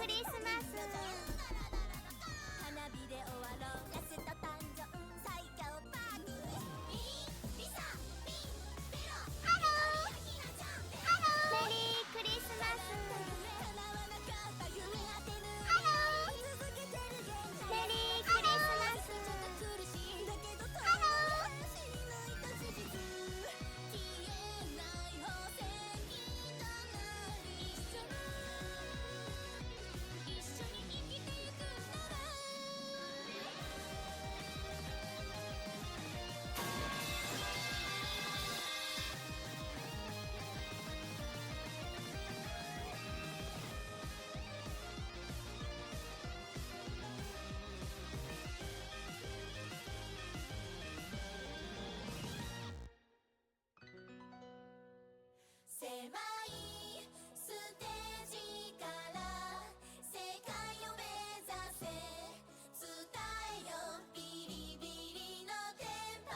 クリスマス。狭いステージから世界を目指せ、伝えよビリビリの電波。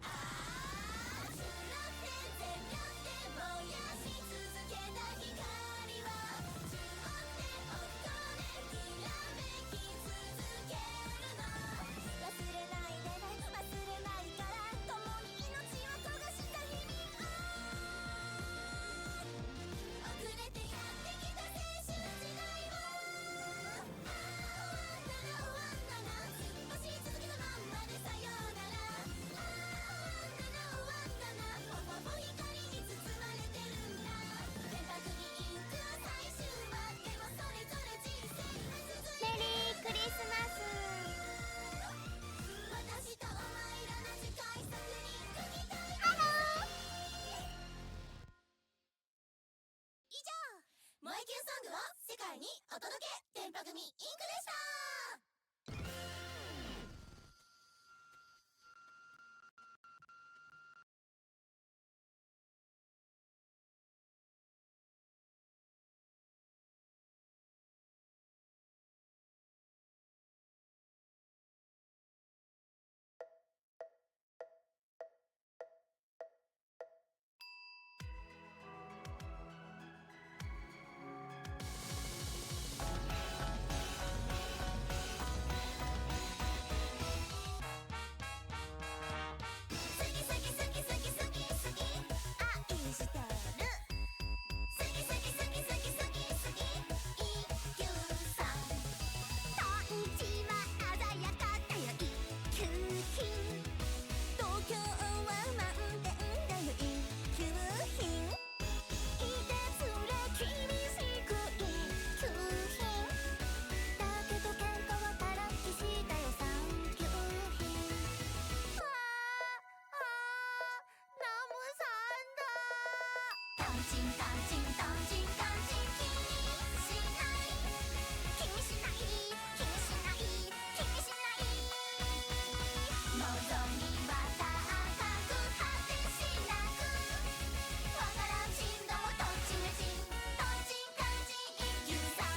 ああつらって全力で燃やし続けた光は、10億年音できらめき続けるの。忘れないでね、忘れないから、共に命を焦がした日々を。遅れてやってきた青春時代を。終わったな突っ走り続けたまんまでさようなら。終わったなほぼほぼ光に包まれてるんだ。電波に行く最終話でもそれぞれ人生は続いてる。メリークリスマス。私とお前らの次回作に書きたい。以上、萌えキュンソングを世界にお届け、電波組インクでした。好き好き好き好き好き好き愛してる。好き好き好き好き好き好き一休さん。トンチは鮮やかだよ一級品。東京は満点だよ一級品。いたずら厳しく一級品。だけど喧嘩はからっきしだよ三級品。ナムさんだ。タンチンタンチンタンチンタンチン気にしない気にしない気にしない気にしない。望みは高く果てしなく。わからん振動とちめちんとちんかんちん一休さん。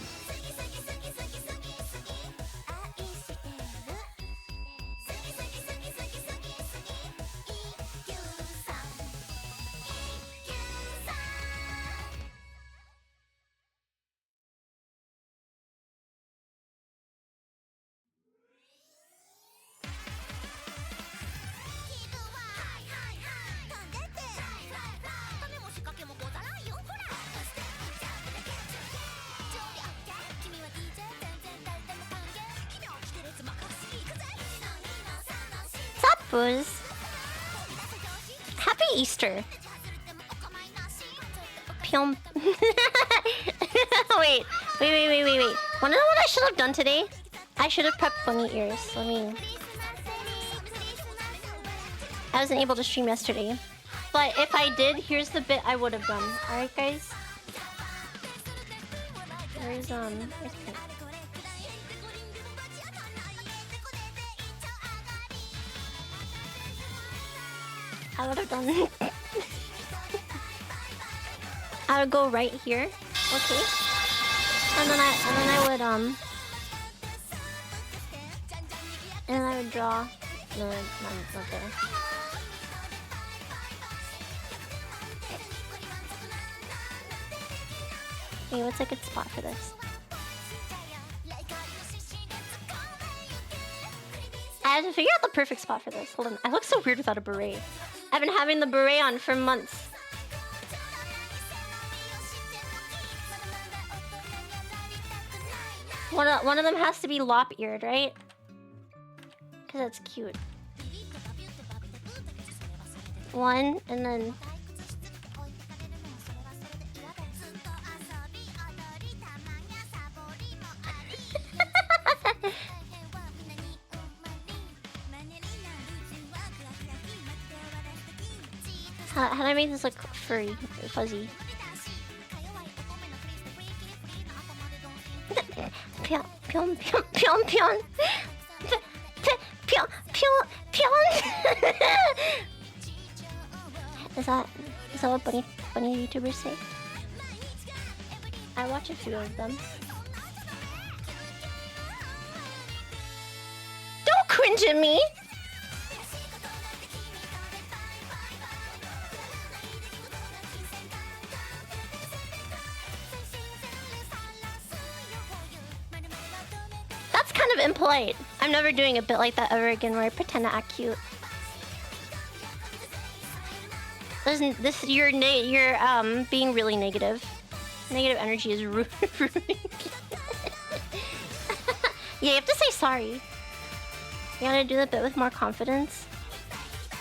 好き好き好き好き好き好き愛してる。好き好き好き好き好き好き一休さん一休さん。気分ははいはいはい飛んでってフライフライフライ。種も仕掛けもござらんよほら。ステップジャンプでキャッチ準備オッケー。君は DJ 全然誰でも歓迎。君を着て列任せに行くぜ。1の2の3の4 What's up, Booze? Happy Easter. Pyong. Wait. Wanna know what I should have done today? I should have prepped bunny ears. I wasn't able to stream yesterday. But if I did, here's the bit I would have done. Alright, guys? Where's Pink? I would have done I would go right here. Okay. And then I would draw. No, not there. Hey, what's a good spot for this? I had to figure out the perfect spot for this. Hold on. I look so weird without a beret. I've been having the beret on for months. One of them has to be lop-eared, right? Because that's cute. One, and then... How do I make this look furry, fuzzy? Pion, pion, pion, pion, pion. Pion, pion, pion. Is that what bunny YouTubers say? I watch a few of them. Don't cringe at me! That's kind of impolite. I'm never doing a bit like that ever again where I pretend to act cute. You're being really negative. Negative energy is ruining. Yeah, you have to say sorry. You gotta do that bit with more confidence.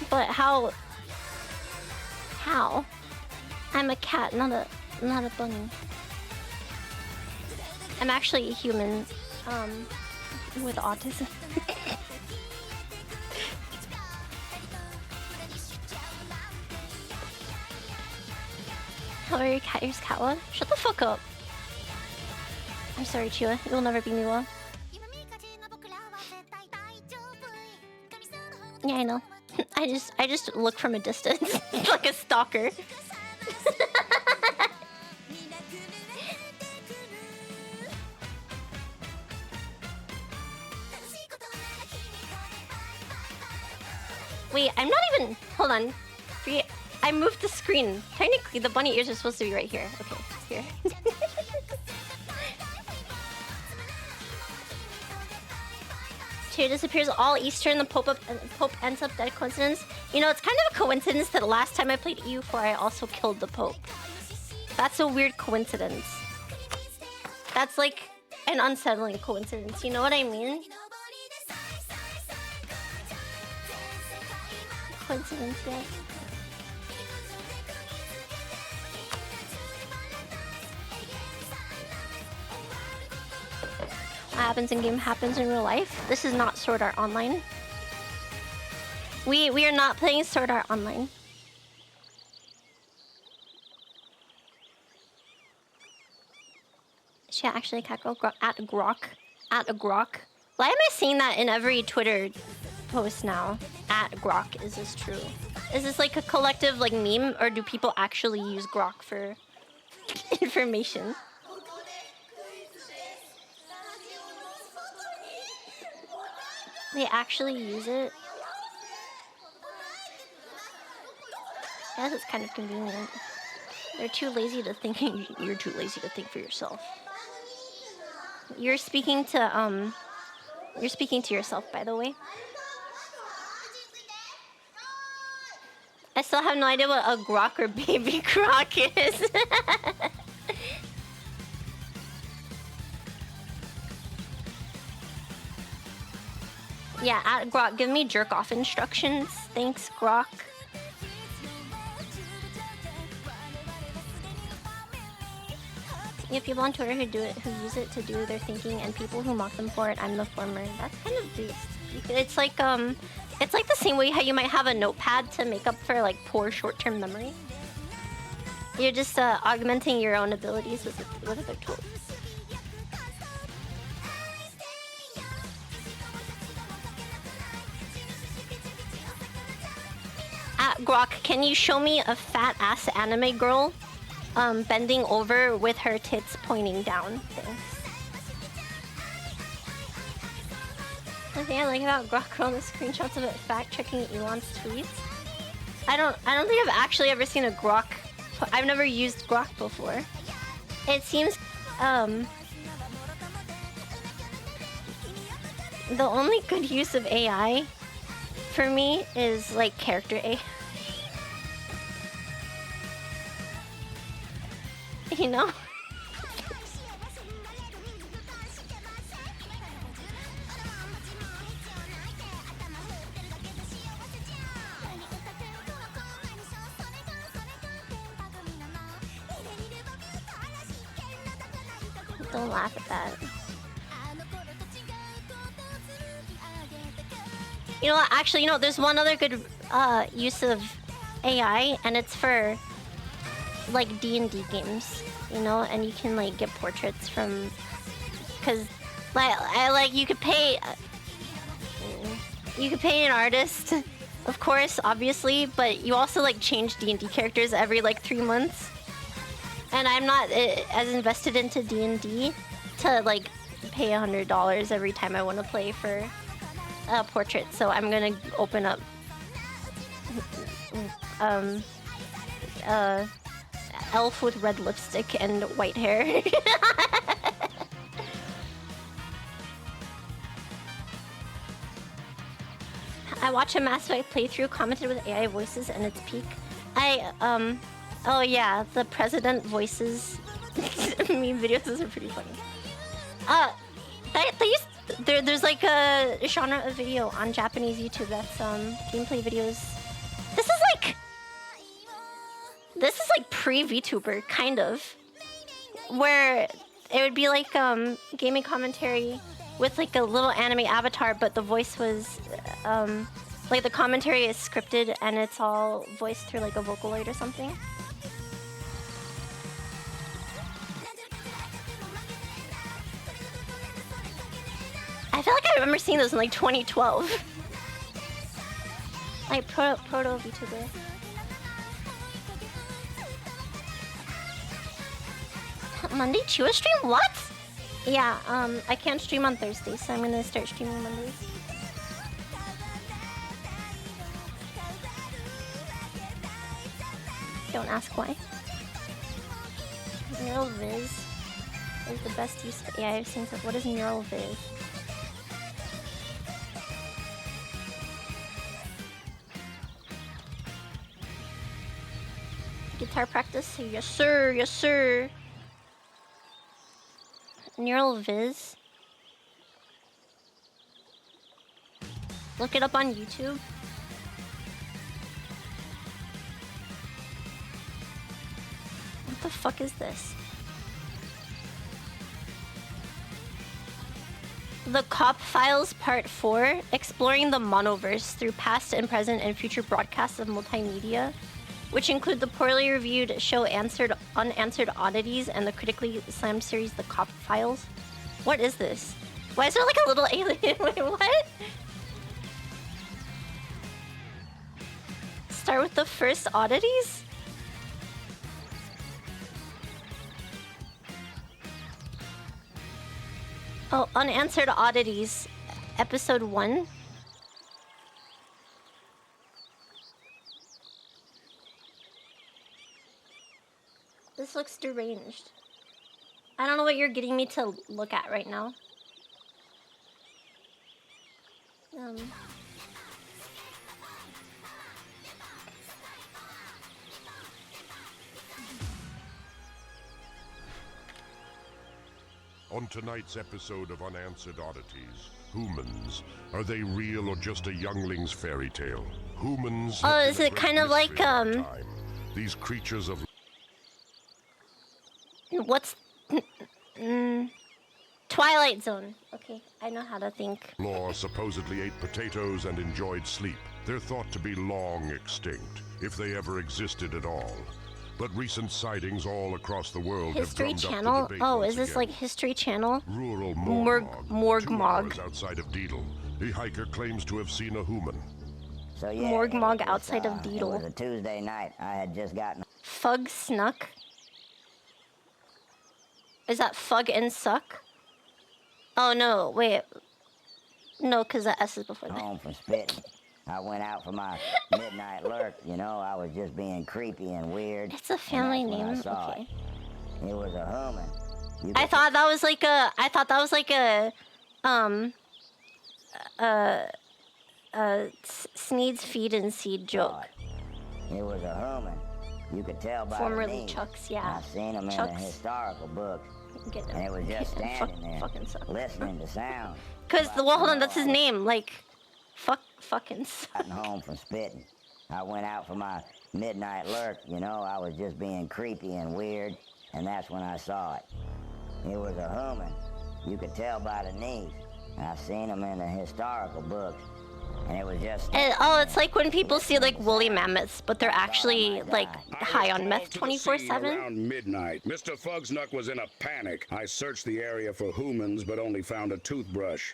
But how? How? I'm a cat, not a bunny. I'm actually a human, with autism. How are your cat ears, Katwa? Shut the fuck up. I'm sorry, Chiwa. You'll never be me well. Yeah, I know. I just look from a distance like a stalker. Wait, I'm not even... Hold on. I moved the screen. Technically, the bunny ears are supposed to be right here. Okay, here. Tear disappears all Easter and the Pope ends up dead. Coincidence? You know, it's kind of a coincidence that the last time I played EU4, I also killed the Pope. That's a weird coincidence. That's like an unsettling coincidence. You know what I mean? Coincidence, yeah. What happens in game happens in real life. This is not Sword Art Online. We are not playing Sword Art Online. Is she actually a cat girl? At a grok. At a grok. Why am I seeing that in every Twitter post now? At grok. Is this true? Is this like a collective like meme, or do people actually use grok for information? They actually use it? I guess it's kind of convenient. They're too lazy to think. You're too lazy to think for yourself. You're speaking to yourself, by the way. I still have no idea what a grok or baby grok is. Yeah, at grok, give me jerk off instructions. Thanks, grok. You have people on Twitter who use it to do their thinking, and people who mock them for it. I'm the former. That's kind of boost. It's like the same way how you might have a notepad to make up for like poor short-term memory. You're just augmenting your own abilities with other tools. At grok, can you show me a fat ass anime girl bending over with her tits pointing down? Thanks. The thing I like about Grok are all the screenshots of it fact-checking Elon's tweets. I don't think I've actually ever seen a Grok. I've never used Grok before. It seems the only good use of AI for me is like character AI. You know? Don't laugh at that. You know what? Actually, you know, there's one other good use of AI, and it's for like D&D games. You know, and you can like get portraits from, because like you could pay an artist, of course, obviously, but you also like change D&D characters every like 3 months. And I'm not as invested into D&D to like pay $100 every time I want to play for a portrait. So I'm gonna open up elf with red lipstick and white hair. I watched a Mass Effect playthrough commented with AI voices and its peak. Oh yeah, the president voices meme videos, those are pretty funny. There's like a genre of video on Japanese YouTube that's gameplay videos. This is like pre-VTuber, kind of. Where it would be like gaming commentary with like a little anime avatar, but the voice was like the commentary is scripted and it's all voiced through like a Vocaloid or something. I feel like I remember seeing those in like 2012. Like proto VTuber. Monday Chiwa stream? What? Yeah, I can't stream on Thursdays, so I'm gonna start streaming Mondays. Don't ask why. Neural Viz is the best use of AI I've seen. So what is Neural Viz? Guitar practice? Yes sir, yes sir. Neural Viz. Look it up on YouTube. What the fuck is this? The Cop Files Part 4, exploring the monoverse through past and present and future broadcasts of multimedia, which include the poorly reviewed show Unanswered Oddities and the critically acclaimed series The Cop Files. What is this? Why is there like a little alien? Wait, what? Start with the first oddities? Oh, Unanswered Oddities, Episode 1. This looks deranged. I don't know what you're getting me to look at right now. On tonight's episode of Unanswered Oddities, humans, are they real or just a youngling's fairy tale? Humans. Oh, is it kind of like these creatures of what's Twilight Zone? Okay, I know how to think. law supposedly ate potatoes and enjoyed sleep. They're thought to be long extinct, if they ever existed at all. But recent sightings all across the world History have drummed Channel? up the debate Oh, once is this again. like History Channel? Rural Morgmog. 2 hours outside of Deedle, a hiker claims to have seen a human. So yeah, Morgmog it was, outside of It Deedle. was a Tuesday night. I had just gotten. Fug Snuck? Is that Fug and Suck? Oh no, wait. No, because the S is before that. home from spitting. I went out for my midnight lurk. You know, I was just being creepy and weird. It's a family and that's when I name. saw Okay. It was a humming. You I could thought that was like a. I thought that was like a. Sneed's feed and seed saw joke. it. It was a humming. You could tell by Formerly the knees. Chuck's, yeah. I've seen them in the Chuck's. historical books, Get and it was just standing there, fucking suck. listening to sound. Cause But, well, hold you on, know, that's his I was name. Like, fucking suck. Gotten home from spitting. I went out for my midnight lurk. You know, I was just being creepy and weird, and that's when I saw it. It was a humming. You could tell by the knees. I've seen them in the historical books, and it was just. And, oh, it's like when people see like woolly mammoths, but they're actually like high on meth I was called to the scene 24/7. Around midnight, Mr. Fugsnuck was in a panic. I searched the area for humans, but only found a toothbrush.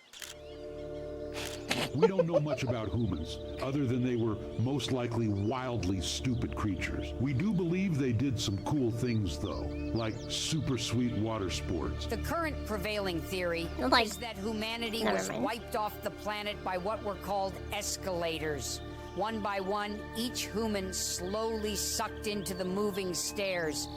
We don't know much about humans, other than they were most likely wildly stupid creatures. We do believe they did some cool things, though, like super sweet water sports. The current prevailing theory Like- is that humanity Never was mind. wiped off the planet by what were called escalators. One by one, each human slowly sucked into the moving stairs,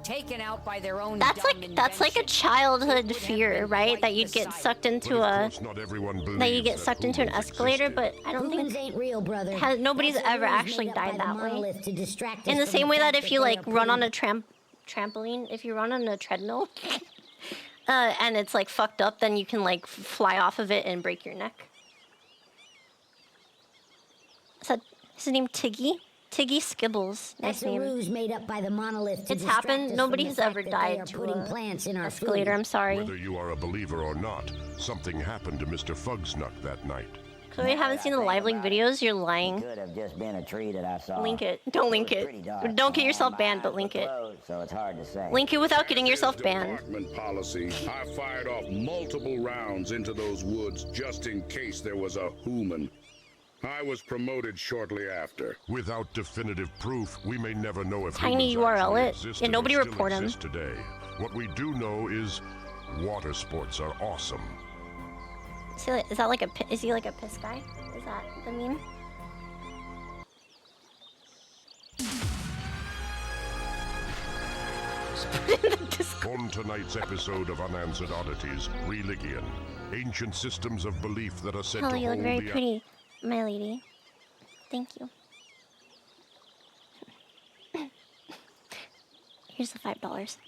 taken out by their own That's dumb like a invention. childhood It would have fear, been right? quite That you'd the get sight. sucked into But of a. course, not everyone That you believes get sucked into an humans escalator, existed. but I don't Humans think ain't real, brother. nobody's That's a ever ruse actually made up by died the that way. monolith to distract In us the from same way that fact if you they like are run on putting- a trampoline, if you run on a treadmill, and it's like fucked up, then you can like fly off of it and break your neck. Is that his name? Tiggy? Tiggy Skibbles. Nice That's a name. ruse made up by the monolith to It's distract happened. us Nobody from has the ever fact that they died are to putting a plants in our escalator. food. I'm sorry. Whether you are a believer or not, something happened to Mr. Fugsnuck that night. So you haven't seen the live link videos, you're It lying. could have just been a tree that I saw. Link it. Don't link was it. pretty dark. Don't get And yourself my banned, but eyes link were it. closed, so it's hard to say. Link it without getting As yourself is banned. Department policy. I fired off multiple rounds into those woods just in case there was a human. I was promoted shortly after. Without definitive proof, we may never know if Tiny humans URL actually it. existed Yeah, nobody or still report 'em. exist today. What we do know is water sports are awesome. Is that like a is he like a piss guy? Is that the meme? Just put it in the Discord. On tonight's episode of Unanswered Oddities, Religion, ancient systems of belief that are said Oh, to you look hold very the pretty, my lady. Thank you. Here's the $5.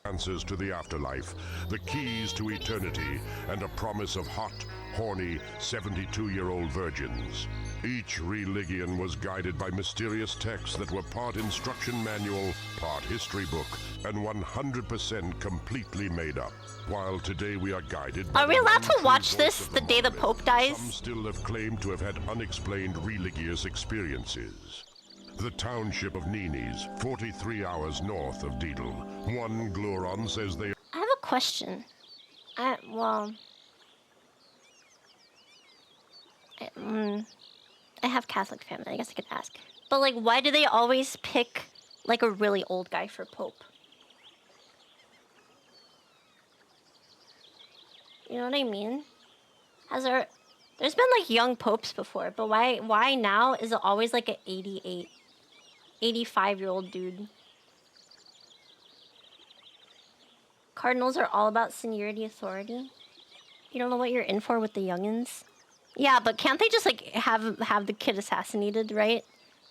answers to the afterlife, the keys to eternity, and a promise of hot, horny, 72-year-old virgins. Each religion was guided by mysterious texts that were part instruction manual, part history book, and 100% completely made up. While today we are guided by Are we the allowed one to true watch voice this of the day the monolith, Pope dies? Some still have claimed to have had unexplained religious experiences. The township of Ninis, 43 hours north of Deedle. One Gluron says they I have a question. I have Catholic family. I guess I could ask. But like, why do they always pick like a really old guy for Pope? You know what I mean? There's been like young popes before, but why now is it always like an 85-year-old dude? Cardinals are all about seniority authority. You don't know what you're in for with the youngins? Yeah, but can't they just like have the kid assassinated, right?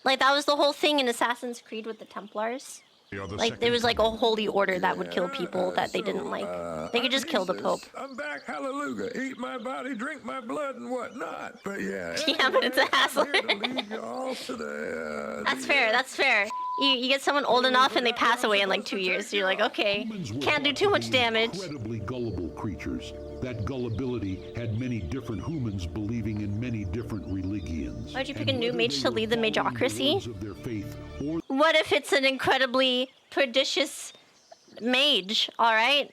Like that was the whole thing in Assassin's Creed with the Templars. are the Like there second was like a coming. holy order that would kill people that they didn't like. They could just kill the Pope. I'm back, hallelujah. Eat my body, drink my blood, and whatnot. But yeah. Yeah, but it's a anyway, hassle. I'm here to lead you all to the, That's fair. That's fair. You get someone old enough and they pass away in like 2 years. So you're like, okay, Humans were can't do thought too to much be damage. Incredibly gullible creatures. That gullibility had many different humans believing in many different religions. Why'd you pick And a new whether mage they to were lead the following magocracy? words of their faith or What if it's an incredibly prodigious mage? All right.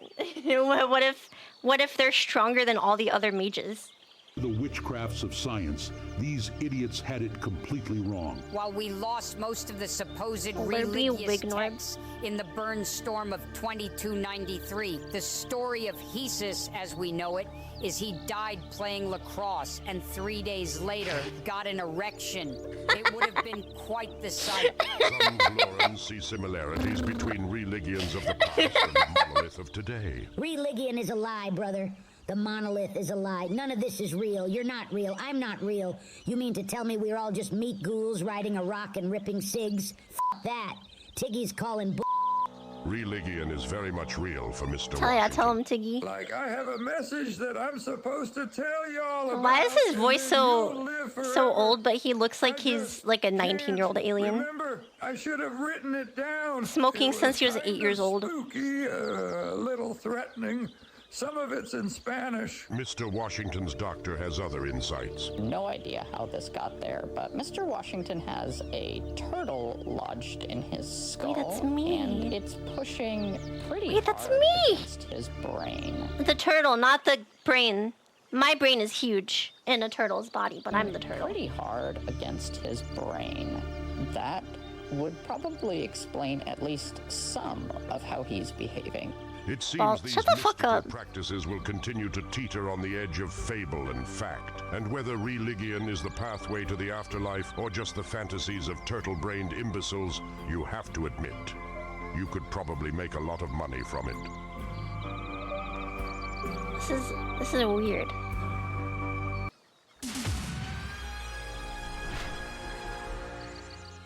What if they're stronger than all the other mages? the witchcrafts of science, these idiots had it completely wrong. While we lost most of the supposed Literally religious wig texts in the burn storm of 2293, the story of Hesus, as we know it, is he died playing lacrosse and 3 days later got an erection. It would have been quite the sight. Some Glorans see similarities between religions of the past and the monolith of today. Religion is a lie, brother. The monolith is a lie. None of this is real. You're not real. I'm not real. You mean to tell me we're all just meat ghouls riding a rock and ripping cigs? F that. Tiggy's calling bull. Religion is very much real for Mr. Tell him, Washington. Tiggy. Like I have a message that I'm supposed to tell y'all about. Why is his and voice then you'll live so forever. old, but he looks like I he's just like a can't 19-year-old alien? Remember, I should have written it down. Smoking It since he was kind 8 years of old. Spooky, a little threatening. Some of it's in Spanish. Mr. Washington's doctor has other insights. No idea how this got there, but Mr. Washington has a turtle lodged in his skull. that's me. And it's pushing pretty Wait, that's hard me. against his brain. The turtle, not the brain. My brain is huge in a turtle's body, but I'm the turtle. Pretty hard against his brain. That would probably explain at least some of how he's behaving. It seems Well, these shut the fuck mystical up. practices will continue to teeter on the edge of fable and fact. And whether religion is the pathway to the afterlife or just the fantasies of turtle-brained imbeciles, you have to admit, you could probably make a lot of money from it. This is weird.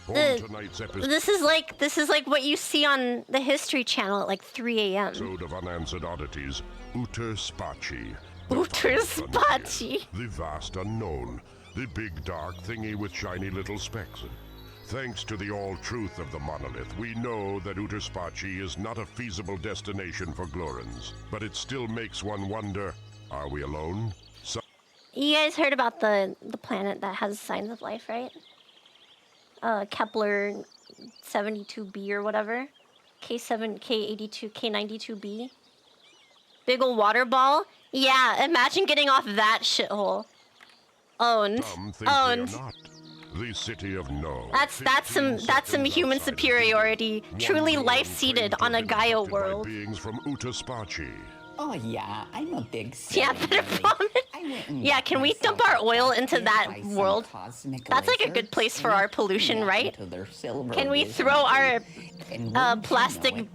On tonight's This is like what you see on the History Channel at like 3 a.m. episode of Unanswered Oddities, Uter Spachi. Uter Spachi. The vast unknown. The big dark thingy with shiny little specks. Thanks to the all-truth of the monolith, we know that Uter Spachi is not a feasible destination for Glorans. But it still makes one wonder, are we alone? You guys heard about the planet that has signs of life, right? Kepler 72b or whatever. K7, K82, K92b. Big ol' water ball. Yeah, imagine getting off that shithole. Owned. Some think Owned. they are not. The city of No. That's some human superiority. Truly life seated on a Gaia world. Beings from Uter Spachi. Oh yeah, I'm a big Yeah, better promise. Yeah, can we dump our oil into that world? That's like a good place for our pollution, right? Can we throw our plastic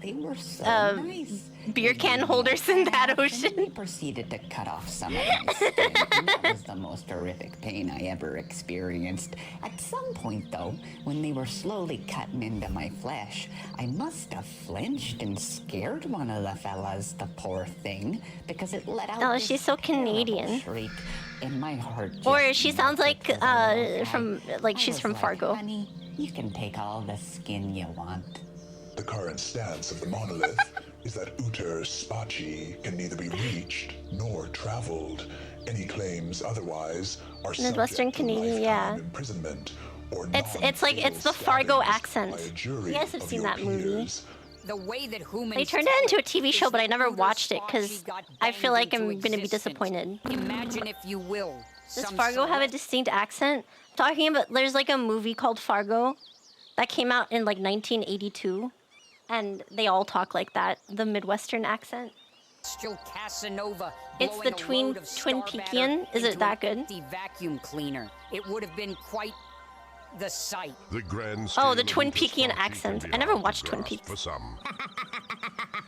beer can holders in that ocean? We proceeded to cut off some of my skin, and that was the most horrific pain I ever experienced. At some point, though, when they were slowly cutting into my flesh, I must have flinched and scared one of the fellas, the poor thing, because it let out Oh, this she's so terrible Canadian. shriek, and my heart Or just she sounds like melted from I she's was from like, Fargo. Honey, you can take all the skin you want. The current stance of the monolith is that Uter Spachi can neither be reached nor traveled. Any claims otherwise are Midwestern subject to Canadian, lifetime yeah. imprisonment or It's like it's the Fargo accent. You guys have seen that movie. The way that humans They turned it into a TV show, but I never watched it because I feel like I'm gonna be disappointed. Imagine if you will. Does some Fargo have a select- distinct accent? I'm talking about there's like a movie called Fargo that came out in like 1982, and they all talk like that, the Midwestern accent. Still Casanova It's the blowing a Twin load of star Peakian. batter Is it into that an good? empty vacuum cleaner. It would have been quite the sight. The grand Oh, scale the of Twin Uter Peakian Spachi accent. can be I never hard to watched Twin grasp Peaks. For some.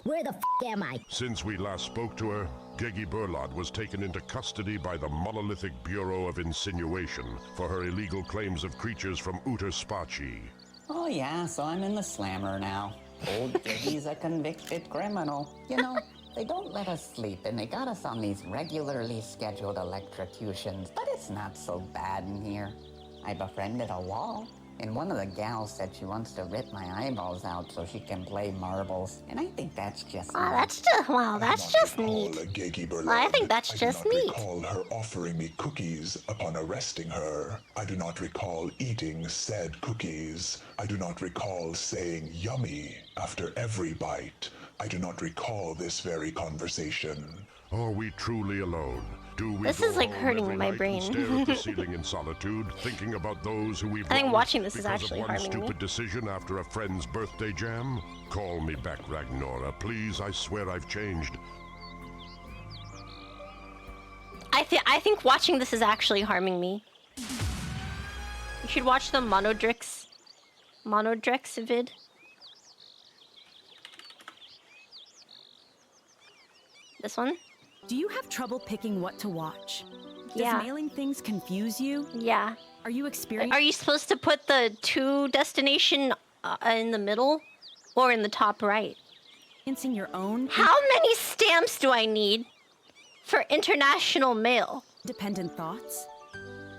Where the f am I? Since we last spoke to her, Geggy Burlot was taken into custody by the Monolithic Bureau of Insinuation for her illegal claims of creatures from Uter Spachi. Oh yeah, so I'm in the slammer now. Old Jiggy's a convicted criminal. You know, they don't let us sleep and they got us on these regularly scheduled electrocutions, but it's not so bad in here. I befriended a wall, and one of the gals said she wants to rip my eyeballs out so she can play marbles, and I think that's just Oh, that's just that's just neat. Geggy Well, I think that's just I do not neat. recall her offering me cookies upon arresting her. I do not recall eating said cookies. I do not recall saying yummy after every bite. I do not recall this very conversation. Are we truly alone? Do we This go is like home hurting every my night brain. and stare at the ceiling in solitude, thinking about those who we've I think lost watching this is because actually of one harming me. stupid decision after a friend's birthday jam? Call me back, Ragnora. Please, I swear I've changed. I think watching this is actually harming me. You should watch the Monodrix vid. This one? Do you have trouble picking what to watch? Does Yeah. mailing things confuse you? Yeah. Are you experiencing? Are you supposed to put the to destination in the middle or in the top right? Your own? How many stamps do I need for international mail? Dependent thoughts?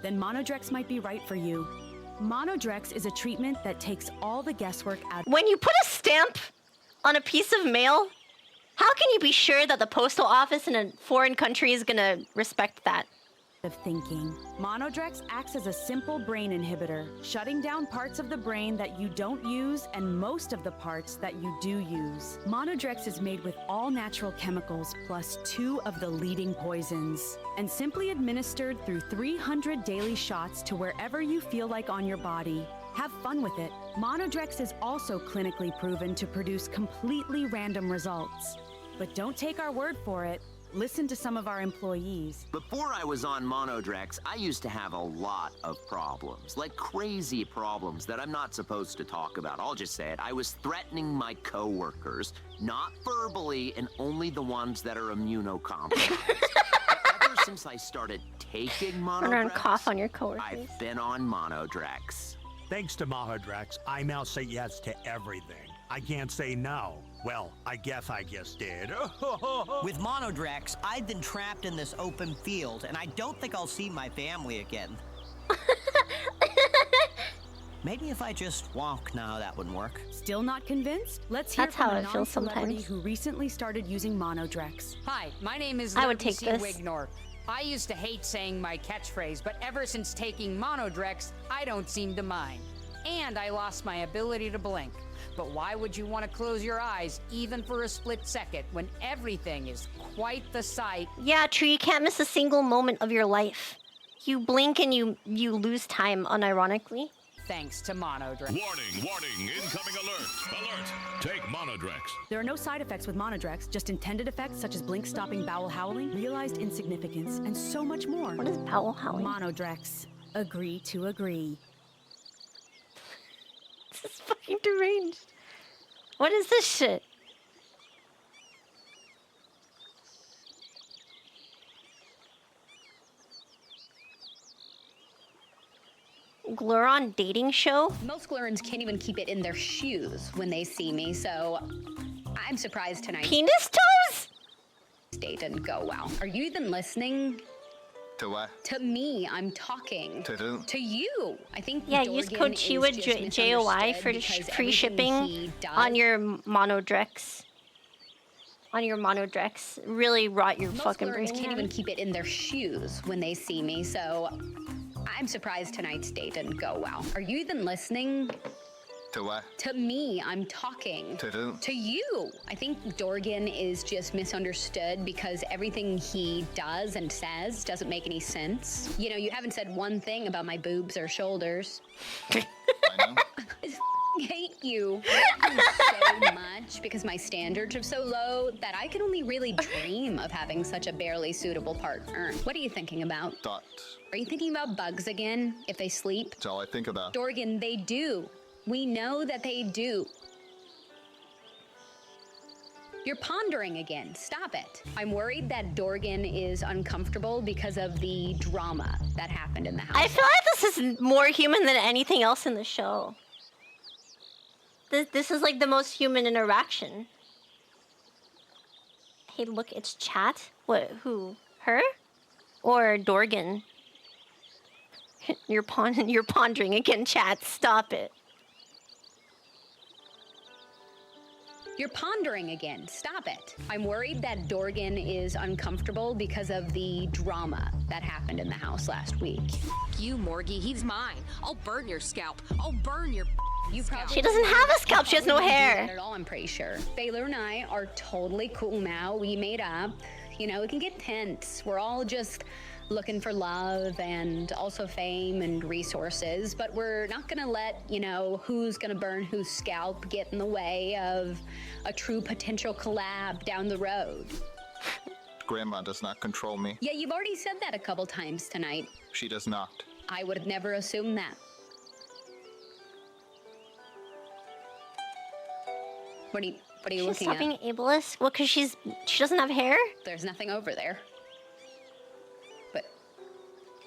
Then Monodrex might be right for you. Monodrex is a treatment that takes all the guesswork out. When you put a stamp on a piece of mail, how can you be sure that the postal office in a foreign country is gonna respect that? Of thinking. Monodrex acts as a simple brain inhibitor, shutting down parts of the brain that you don't use and most of the parts that you do use. Monodrex is made with all natural chemicals plus 2 of the leading poisons and simply administered through 300 daily shots to wherever you feel like on your body. Have fun with it. Monodrex is also clinically proven to produce completely random results. But don't take our word for it. Listen to some of our employees. Before I was on Monodrex, I used to have a lot of problems, like crazy problems that I'm not supposed to talk about. I'll just say it. I was threatening my coworkers, not verbally, and only the ones that are immunocompromised. Ever since I started taking Run around Monodrex, cough on your coworkers. I've been on Monodrex. Thanks to Monodrex, I now say yes to everything. I can't say no. Well, I guess I just did. With Monodrex, I've been trapped in this open field, and I don't think I'll see my family again. Maybe if I just walk now, that wouldn't work. Still not convinced? Let's hear That's from how a it feels non-celebrity sometimes. who recently started using Monodrex. Hi, my name is I would Larry take C. this. Wignor. I used to hate saying my catchphrase, but ever since taking Monodrex, I don't seem to mind. And I lost my ability to blink. But why would you want to close your eyes even for a split second when everything is quite the sight? Yeah, true. You can't miss a single moment of your life. You blink and you lose time, unironically. Thanks to Monodrex. Warning, warning, incoming alert. Alert, take Monodrex. There are no side effects with Monodrex, just intended effects such as blink-stopping bowel howling, realized insignificance, and so much more. What is bowel howling? Monodrex. Agree to agree. This is fucking deranged. What is this shit? Gluron dating show? Most Glurans can't even keep it in their shoes when they see me, so I'm surprised tonight. Penis toes? Date didn't go well. Are you even listening? To what? To me, I'm talking. To who? To you. I think Yeah, use code Dorgan is CHIWA just JOI for misunderstood free because shipping everything he does- on your Monodrex. On your Monodrex. Really rot your Most fucking Glurans brain. can't even keep it in their shoes when they see me, so I'm surprised tonight's date didn't go well. Are you even listening? To what? To me, I'm talking. To who? To you. I think Dorgan is just misunderstood because everything he does and says doesn't make any sense. You know, you haven't said one thing about my boobs or shoulders. I know. I hate you. I hate you so much because my standards are so low that I can only really dream of having such a barely suitable partner. What are you thinking about? Thought. Are you thinking about bugs again if they sleep? That's all I think about. Dorgan, they do. We know that they do. You're pondering again. Stop it. I'm worried that Dorgan is uncomfortable because of the drama that happened in the house. I feel like this is more human than anything else in the show. This is like the most human interaction. Hey, look, it's chat. What? Who? Her? Or Dorgan? You're pondering again, chat. Stop it. You're pondering again. Stop it. I'm worried that Dorgan is uncomfortable because of the drama that happened in the house last week. You, Morgie, he's mine. I'll burn your scalp. I'll burn your scalp. She doesn't have a scalp. She has no Probably won't do hair. that at all, I'm pretty sure. Baylor and I are totally cool now. We made up. You know, it can get tense. We're all just looking for love and also fame and resources, but we're not gonna let, you know, who's gonna burn whose scalp get in the way of a true potential collab down the road. Grandma does not control me. Yeah, you've already said that a couple times tonight. She does not. I would have never assumed that. What are you She's looking stop being at? ableist? Well, because she doesn't have hair? There's nothing over there. But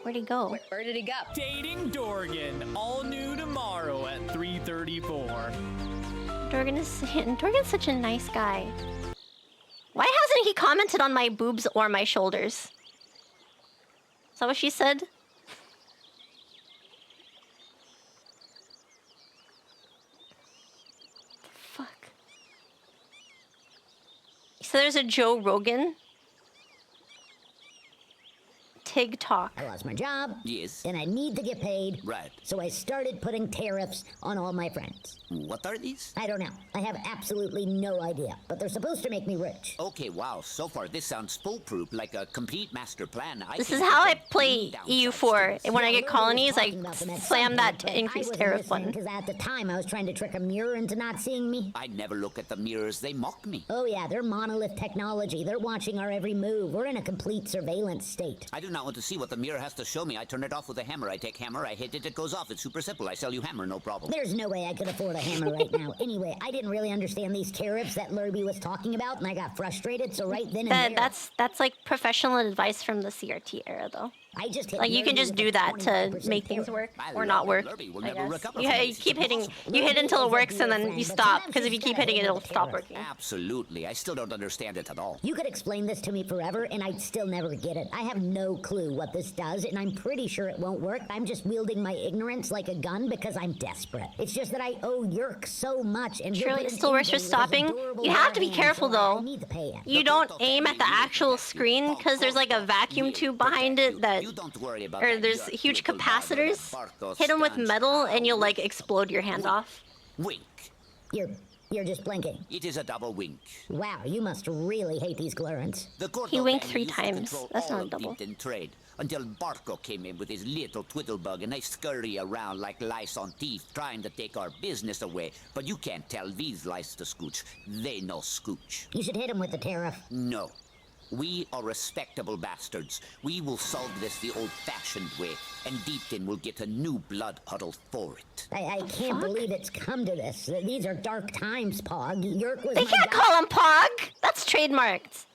where'd he go? Where did he go? Dating Dorgan, all new tomorrow at 3:34. Dorgan's such a nice guy. Why hasn't he commented on my boobs or my shoulders? Is that what she said? Fuck. So there's a Joe Rogan TikTok. I lost my job. Yes. And I need to get paid. Right. So I started putting tariffs on all my friends. What are these? I don't know. I have absolutely no idea. But they're supposed to make me rich. Okay, wow. So far, this sounds foolproof, like a complete master plan. This is how I play EU4. And when I get colonies, I slam that increased tariff button. Because at the time, I was trying to trick a mirror into not seeing me. I never look at the mirrors. They mock me. Oh, yeah. They're monolith technology. They're watching our every move. We're in a complete surveillance state. I do not want to see what the mirror has to show me. I turn it off with a hammer. I take hammer, I hit it, it goes off. It's super simple. I sell you hammer, no problem. There's no way I could afford a hammer right now. Anyway, I didn't really understand these tariffs that Lurby was talking about, and I got frustrated, so right then and there... That's like professional advice from the CRT era, though. I just hit like, you can just do that to make things work or not work. You keep hitting, you hit until it works and then you stop, because if you keep hitting it, it'll stop working. Absolutely. I still don't understand it at all. You could explain this to me forever, and I'd still never get it. I have no clue what this does, and I'm pretty sure it won't work. I'm just wielding my ignorance like a gun because I'm desperate. It's just that I owe Yerk so much, and surely it still works for stopping. You have to be careful, though. You don't aim at the actual screen, because there's like a vacuum tube behind it that... Or there's huge capacitors. Hit them with metal and you'll like explode your hand off. Wink. You're just blinking. It is a double wink. Wow, you must really hate these Glurans. He winked 3 times. That's not a double. Trade, until Barco came in with his little twiddlebug and they scurry around like lice on teeth trying to take our business away. But you can't tell these lice to scooch. They know scooch. You should hit him with the tariff. No. We are respectable bastards. We will solve this the old-fashioned way, and Deepton will get a new blood huddle for it. I can't believe it's come to this. These are dark times, Pog. Yerk was They can't call him Pog! That's trademarked.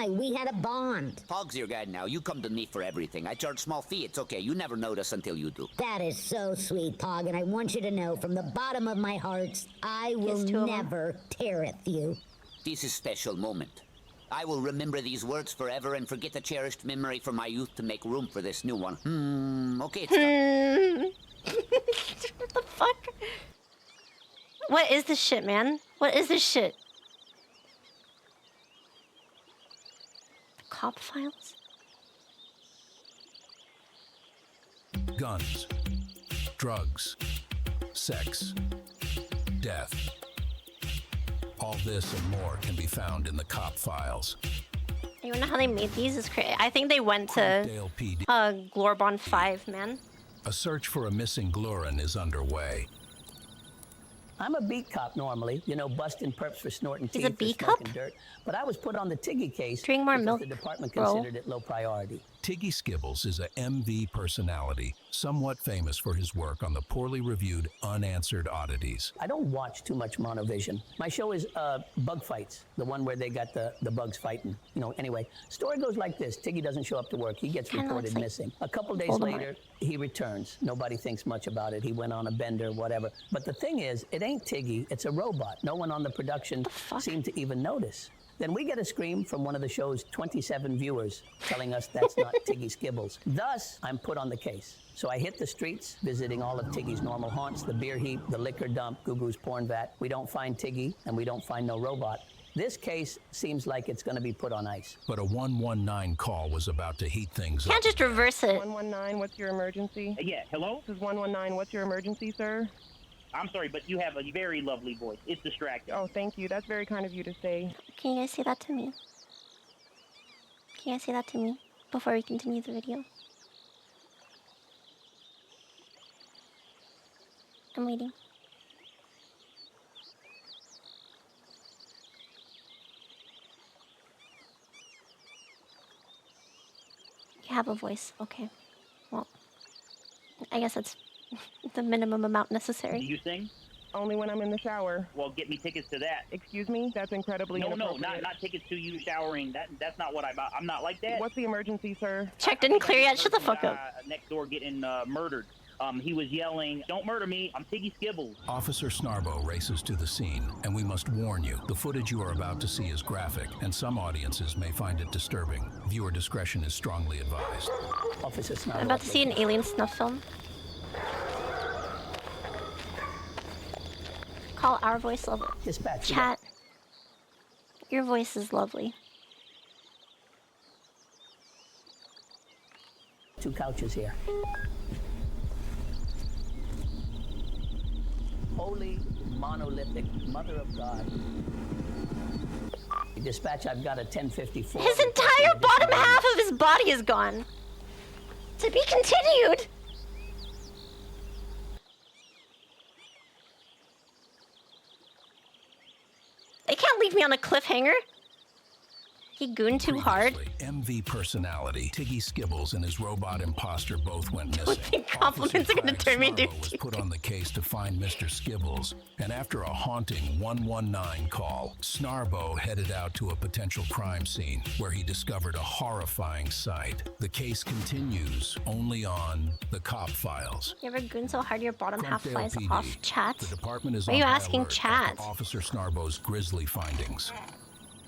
We had a bond. Pog's your guy now. You come to me for everything. I charge small fee. It's okay. You never notice until you do. That is so sweet, Pog, and I want you to know from the bottom of my heart, I will never tariff you. This is a special moment. I will remember these words forever and forget the cherished memory from my youth to make room for this new one. Okay, it's done. What the fuck? What is this shit, man? What is this shit? The cop files? Guns, drugs, sex, death. All this and more can be found in the cop files. You know how they made these? Is crazy. I think they went to Glorbon 5, man. A search for a missing Gluran is underway. I'm a beat cop normally, you know, busting perps for snorting He's teeth a beat or cop? smoking dirt. But I was put on the Tiggy case Drink more because milk, the department bro. considered it low priority. Tiggy Skibbles is a MV personality, somewhat famous for his work on the poorly reviewed Unanswered Oddities. I don't watch too much Monovision. My show is Bug Fights, the one where they got the bugs fighting. You know, anyway, story goes like this. Tiggy doesn't show up to work. He gets Kinda reported looks like missing. A couple days Voldemort. later, he returns. Nobody thinks much about it. He went on a bender, whatever. But the thing is, it ain't Tiggy. It's a robot. No one on the production seemed to even notice. Then we get a scream from one of the show's 27 viewers telling us that's not Tiggy Skibbles. Thus, I'm put on the case. So I hit the streets, visiting all of Tiggy's normal haunts, the beer heap, the liquor dump, Gugu's porn vat. We don't find Tiggy, and we don't find no robot. This case seems like it's going to be put on ice. But a 119 call was about to heat things up. Can't just reverse it. 119, what's your emergency? Yeah, hello? This is 119, what's your emergency, sir? I'm sorry, but you have a very lovely voice. It's distracting. Oh, thank you. That's very kind of you to say. Can you guys say that to me? Can you guys say that to me before we continue the video? I'm waiting. You have a voice. Okay. Well, I guess that's the minimum amount necessary. Do you sing? Only when I'm in the shower. Well, get me tickets to that. Excuse me? That's incredibly No, inappropriate. not tickets to you showering. That's not what I'm not like that. What's the emergency, sir? Check didn't clear yet. Shut the fuck up. Next door getting murdered. He was yelling, "Don't murder me! I'm Tiggy Skibbles." Officer Snarbo races to the scene, and we must warn you, the footage you are about to see is graphic, and some audiences may find it disturbing. Viewer discretion is strongly advised. Officer Snarbo. I'm about to see an alien snuff film. Call our voice lovely. Dispatch. Chat. Your voice is lovely. 2 couches here. Holy monolithic mother of God. Dispatch, I've got a 1054. His entire bottom half of his body is gone. To be continued. They can't leave me on a cliffhanger. He gooned too hard. MV personality Tiggy Skibbles and his robot imposter both went missing. Compliments are gonna turn me into was put on the case to find Mr. Skibbles, and after a haunting 119 call, Snarbo headed out to a potential crime scene where he discovered a horrifying sight. The case continues only on the Cop Files. You ever goon so hard your bottom half Frumpdale flies PD. off? Chat? The department is Why are you on high asking alert chat? after Officer Snarbo's grisly findings.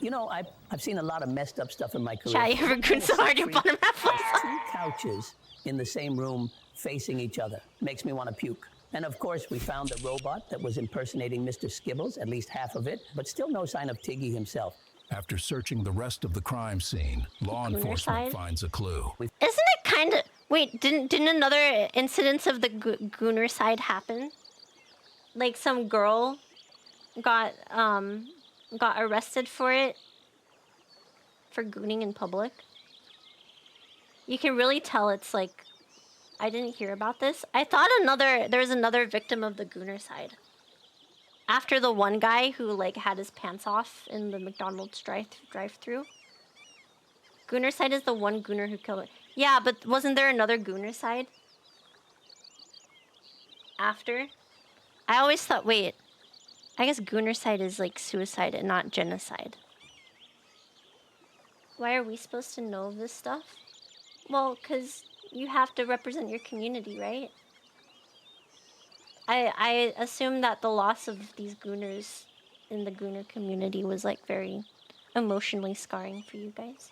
You know, I've seen a lot of messed up stuff in my career. Chat, you ever goon so hard your bottom half flies off? 2 couches in the same room facing each other. Makes me want to puke. And of course, we found the robot that was impersonating Mr. Skibbles, at least half of it, but still no sign of Tiggy himself. After searching the rest of the crime scene, law Gooner enforcement side? finds a clue. Isn't it kind of... Wait, didn't another incident of the gooner side happen? Like some girl got arrested for it. For gooning in public. You can really tell it's like... I didn't hear about this. I thought there was another victim of the gooner side. After the one guy who like had his pants off in the McDonald's drive-through. Gooner side is the one gooner who killed it. Yeah, but wasn't there another gooner side? After? I always thought, wait. I guess gooner side is like suicide and not genocide. Why are we supposed to know this stuff? Well, because you have to represent your community, right? I assume that the loss of these gooners in the gooner community was like very emotionally scarring for you guys.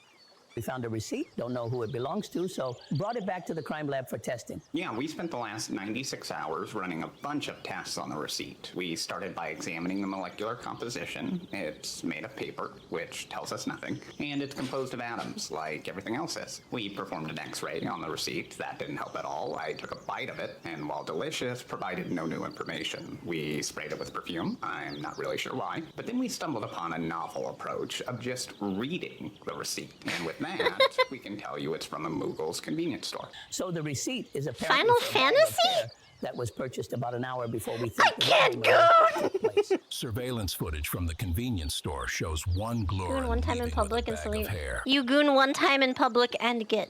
We found a receipt, don't know who it belongs to, so brought it back to the crime lab for testing. Yeah, we spent the last 96 hours running a bunch of tests on the receipt. We started by examining the molecular composition. It's made of paper, which tells us nothing, and it's composed of atoms, like everything else is. We performed an X-ray on the receipt. That didn't help at all. I took a bite of it, and while delicious, provided no new information. We sprayed it with perfume. I'm not really sure why. But then we stumbled upon a novel approach of just reading the receipt, and with that, we can tell you it's from a Moogle's convenience store. So the receipt is apparently Final Fantasy? That was purchased about an hour before we think I can't goon! Surveillance footage from the convenience store shows one Glorin Goon one time in leaving public with a and bag so of hair. you goon one time in public and get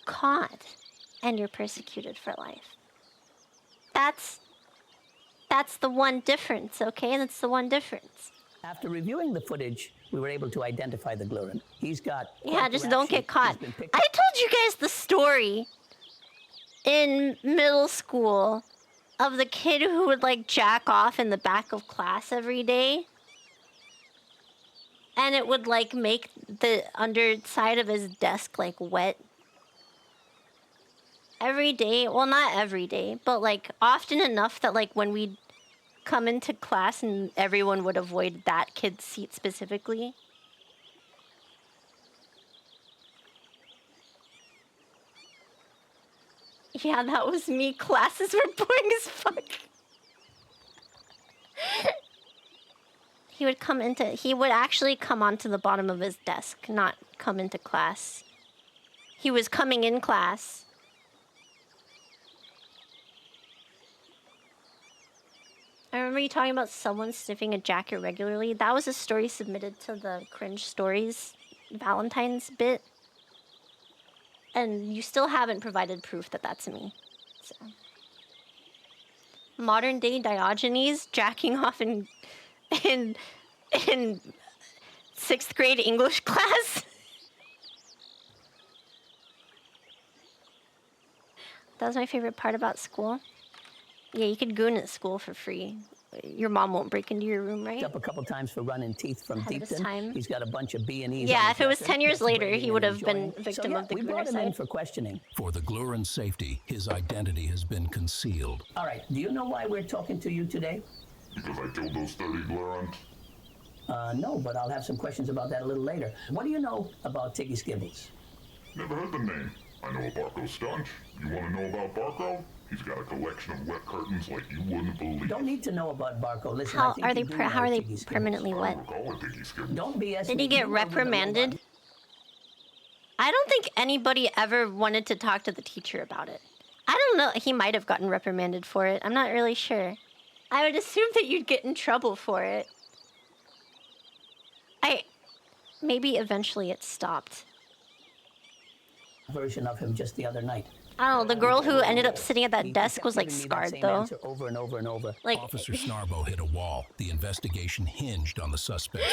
caught, and you're persecuted for life. That's the one difference, okay? That's the one difference. After reviewing the footage, we were able to identify the Glurin. He's got... Yeah, just don't get caught. I told you guys the story in middle school of the kid who would like jack off in the back of class every day. And it would like make the underside of his desk like wet. Every day, well not every day, but like often enough that like when we'd come into class and everyone would avoid that kid's seat specifically. Yeah, that was me. Classes were boring as fuck. He would actually come onto the bottom of his desk, not come into class. he was coming in class. I remember you talking about someone sniffing a jacket regularly. That was a story submitted to the Cringe Stories Valentine's bit. And you still haven't provided proof that that's me. So. Modern day Diogenes jacking off in 6th grade English class. That was my favorite part about school. Yeah, you could goon at school for free. Your mom won't break into your room, right? Up a couple times for running teeth from Deepton. He's got a bunch of B&Es. Yeah, if it was 10 years later, he would have been victim of the we brought him in side. for questioning. For the Gluren's safety, his identity has been concealed. All right, do you know why we're talking to you today? Because I killed those 30 Glurant. No, but I'll have some questions about that a little later. What do you know about Tiggy Skibbles? Never heard the name. I know a Barco stunt. You want to know about Barco? He's got a collection of wet curtains like you wouldn't believe. Don't need to know about Barco. Listen, How I think are they? you do How know are they Tiggy Skibbles. permanently wet? Don't BS. Did he get reprimanded? I don't think anybody ever wanted to talk to the teacher about it. I don't know. He might have gotten reprimanded for it. I'm not really sure. I would assume that you'd get in trouble for it. Maybe eventually it stopped. Version of him just the other night. I don't know. The girl who ended up sitting at that desk was like scarred though. Over and over and over. Like Officer Snarbo hit a wall. The investigation hinged on the suspect.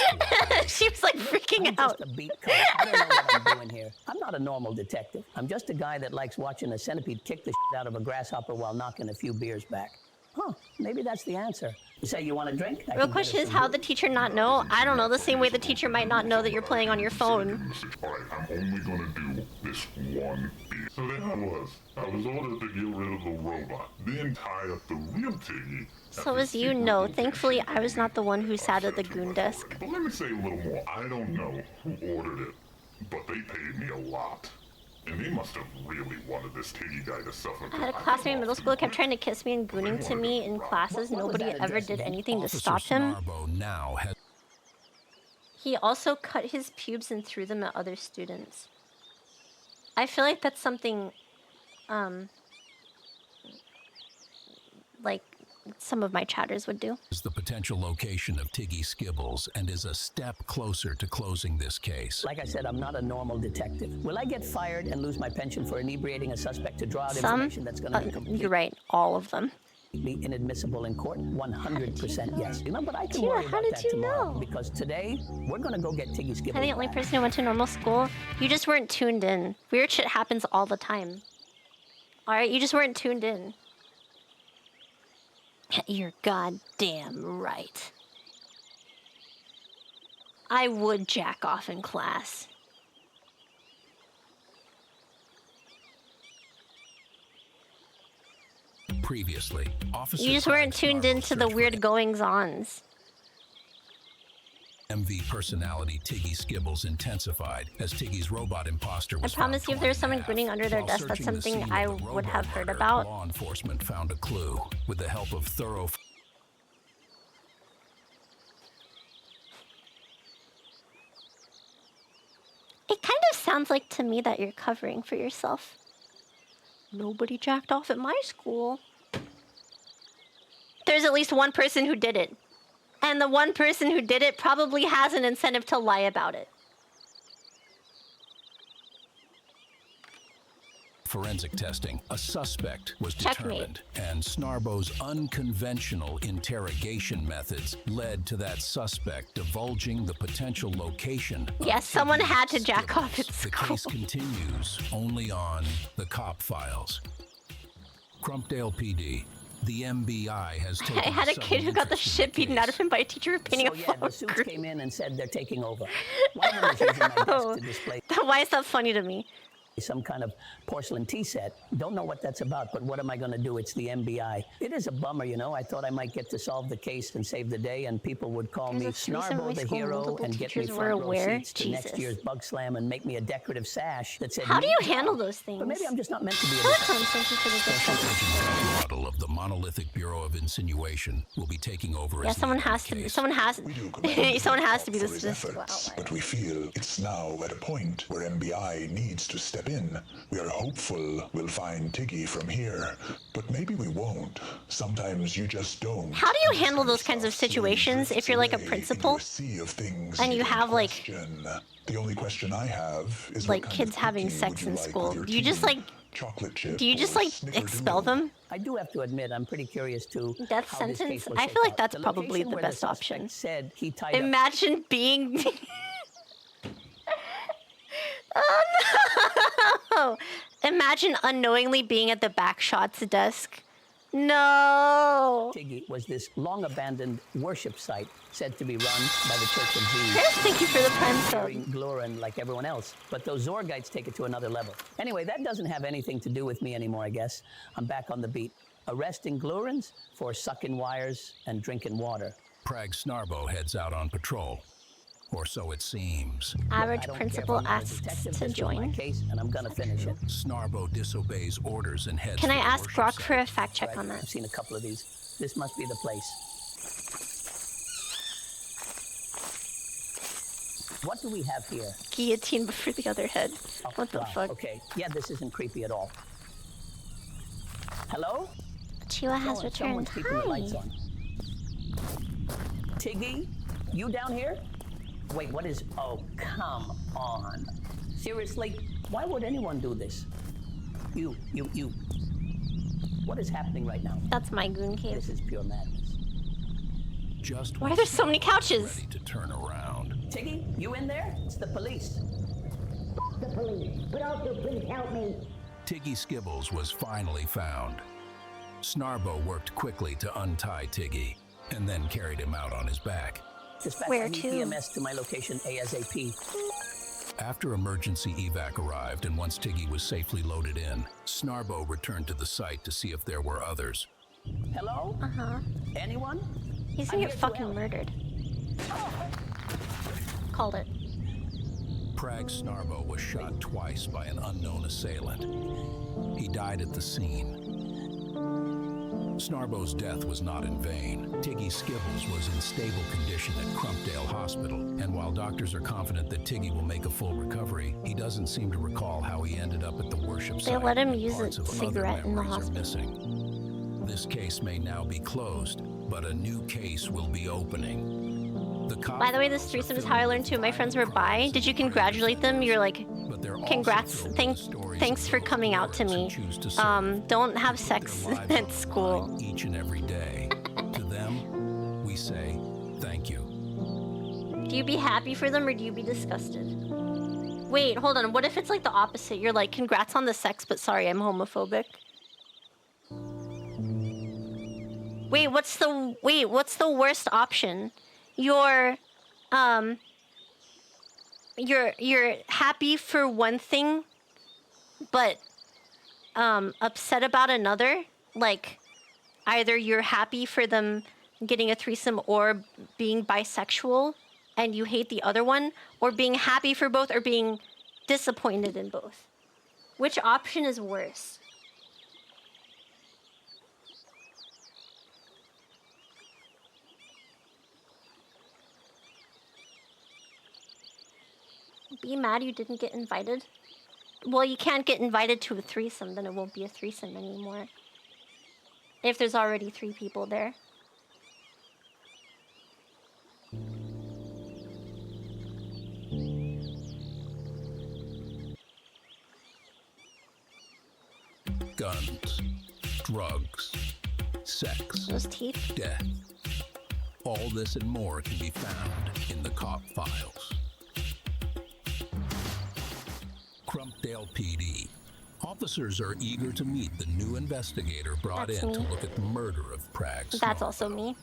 She was like freaking out. I'm just a beat cop. I don't know what I'm doing here. I'm not a normal detective. I'm just a guy that likes watching a centipede kick the shit out of a grasshopper while knocking a few beers back. Huh, maybe that's the answer. You say you want a drink? Real question is, how the teacher not know? I don't know. The same way the teacher might not know that you're playing on your phone. Alright, I'm only gonna do this one beat. So there I was ordered to get rid of the robot, then tie up the real Tiggy. So as you know, thankfully I was not the one who sat at the goon desk. But let me say a little more. I don't know who ordered it, but they paid me a lot. And they must have really wanted this Tiggy guy to suffer. I had a classmate in middle school who kept trying to kiss me and gooning to me in classes. Nobody ever did anything to stop him. He also cut his pubes and threw them at other students. I feel like that's something, like some of my chatters would do. Is the potential location of Tiggy Skibbles and is a step closer to closing this case. Like I said, I'm not a normal detective. Will I get fired and lose my pension for inebriating a suspect to draw out information that's going to be completely... You're right, all of them. ...be inadmissible in court? 100% yes. You know, but I can worry about that tomorrow. Because today, we're going to go get Tiggy Skibbles. I'm the only person who went to normal school. You just weren't tuned in. Weird shit happens all the time. Alright, you just weren't tuned in. You're goddamn right. I would jack off in class. Previously, Officer You just weren't tuned into the weird goings-ons. MV personality Tiggy Skibbles intensified as Tiggy's robot imposter I was promise you, if there's someone grinning under their desk, that's something I would have heard about. Law enforcement found a clue with the help of thorough... It kind of sounds like to me that you're covering for yourself. Nobody jacked off at my school. There's at least one person who did it. And the one person who did it probably has an incentive to lie about it. Forensic testing, a suspect was Checkmate. determined, and Snarbo's unconventional interrogation methods led to that suspect divulging the potential location. Yes, someone had to jack off at The school. case continues only on the cop files. Crumpdale PD. The MBI has taken I had a kid who got the shit beaten out of him by a teacher for painting So a yeah, flower the suits group. came in and said they're taking over. One of them is using my desk to display Why is that funny to me? some kind of porcelain tea set. Don't know what that's about, but what am I going to do? It's the MBI. It is a bummer, you know. I thought I might get to solve the case and save the day, and people would call me There's a reason my Snarbo the school hero multiple and get me teachers were front row aware. seats to next Jesus. year's Bug Slam and make me a decorative sash that said... How do you "Neat job." handle those things? But maybe I'm just not meant to be a Welcome, detective. thank you for the gift. Model of the monolithic Bureau of Insinuation will be taking over Yeah, as someone lead has to be. Someone has. someone has to be the statistical outlier. But we feel it's now at a point where MBI needs to step step in. We are hopeful we'll find Tiggy from here, but maybe we won't. Sometimes you just don't. How do you handle those kinds of situations if you're like a principal and you have like The only question I have is like kids having sex in school? Do you just like expel them? I do have to admit, I'm pretty curious too. Death how this sentence? case will I shake feel like out. that's The probably location the where best suspect option. Said he tied up. Imagine being. Oh no! Imagine unknowingly being at the back shots desk. No. Tiggy was this long-abandoned worship site said to be run by the Church of Zeus. Chris, thank you for the prime sub. Carrying Gluren like everyone else, but those Zorgites take it to another level. Anyway, that doesn't have anything to do with me anymore, I guess. I'm back on the beat, arresting Glurens for sucking wires and drinking water. Prag Snarbo heads out on patrol. Or so it seems. Average principal asks to join. Case, and I'm gonna finish it. Snarbo disobeys orders and heads. Can I for the ask worship Brock site. for a fact check on that? I've seen a couple of these. This must be the place. What do we have here? Guillotine before the other head. What the fuck? Okay, yeah, this isn't creepy at all. Hello? Chiwa has Someone's returned. keeping the lights Hi. on. Tiggy, you down here? Wait, what is... Oh, come on. Seriously? Why would anyone do this? You. What is happening right now? That's my goon cave. This is pure madness. Just Why are there so many couches? ready to turn around. Tiggy, you in there? It's the police. The police, but also please help me. Tiggy Skibbles was finally found. Snarbo worked quickly to untie Tiggy and then carried him out on his back. Dispatch Where the to? EMS to my location ASAP. After emergency evac arrived and once Tiggy was safely loaded in, Snarbo returned to the site to see if there were others. Hello? Uh-huh. Anyone? He's I'm gonna get here to fucking help. murdered. Called it. Prag Snarbo was shot twice by an unknown assailant. He died at the scene. Snarbo's death was not in vain. Tiggy Skibbles was in stable condition at Crumpdale Hospital, and while doctors are confident that Tiggy will make a full recovery, he doesn't seem to recall how he ended up at the worship They site. let him and use parts a of other cigarette in the memories are hospital. missing. This case may now be closed, but a new case will be opening. By the way, this threesome is how I learned two of my friends were bi. Did you congratulate them? You're like, congrats. Thanks for coming out to me. Don't have sex at school. Each and every day. To them, we say thank you. Do you be happy for them or do you be disgusted? Wait, hold on. What if it's like the opposite? You're like, congrats on the sex, but sorry, I'm homophobic. Wait, what's the worst option? You're happy for one thing, but upset about another. Like, either you're happy for them getting a threesome or being bisexual, and you hate the other one, or being happy for both or being disappointed in both. Which option is worse? Be mad you didn't get invited? Well, you can't get invited to a threesome, then it won't be a threesome anymore. If there's already 3 people there. Guns, drugs, sex, Those teeth. death. All this and more can be found in the cop files. Crumpdale PD. Officers are eager to meet the new investigator brought That's in to me. look at the murder of Prag. That's also me.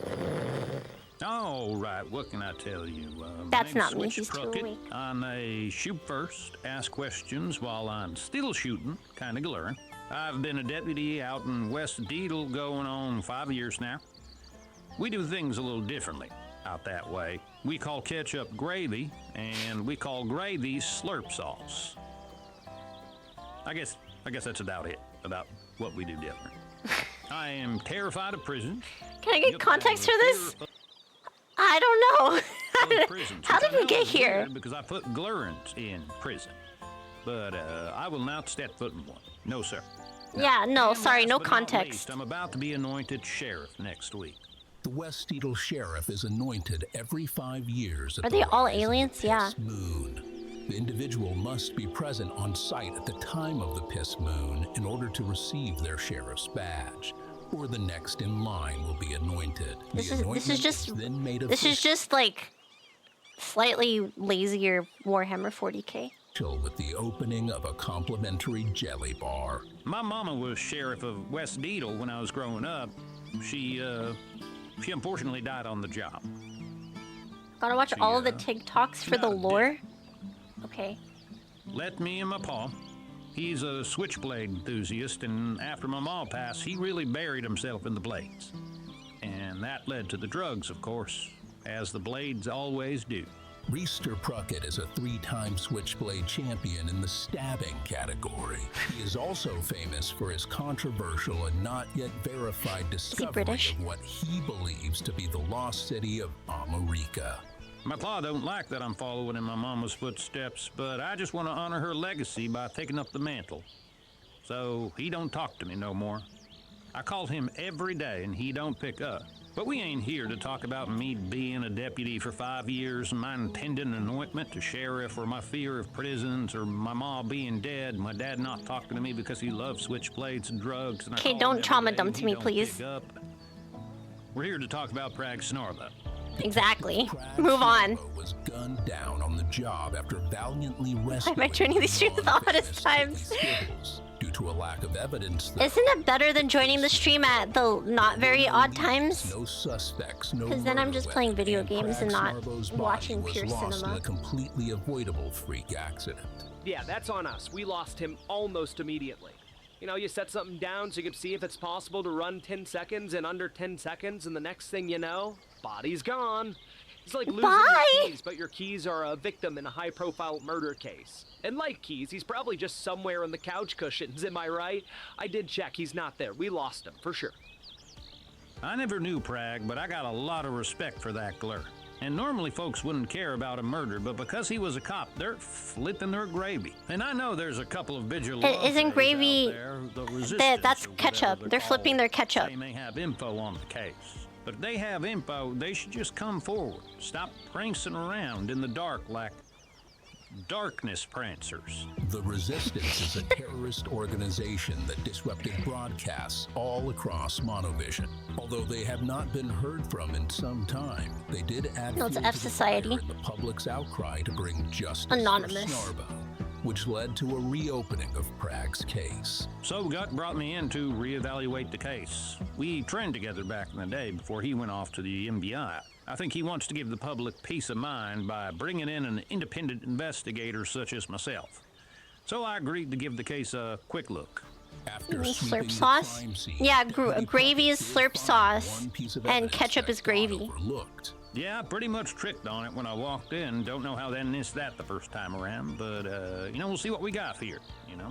All right, what can I tell you? That's my not me, name's he's Switch too Pruckett. awake. I'm a shoot first, ask questions while I'm still shooting, kind of glaring. I've been a deputy out in West Deedle going on 5 years now. We do things a little differently out that way. We call ketchup gravy, and we call gravy slurp sauce. I guess that's about it, about what we do different. I am terrified of prison. Can I get context for this? I don't know. How did we get here? Because I put Glurens in prison. but I will not step foot in one. No, sir. Yeah, no, And sorry, last no but not context. least, I'm about to be anointed sheriff next week. The West Edel sheriff is anointed every 5 years. Are they all aliens? Yeah. Moon. The individual must be present on site at the time of the Piss Moon in order to receive their sheriff's badge, or the next in line will be anointed. This The is anointment just then made this is just like slightly lazier Warhammer 40k. official with the opening of a complimentary jelly bar. My mama was sheriff of West Edel when I was growing up. She unfortunately died on the job. Gotta watch all of the TikToks for the lore. Okay. Let me and my pa. He's a switchblade enthusiast, and after my ma passed, he really buried himself in the blades. And that led to the drugs, of course, as the blades always do. Reister Puckett is a 3-time Switchblade champion in the stabbing category. He is also famous for his controversial and not yet verified discovery of what he believes to be the lost city of America. My pa don't like that I'm following in my mama's footsteps, but I just want to honor her legacy by taking up the mantle. So he don't talk to me no more. I call him every day and he don't pick up. But we ain't here to talk about me being a deputy for 5 years and my intended anointment to sheriff or my fear of prisons or my ma being dead, my dad not talking to me because he loves switchblades and drugs. And Okay, don't trauma dump to me, please. We're here to talk about Prag Snarbo. Exactly. Move on. Was gunned down on the job after valiantly Why rescuing am I joining these streams at the oddest times? due to a lack of evidence. Isn't it better than joining the stream at the not very odd times? No suspects, no. Because then I'm just playing video games and not Snarbo's watching body pure was lost cinema. in a completely avoidable freak accident. Yeah, that's on us. We lost him almost immediately. You know, you set something down so you can see if it's possible to run 10 seconds in under 10 seconds, and the next thing you know, body's gone. It's like losing your keys, but your keys are a victim in a high-profile murder case. And like keys, he's probably just somewhere in the couch cushions, am I right? I did check, he's not there. We lost him, for sure. I never knew Prag, but I got a lot of respect for that glur. And normally folks wouldn't care about a murder, but because he was a cop, they're flipping their gravy. And I know there's a couple of vigilantes Isn't gravy... out there, the resistance That's or whatever ketchup. They're flipping their ketchup. They may have info on the case. But if they have info, they should just come forward. Stop prancing around in the dark like darkness prancers. The Resistance is a terrorist organization that disrupted broadcasts all across Monovision. Although they have not been heard from in some time, they did add No, it's fuel F to the Society. fire in the public's outcry to bring justice Anonymous. for Snarbo, which led to a reopening of Prag's case. So Gut brought me in to reevaluate the case. We trained together back in the day before he went off to the MBI. I think he wants to give the public peace of mind by bringing in an independent investigator such as myself. So I agreed to give the case a quick look. After Slurp sauce? Yeah, gravy is slurp sauce, and ketchup is gravy. Yeah, I pretty much tricked on it when I walked in. Don't know how they missed that the first time around, but, we'll see what we got here.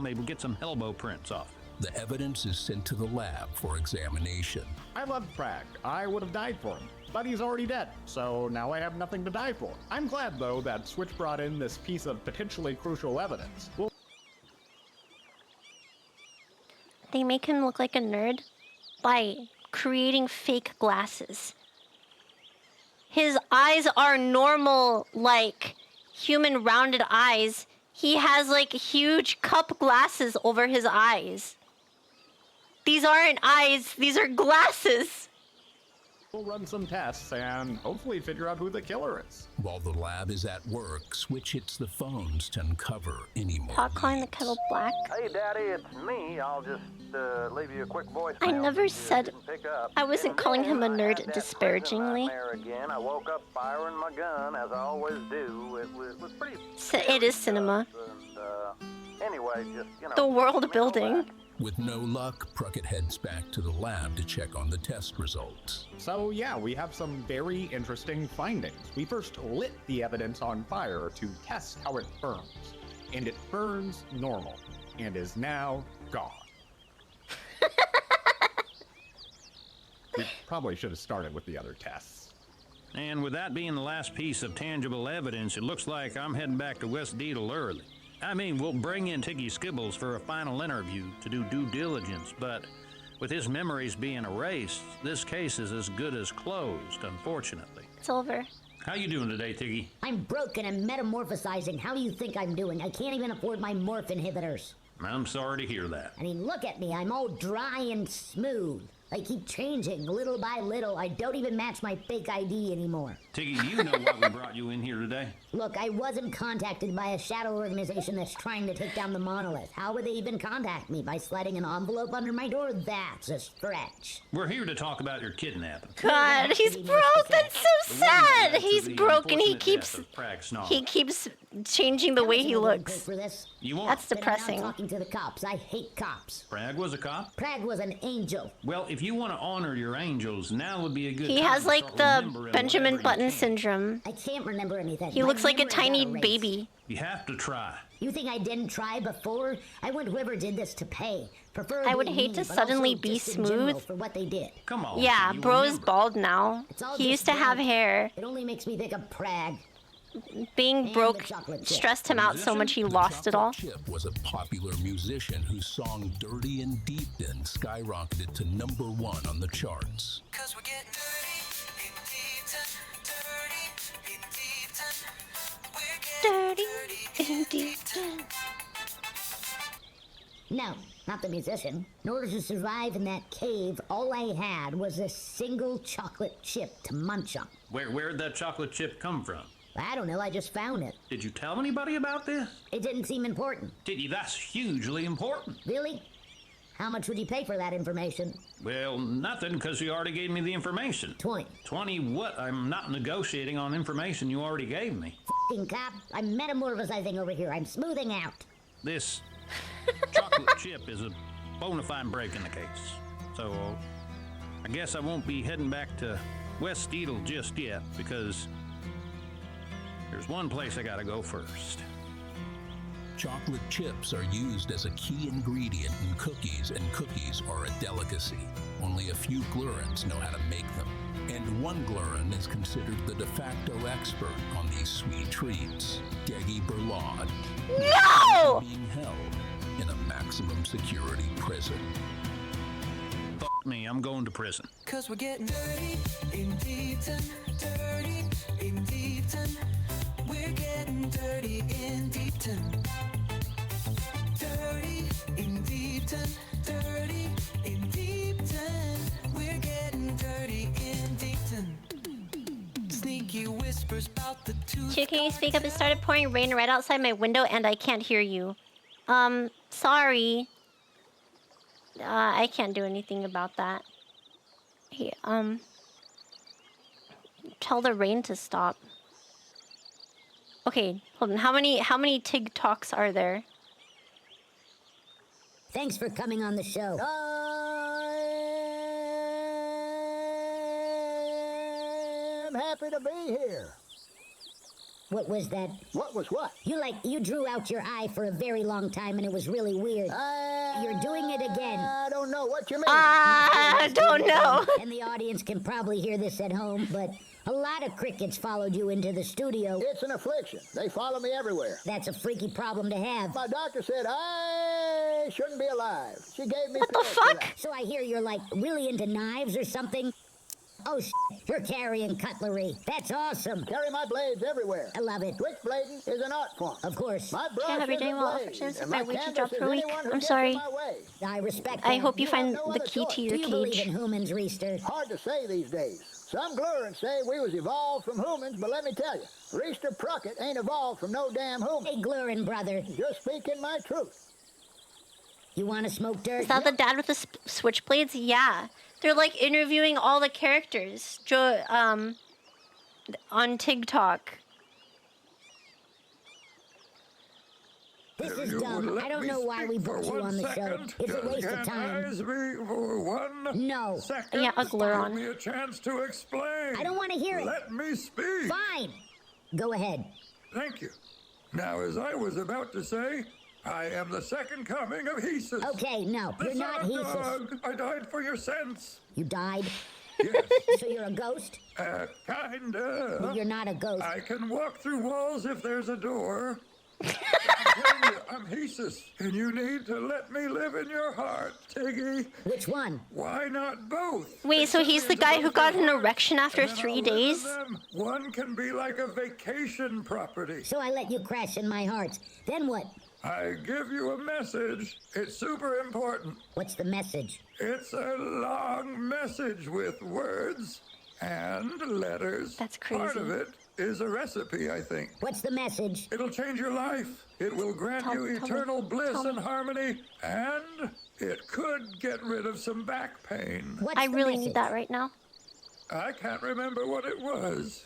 Maybe we'll get some elbow prints off. The evidence is sent to the lab for examination. I loved Prag. I would have died for him. But he's already dead, so now I have nothing to die for. I'm glad, though, that Switch brought in this piece of potentially crucial evidence. They make him look like a nerd by creating fake glasses. His eyes are normal, like human rounded eyes. He has like huge cup glasses over his eyes. These aren't eyes, these are glasses. We'll run some tests and hopefully figure out who the killer is. While the lab is at work, Switch hits the phones to uncover any more. Pot calling the kettle black. Hey, Daddy, it's me. I'll just leave you a quick voice. I never said I wasn't calling him a nerd disparagingly. Again, I woke up firing my gun as I always do. It was pretty. It is cinema. And, anyway, just The world building. With no luck, Puckett heads back to the lab to check on the test results. So yeah, we have some very interesting findings. We first lit the evidence on fire to test how it burns. And it burns normal, and is now gone. We probably should have started with the other tests. And with that being the last piece of tangible evidence, it looks like I'm heading back to West Edel early. I mean, we'll bring in Tiggy Skibbles for a final interview to do due diligence, but with his memories being erased, this case is as good as closed, unfortunately. It's over. How you doing today, Tiggy? I'm broken and metamorphosizing. How do you think I'm doing? I can't even afford my morph inhibitors. I'm sorry to hear that. I mean, look at me. I'm all dry and smooth. I keep changing little by little. I don't even match my fake ID anymore. Tiggy, do you know why we brought you in here today? Look, I wasn't contacted by a shadow organization that's trying to take down the monolith. How would they even contact me? By sliding an envelope under my door? That's a stretch. We're here to talk about your kidnapping. God, he's broke. That's so sad. He's broken. He keeps changing the way he looks. For this? You won't. That's depressing. I'm talking to the cops. I hate cops. Prag was a cop? Prag was an angel. Well, if you want to honor your angels, now would be a good He time has to like start the remembering Benjamin whatever Button you can. syndrome. I can't remember anything. He My looks like a memory tiny got erased. baby. You have to try. You think I didn't try before? I want whoever did this to pay. Preferably I would hate me, to but suddenly also be just in general smooth. for what they did. Come on. Yeah, you bro is remember. bald now. It's all He just used to have bad. hair. It only makes me think of Prag. Being And broke the chocolate chip. stressed him out so much he The lost it all. Chocolate Chip was a popular musician whose song Dirty and Deepton skyrocketed to #1 on the charts. Dirty and Deepton. No, not the musician. In order to survive in that cave, all I had was a single chocolate chip to munch on. Where'd that chocolate chip come from? I don't know, I just found it. Did you tell anybody about this? It didn't seem important. Tiggy, that's hugely important. Really? How much would you pay for that information? Well, nothing, because you already gave me the information. 20. 20 what? I'm not negotiating on information you already gave me. F***ing cop, I'm metamorphosizing over here. I'm smoothing out. This chocolate chip is a bona fide break in the case. So, I guess I won't be heading back to West Steedle just yet, because there's one place I gotta go first. Chocolate chips are used as a key ingredient in cookies, and cookies are a delicacy. Only a few Glurans know how to make them. And one Gluran is considered the de facto expert on these sweet treats. Deggy Berlaud. No! Being held in a maximum security prison. Fuck me, I'm going to prison. Cause we're getting dirty in Deepton, dirty in Deepton. We're getting dirty in Deepton. Dirty in Deepton, dirty in Deepton. We're getting dirty in Deepton. Sneaky whispers about the two. Chief, can you speak up? It started pouring rain right outside my window and I can't hear you. Sorry. I can't do anything about that. Hey, tell the rain to stop. Okay, hold on. How many TikToks are there? Thanks for coming on the show. I'm happy to be here. What was that? What was what? You drew out your eye for a very long time and it was really weird. You're doing it again. I don't know what you mean. I don't know. And the audience can probably hear this at home, but a lot of crickets followed you into the studio. It's an affliction. They follow me everywhere. That's a freaky problem to have. My doctor said I shouldn't be alive. She gave me What the pills for fuck? that. So I hear you're like really into knives or something. Oh, you're carrying cutlery. That's awesome. Carry my blades everywhere. I love it. Switchblading is an art form. Of course. My brush Can't have your is day a well. blade, Affections and my my weekly canvas job is per week. anyone who I'm gets sorry. in my way. I respect I that. hope you have find no the other key choice. to Do your you believe cage. in humans, Reister? Hard to say these days. Some Glurans say we was evolved from humans, but let me tell you, Reister Pruckett ain't evolved from no damn human. Hey, Glurin, brother. Just speaking my truth. You want to smoke dirt? Is that the dad with the switchblades? Yeah. They're like interviewing all the characters. On TikTok. This is dumb. I don't know why we booked you on the show. It's a waste of time. No. Yeah, a Gluron. Give me a chance to explain. I don't want to hear it. Let me speak. Fine. Go ahead. Thank you. Now, as I was about to say, I am the second coming of Hesus. Okay, no, The you're not son of Hesus. God. I died for your sense. You died? Yes. So you're a ghost? Kinda. Well, you're not a ghost. I can walk through walls if there's a door, I'm Hesus, and you need to let me live in your heart, Tiggy. Which one? Why not both? Wait, so he's the guy who got an erection after 3 days? One can be like a vacation property. So I let you crash in my heart. Then what? I give you a message. It's super important. What's the message? It's a long message with words and letters. That's crazy. Part of it is a recipe, I think. What's the message? It'll change your life. It will grant you eternal bliss and harmony, and it could get rid of some back pain. I really need that right now. I can't remember what it was.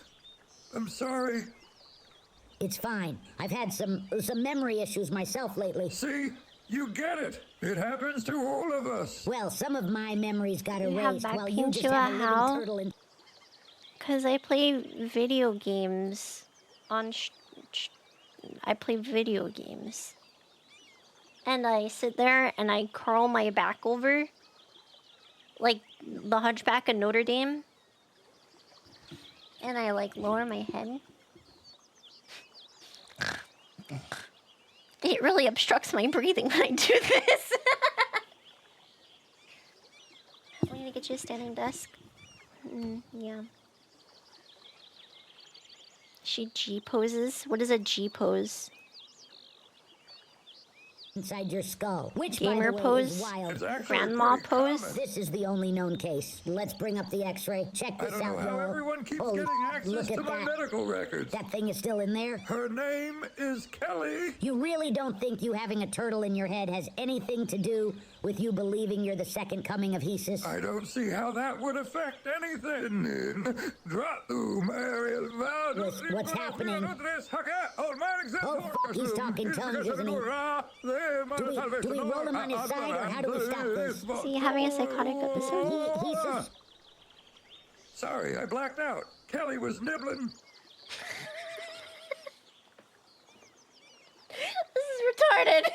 I'm sorry. It's fine. I've had some memory issues myself lately. See? You get it. It happens to all of us. Well, some of my memories got You have erased back while pain you just too, have a little how? turtle in... Because I play video games on... I play video games. And I sit there and I curl my back over. Like the Hunchback of Notre Dame. And I like lower my head. It really obstructs my breathing when I do this. I'm gonna get you a standing desk. Yeah. She G poses? What is a G pose? Inside your skull. Which, Gamer by the way, pose? is wild. Grandma pose? This is the only known case. Let's bring up the x-ray. Check this I don't out, know how y'all. everyone keeps Holy getting access look to at my that. medical records. That thing is still in there? Her name is Kelly. You really don't think you having a turtle in your head has anything to do with you believing you're the second coming of Hesus? I don't see how that would affect anything. What's happening? Oh, fuck, he's talking tongues, isn't he? Do we roll him on his side, or how do we stop this? Is he having a psychotic episode? Hesus. Sorry, I blacked out. Kelly was nibbling. This is retarded.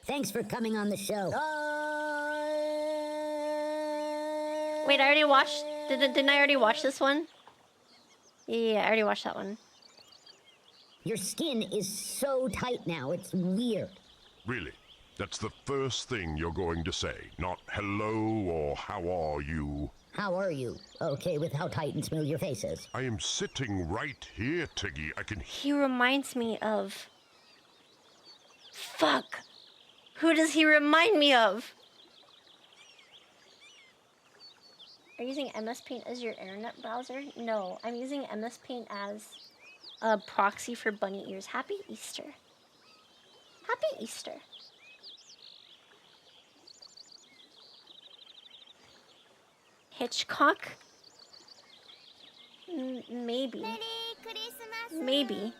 Thanks for coming on the show. Wait, I already watched... Didn't I already watch this one? Yeah, I already watched that one. Your skin is so tight now, it's weird. Really? That's the first thing you're going to say, not hello or how are you? How are you? Okay with how tight and smooth your face is. I am sitting right here, Tiggy. I can... He reminds me of... Fuck. Who does he remind me of? Are you using MS Paint as your internet browser? No, I'm using MS Paint as a proxy for bunny ears. Happy Easter. Happy Easter. Hitchcock? Maybe. Maybe.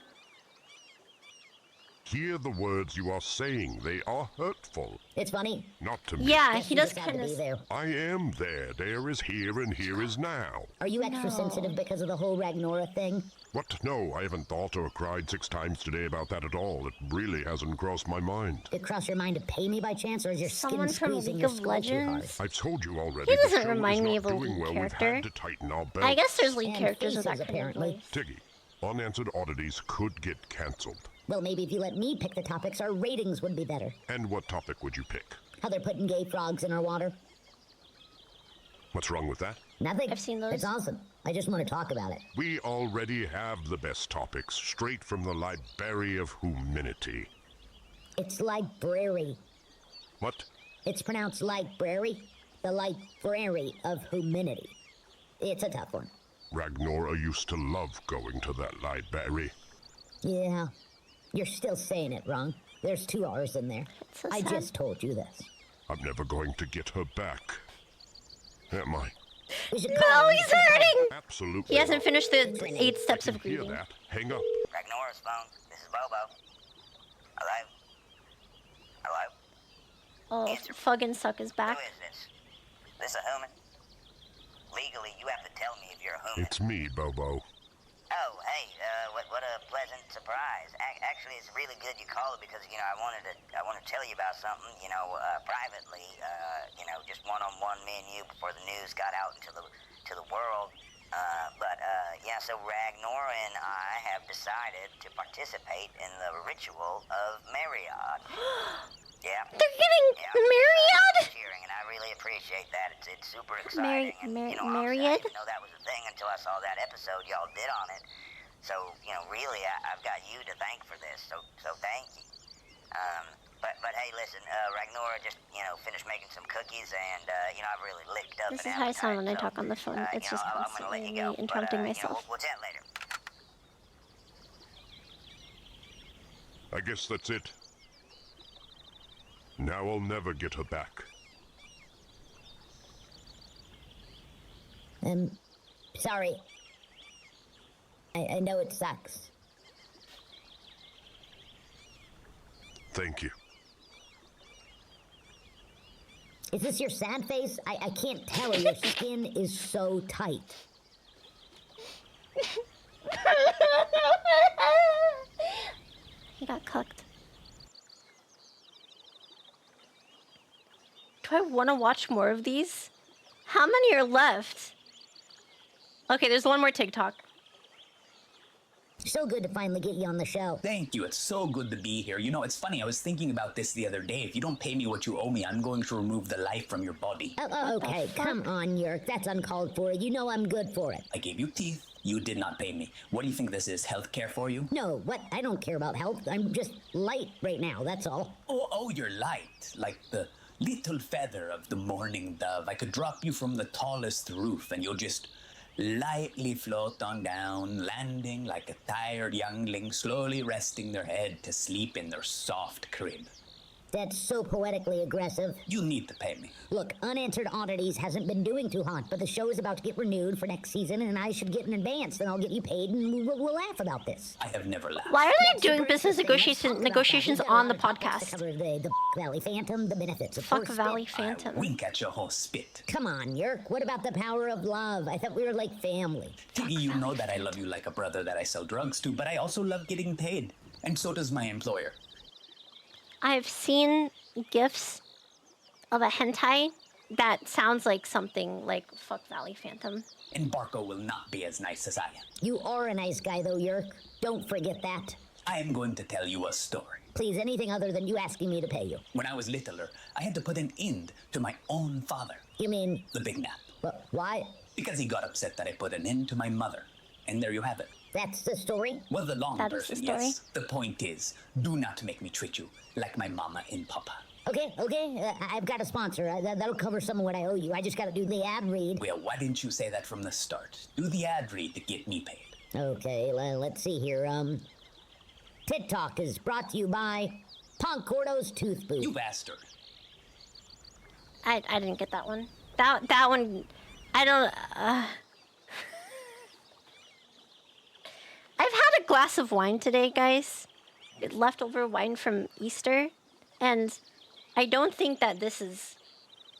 Hear the words you are saying. They are hurtful. It's funny. Not to me. Yeah, he does kind of... I am there. There is here and here is now. Are you extra sensitive because of the whole Ragnora thing? What? No, I haven't thought or cried 6 times today about that at all. It really hasn't crossed my mind. Did it cross your mind to pay me by chance, or is your Someone skin from squeezing League your of skull too hard? Legends? I've told you already. He the doesn't show remind is me not of a doing lead well. character. We've had to tighten our belts. I guess there's lead And characters with that faces, kind of apparently. voice. Tiggy, unanswered oddities could get cancelled. Well, maybe if you let me pick the topics, our ratings would be better. And what topic would you pick? How they're putting gay frogs in our water. What's wrong with that? Nothing. I've seen those. It's awesome. I just want to talk about it. We already have the best topics, straight from the library of humanity. It's library. What? It's pronounced library. The library of humanity. It's a tough one. Ragnora used to love going to that library. Yeah. You're still saying it wrong. There's 2 R's in there. So I sad. just told you this. I'm never going to get her back. Am I? We should No, call him. he's hurting! Absolutely. He hasn't finished the 8 steps of Hear grieving. that? Hang up. Ragnora's phone. This is Bobo. Hello? Hello? Oh, Fuggin' Suck is back. Who is this? This a human? Legally, you have to tell me if you're a human. It's me, Bobo. Oh, hey, what a pleasant surprise. Actually, it's really good you called because, you know, I want to tell you about something, you know, privately, you know, just one-on-one, me and you before the news got out into the world. But yeah, Yeah, so Ragnar and I have decided to participate in the ritual of Mariad. Yeah. They're getting Mariad? Cheering, and I really appreciate that. It's super exciting. Mariad? Honestly, I didn't know that was a thing until I saw that episode y'all did on it. So, really, I've got you to thank for this. So thank you. But hey, listen, Ragnar just, finished making some cookies, and, I've really licked up This an is how I sound when I appetite, talk on the phone. It's just I'm gonna let constantly you go. interrupting But, myself. we'll chat later. I guess that's it. Now I'll never get her back. Sorry. I know it sucks. Thank you. Is this your sad face? I can't tell. Your skin is so tight. He got cooked. Do I want to watch more of these? How many are left? Okay, there's one more TikTok. So good to finally get you on the show. Thank you. It's so good to be here. It's funny. I was thinking about this the other day. If you don't pay me what you owe me, I'm going to remove the life from your body. Okay, come on, Yerk. That's uncalled for. You know I'm good for it. I gave you teeth. You did not pay me. What do you think this is? Health care for you? No, what? I don't care about health. I'm just light right now, that's all. Oh, you're light. Like the little feather of the morning dove. I could drop you from the tallest roof and you'll just lightly float on down, landing like a tired youngling, slowly resting their head to sleep in their soft crib. That's so poetically aggressive. You need to pay me. Look, Unanswered Oddities hasn't been doing too hot, but the show is about to get renewed for next season, and I should get an advance. Then I'll get you paid, and we'll laugh about this. I have never laughed. Why are they doing business negotiations on the podcast? Cover the Valley Phantom, the benefits of Fuck Valley Phantom. Wink at your whole spit. Come on, Yerk. What about the power of love? I thought we were like family. Tiggy, you know that I love you like a brother that I sell drugs to, but I also love getting paid. And so does my employer. I've seen GIFs of a hentai that sounds like something like Fuck Valley Phantom. And Barco will not be as nice as I am. You are a nice guy, though, Yerk. Don't forget that. I am going to tell you a story. Please, anything other than you asking me to pay you. When I was littler, I had to put an end to my own father. You mean? The Big Nap. Why? Because he got upset that I put an end to my mother. And there you have it. That's the story? Well, the long That version, is the story. yes. The point is, do not make me treat you like my mama and papa. Okay. I've got a sponsor. That'll cover some of what I owe you. I just gotta do the ad read. Well, why didn't you say that from the start? Do the ad read to get me paid. Okay, let's see here. TikTok is brought to you by Poncordo's Tooth Booth. You've asked her. I didn't get that one. That one, I don't. I've had a glass of wine today, guys. Leftover wine from Easter, and I don't think that this is.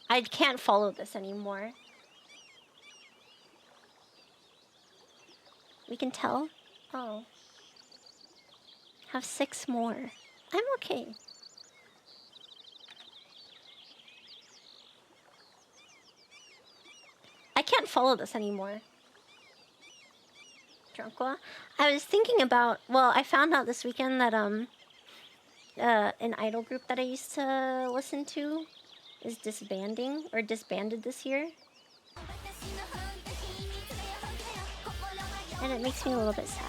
I can't follow this anymore. We can tell? Oh. Have 6 more. I'm okay. I can't follow this anymore. Drunqua? I was thinking about, well, I found out this weekend that an idol group that I used to listen to is disbanding, or disbanded this year. And it makes me a little bit sad.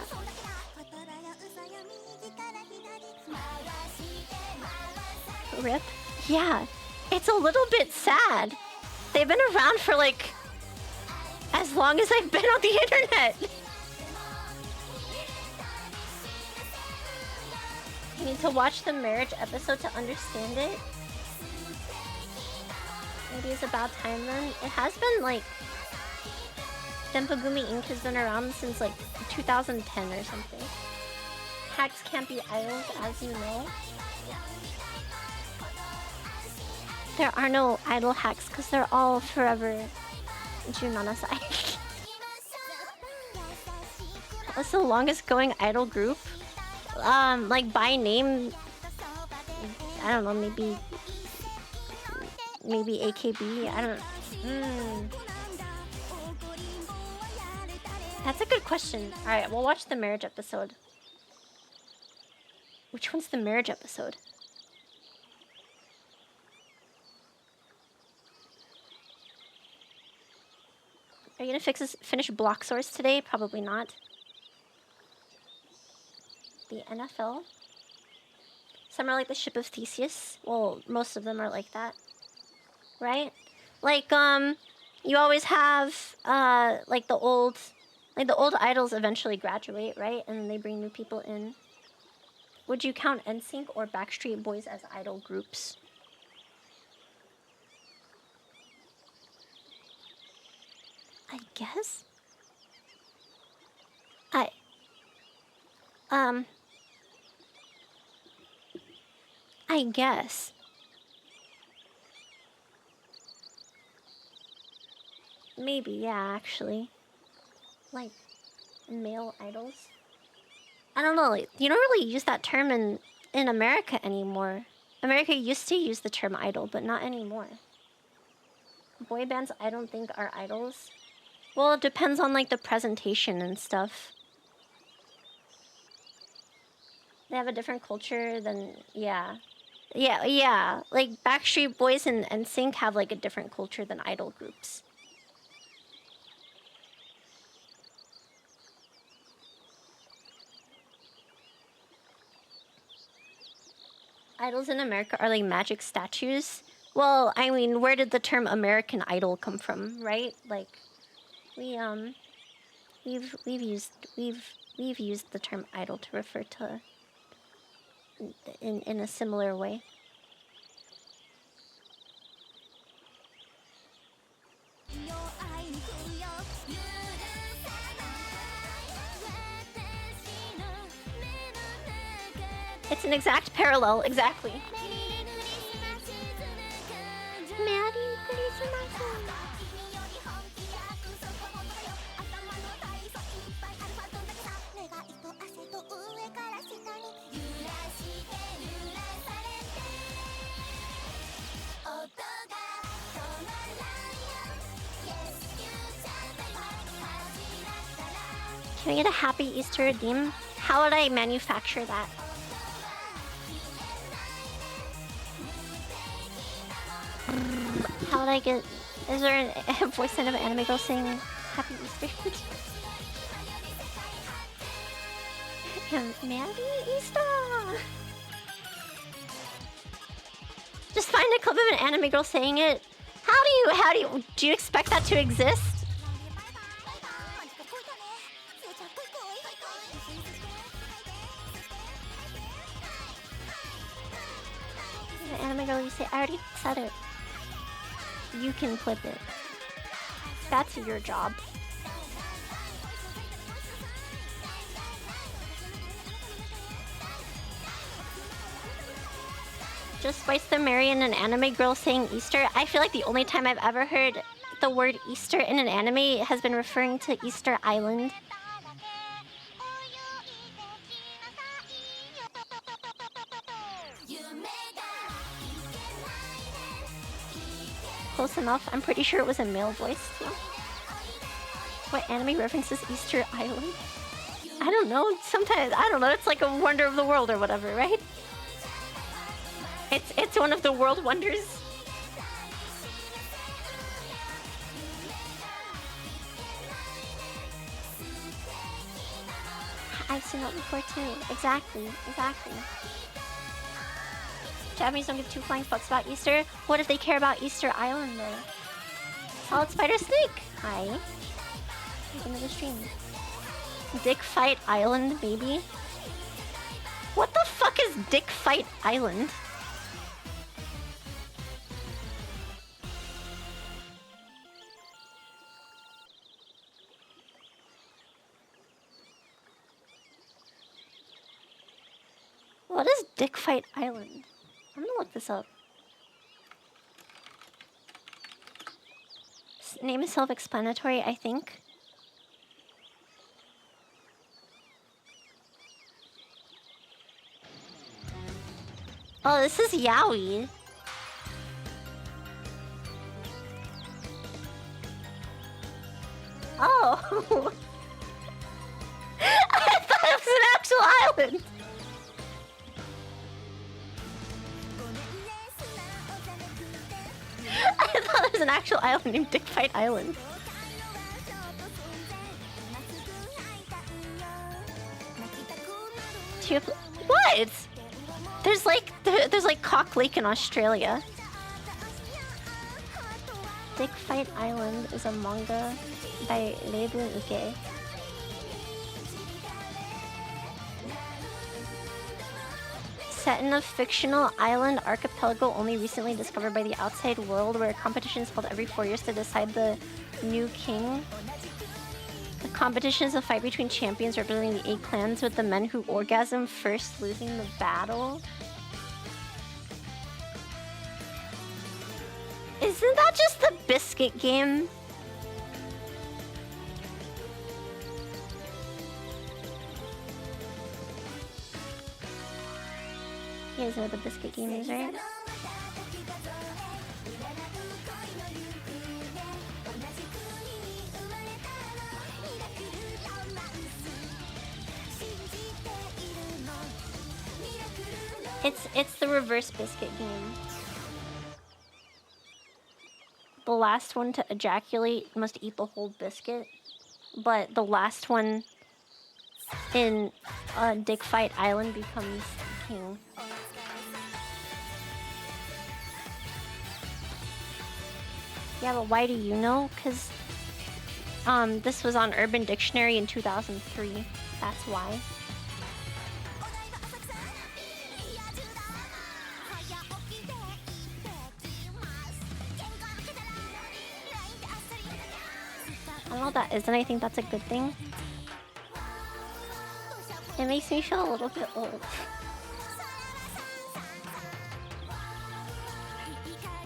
RIP? Yeah, it's a little bit sad. They've been around for like as long as I've been on the internet. You need to watch the marriage episode to understand it. Maybe it's about time then. It has been like Denpagumi Inc. has been around since like 2010 or something. Hacks can't be idols, as you know. There are no idol hacks because they're all forever Junanasai. What's the longest going idol group? Like by name, I don't know, maybe AKB, I don't know. That's a good question. Alright, we'll watch the marriage episode. Which one's the marriage episode? Are you gonna finish Block Source today? Probably not. The NFL. Some are like the Ship of Theseus. Well, most of them are like that. Right? Like, you always have, like the old idols eventually graduate, right? And then they bring new people in. Would you count NSYNC or Backstreet Boys as idol groups? I guess. I guess. Maybe, yeah, actually. Like, male idols? I don't know, like, you don't really use that term in America anymore. America used to use the term idol, but not anymore. Boy bands, I don't think, are idols. Well, it depends on, like, the presentation and stuff. They have a different culture than, yeah. Yeah. Like, Backstreet Boys and NSYNC have, like, a different culture than idol groups. Idols in America are like magic statues. Well, I mean, where did the term American Idol come from, right? Like, we've used the term idol to refer to in a similar way. It's an exact parallel, exactly. Can I get a happy Easter redeem? How would I manufacture that? How would I get... Is there a voice line of an anime girl saying happy Easter? Merry Easter! Just find a clip of an anime girl saying it. Do you expect that to exist? The anime girl, you say, I already said it. You can clip it. That's your job. Just Spice the Mary and an anime girl saying Easter. I feel like the only time I've ever heard the word Easter in an anime has been referring to Easter Island. Close enough. I'm pretty sure it was a male voice too. What anime references Easter Island? I don't know. Sometimes, I don't know. It's like a wonder of the world or whatever, right? It's one of the world wonders. I've seen that before too. Exactly. Japanese don't give two flying fucks about Easter. What if they care about Easter Island though? Solid Spider Snake! Hi. Welcome to the stream. Dick Fight Island, maybe? What the fuck is Dick Fight Island? What is Dick Fight Island? I'm gonna look this up. Name is self-explanatory, I think. Oh, this is yaoi. Oh. island. I thought there was an actual island named Dick Fight Island. What? There's like Cock Lake in Australia. Dick Fight Island is a manga by Leibu Ike. Set in a fictional island archipelago only recently discovered by the outside world, where a competition is held every 4 years to decide the new king. The competition is a fight between champions representing the 8 clans, with the men who orgasm first losing the battle. Isn't that just the biscuit game? You guys know what the biscuit game is, right? It's the reverse biscuit game. The last one to ejaculate must eat the whole biscuit, but the last one in Dick Fight Island becomes king. Yeah, but why do you know? Because this was on Urban Dictionary in 2003. That's why. I don't know what that is, and I think that's a good thing. It makes me feel a little bit old.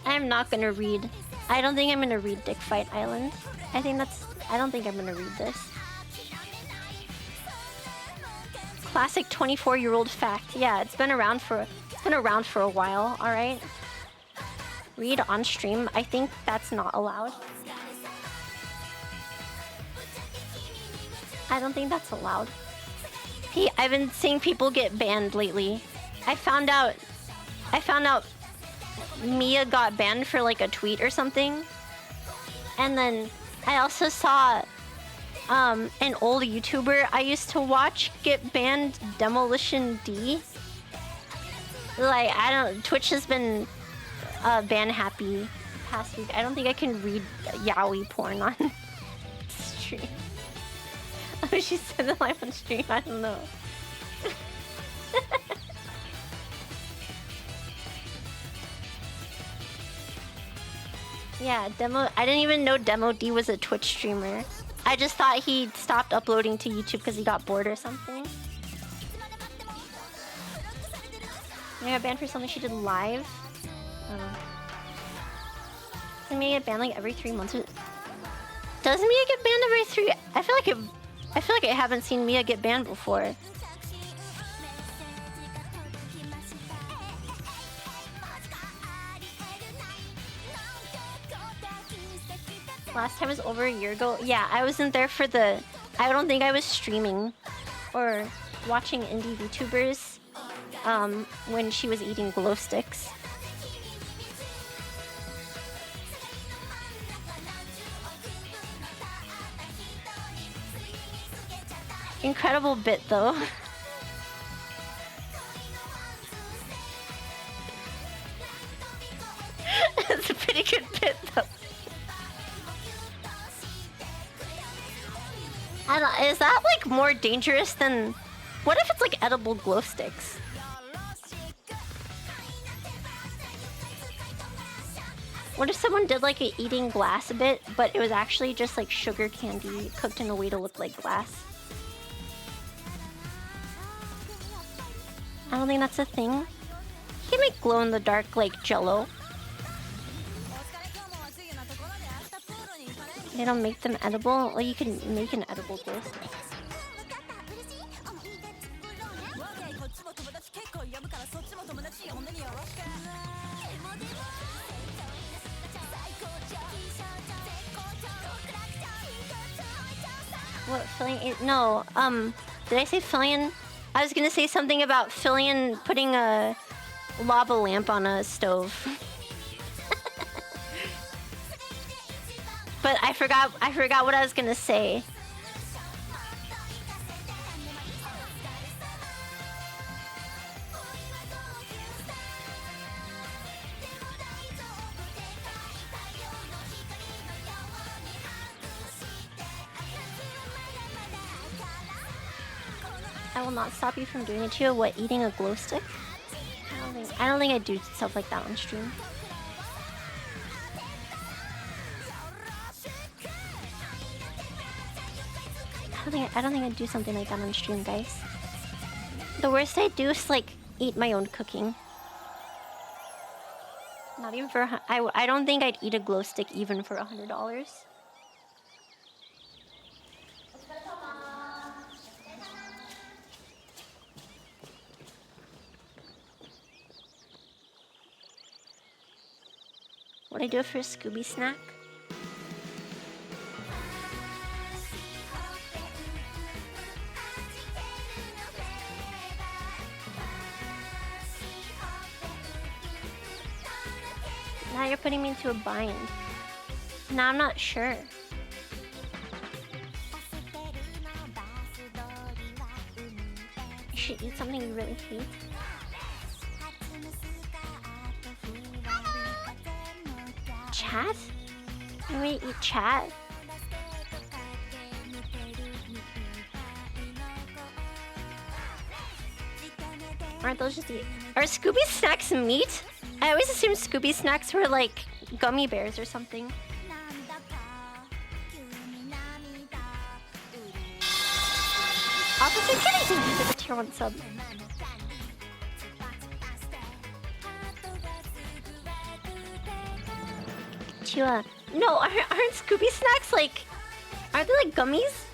I'm not gonna read. I don't think I'm gonna read Dick Fight Island. I don't think I'm gonna read this. Classic 24-year-old fact. Yeah, it's been around for a while, alright? Read on stream. I think that's not allowed. I don't think that's allowed. Hey, I've been seeing people get banned lately. I found out Mia got banned for like a tweet or something. And then I also saw an old YouTuber I used to watch get banned, Demolition D. Like, Twitch has been ban happy past week. I don't think I can read yaoi porn on stream. Oh, she said it live on stream. I don't know. Yeah, I didn't even know Demo D was a Twitch streamer. I just thought he stopped uploading to YouTube because he got bored or something. I got banned for something she did live. Doesn't Mia get banned like every 3 months? Doesn't Mia get banned every 3? I feel like I haven't seen Mia get banned before. Last time was over a year ago. Yeah, I wasn't there for the... I don't think I was streaming or watching indie VTubers when she was eating glow sticks. Incredible bit though. It's a pretty good bit though. I don't, is that like more dangerous than... What if it's like edible glow sticks? What if someone did like a eating glass bit, but it was actually just like sugar candy cooked in a way to look like glass? I don't think that's a thing. You can make glow-in-the-dark, like, jello. They don't make them edible? Well, you can make an edible glow stick. What, filling? No, did I say filling? I was gonna say something about putting a lava lamp on a stove. But I forgot what I was gonna say. I will not stop you from doing it to you. What, eating a glow stick? I don't think I do stuff like that on stream. I don't think I'd do something like that on stream, guys. The worst I do is like eat my own cooking. Not even for I don't think I'd eat a glow stick even for $100. Would I do it for a Scooby snack? Now you're putting me into a bind. Now I'm not sure. You should eat something you really hate. Chat? You want me to eat chat? Aren't those just Are Scooby snacks meat? I always assumed Scooby snacks were like gummy bears or something. Officer Kitty, thank you for the tier 1 sub. Chua. No, aren't Scooby snacks like... Aren't they like gummies?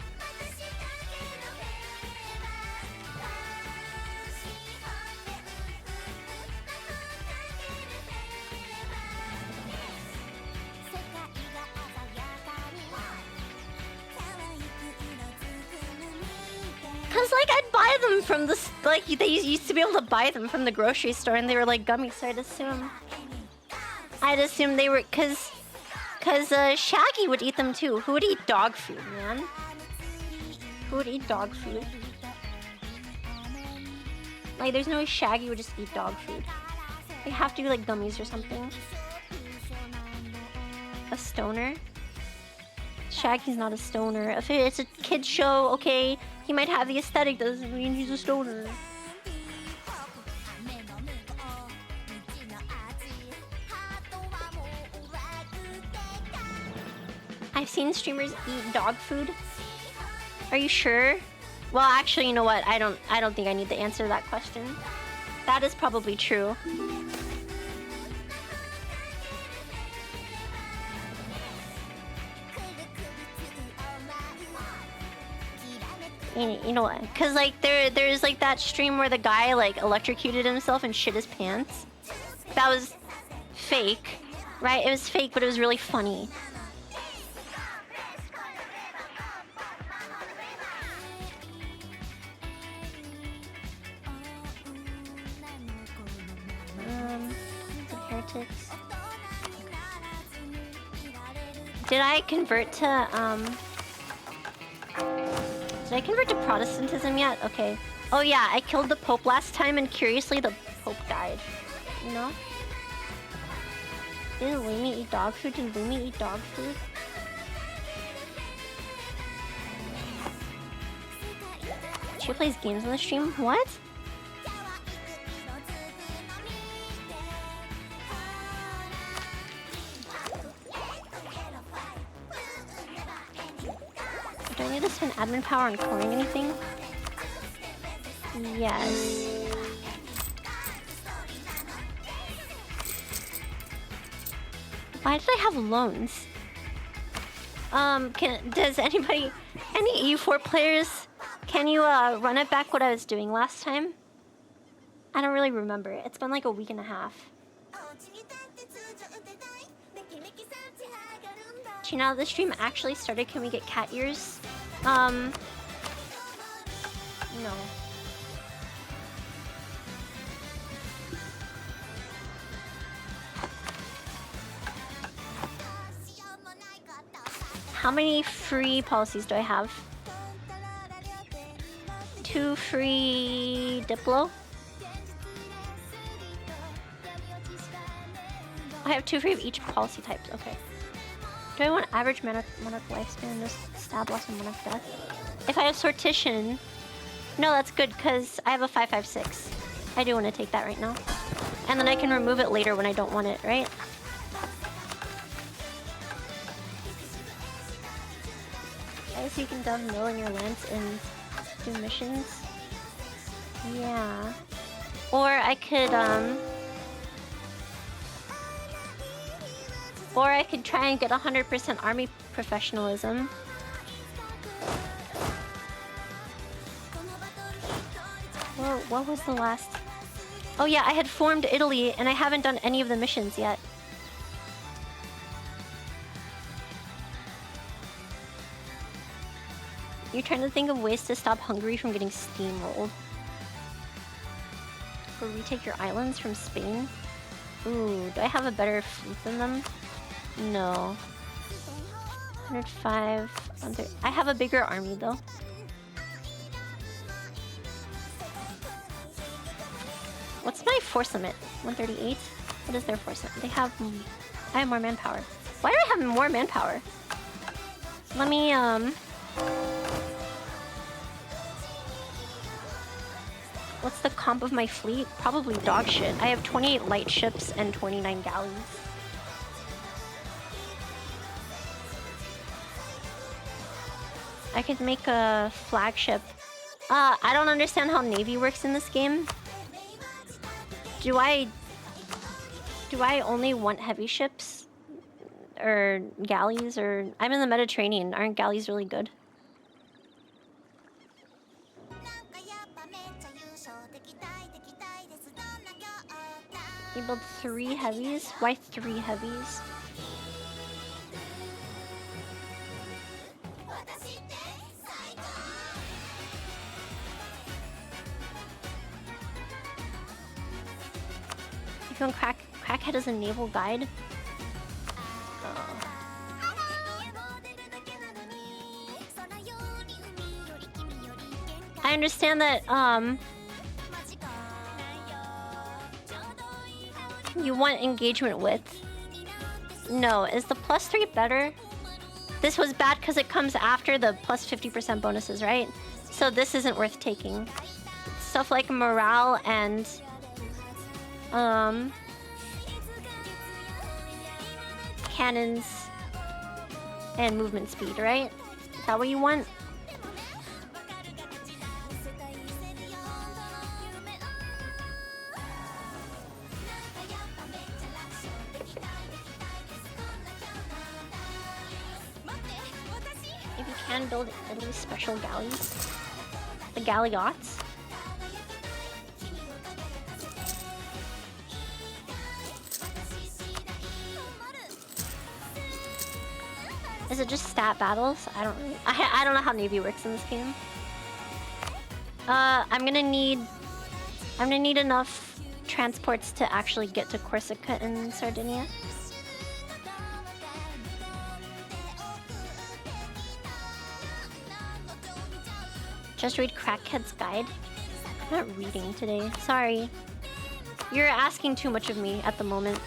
Cause like I'd buy them from the like they used to be able to buy them from the grocery store and they were like gummies, so I'd assume they were cause Shaggy would eat them too. Who would eat dog food, man? Who would eat dog food? Like there's no way Shaggy would just eat dog food. They have to be like gummies or something. A stoner? Shaggy's not a stoner. If it's a kid's show, okay, he might have the aesthetic, doesn't mean he's a stoner. I've seen streamers eat dog food. Are you sure? Well, actually, you know what? I don't think I need the answer to that question. That is probably true. You know what? Cause like there's like that stream where the guy like electrocuted himself and shit his pants. That was fake, right? It was fake, but it was really funny. Heretics. Did I convert to Did I convert to Protestantism yet? Okay. Oh yeah, I killed the Pope last time and curiously the Pope died. You know? Didn't Lumi eat dog food? Did Lumi eat dog food? She plays games on the stream? What? Do I need to spend admin power on coring anything? Yes. Why did I have loans? Does anybody, any EU4 players, can you run it back what I was doing last time? I don't really remember it. It's been like a week and a half. Now the stream actually started. Can we get cat ears? No. How many free policies do I have? 2 free Diplo. I have 2 free of each policy types. Okay. Do I want average monarch lifespan? Just stab loss and monarch death. If I have sortition, no, that's good because I have a 556. I do want to take that right now, and then I can remove it later when I don't want it. Right? Okay, so you can dove mill in your lance and do missions. Yeah. Or I could try and get 100% army professionalism. Whoa, what was the last? Oh yeah, I had formed Italy and I haven't done any of the missions yet. You're trying to think of ways to stop Hungary from getting steamrolled. Or retake your islands from Spain? Ooh, do I have a better fleet than them? No. 105. I have a bigger army though. What's my force limit? 138? What is their force limit? They have... I have more manpower. Why do I have more manpower? Let me, what's the comp of my fleet? Probably dog shit. I have 28 light ships and 29 galleys. I could make a flagship. I don't understand how Navy works in this game. Do I only want heavy ships? Or galleys? Or... I'm in the Mediterranean. Aren't galleys really good? You build 3 heavies? Why 3 heavies? You found Crackhead as a naval guide? I understand that, you want engagement with. No, is the +3 better? This was bad because it comes after the plus 50% bonuses, right? So this isn't worth taking. Stuff like morale and... cannons and movement speed, right? Is that what you want? If you can build at least special galleys. The galleots. Is it just stat battles? I don't know how Navy works in this game. I'm gonna need enough transports to actually get to Corsica and Sardinia. Just read Crackhead's Guide. I'm not reading today. Sorry. You're asking too much of me at the moment.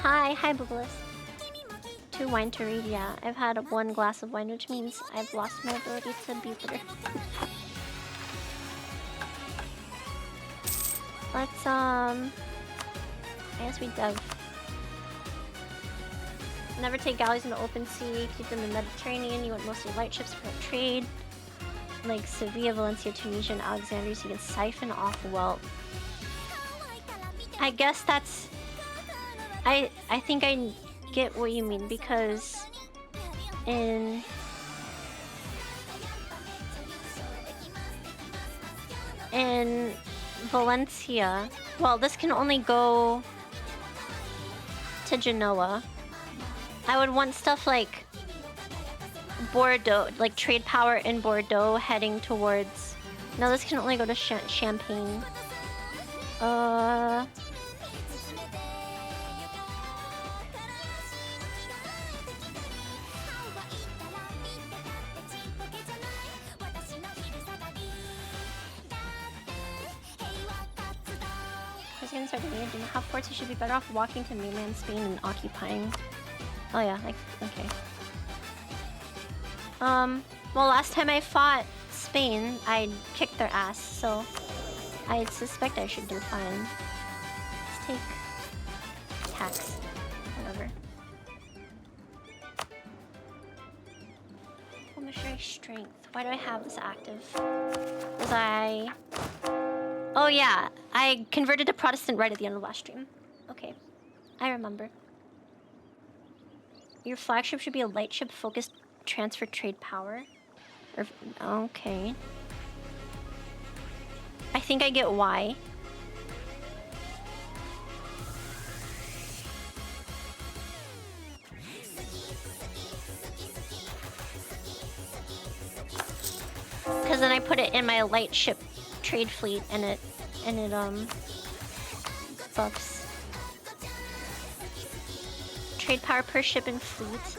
Hi, Bubbless. 2 wine to read, yeah. I've had 1 glass of wine, which means I've lost my ability to be bitter. Let's, I guess we dev. Never take galleys into open sea, keep them in the Mediterranean. You want mostly light ships for trade. Like Sevilla, Valencia, Tunisia, and Alexandria, so you can siphon off wealth. I guess that's... I think I get what you mean, because in Valencia, well, this can only go to Genoa. I would want stuff like Bordeaux, like trade power in Bordeaux heading towards No, this can only go to Champagne. Presidents are demanding how forts should be better off walking to mainland Spain and occupying. Oh yeah, okay. Well, last time I fought Spain, I kicked their ass, so I suspect I should do fine. Let's take tax. Whatever. Missionary strength. Why do I have this active? Was I... Oh yeah, I converted to Protestant right at the end of the last stream. Okay, I remember. Your flagship should be a light ship focused transfer trade power. Or, okay. I think I get why. Because then I put it in my light ship trade fleet and it buffs trade power per ship and fleet.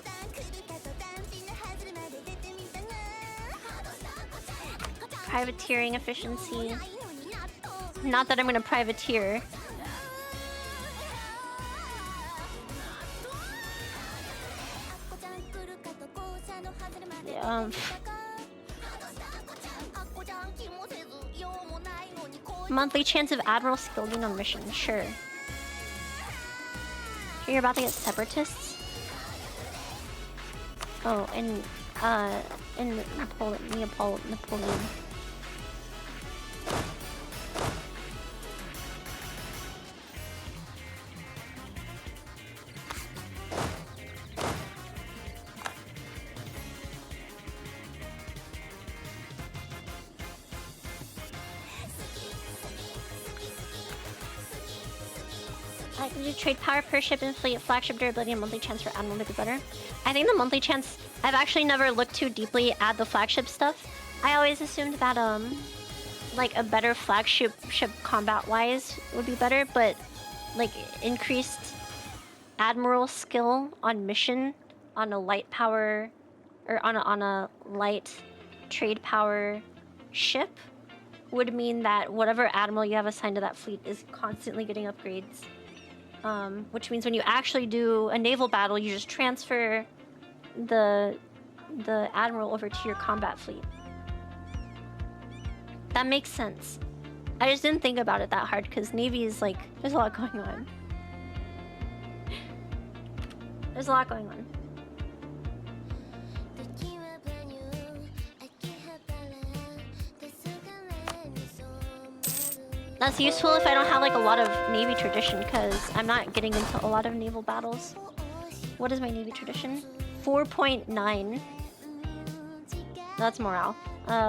Privateering efficiency. Not that I'm gonna privateer. Monthly chance of admiral skill gain on mission, sure. You're about to get separatists? Oh, and Napoleon. I can do trade power per ship and fleet, flagship durability, and monthly chance for admiral to be better. I think the monthly chance, I've actually never looked too deeply at the flagship stuff. I always assumed that like a better flagship ship combat wise would be better, but like increased admiral skill on mission on a light power or on a light trade power ship would mean that whatever admiral you have assigned to that fleet is constantly getting upgrades. Which means when you actually do a naval battle, you just transfer the admiral over to your combat fleet. That makes sense. I just didn't think about it that hard because Navy is like, there's a lot going on. There's a lot going on. That's useful if I don't have like a lot of Navy tradition because I'm not getting into a lot of naval battles. What is my Navy tradition? 4.9. That's morale.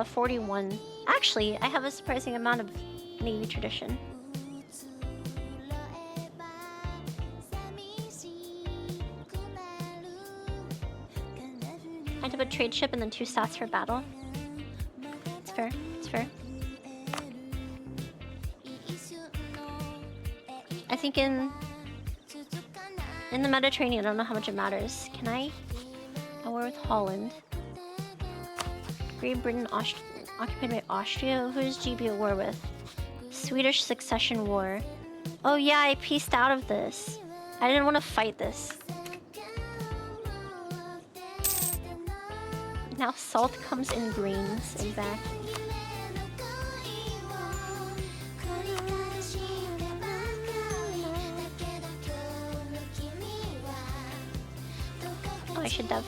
41. Actually, I have a surprising amount of Navy tradition. I had to put trade ship and then 2 stats for battle. It's fair. It's fair. I think in the Mediterranean, I don't know how much it matters. Can I war with Holland? Great Britain occupied by Austria? Who does GB at war with? Swedish Succession War. Oh yeah, I pieced out of this. I didn't want to fight this. Now salt comes in grains, exactly. Oh, I should dev.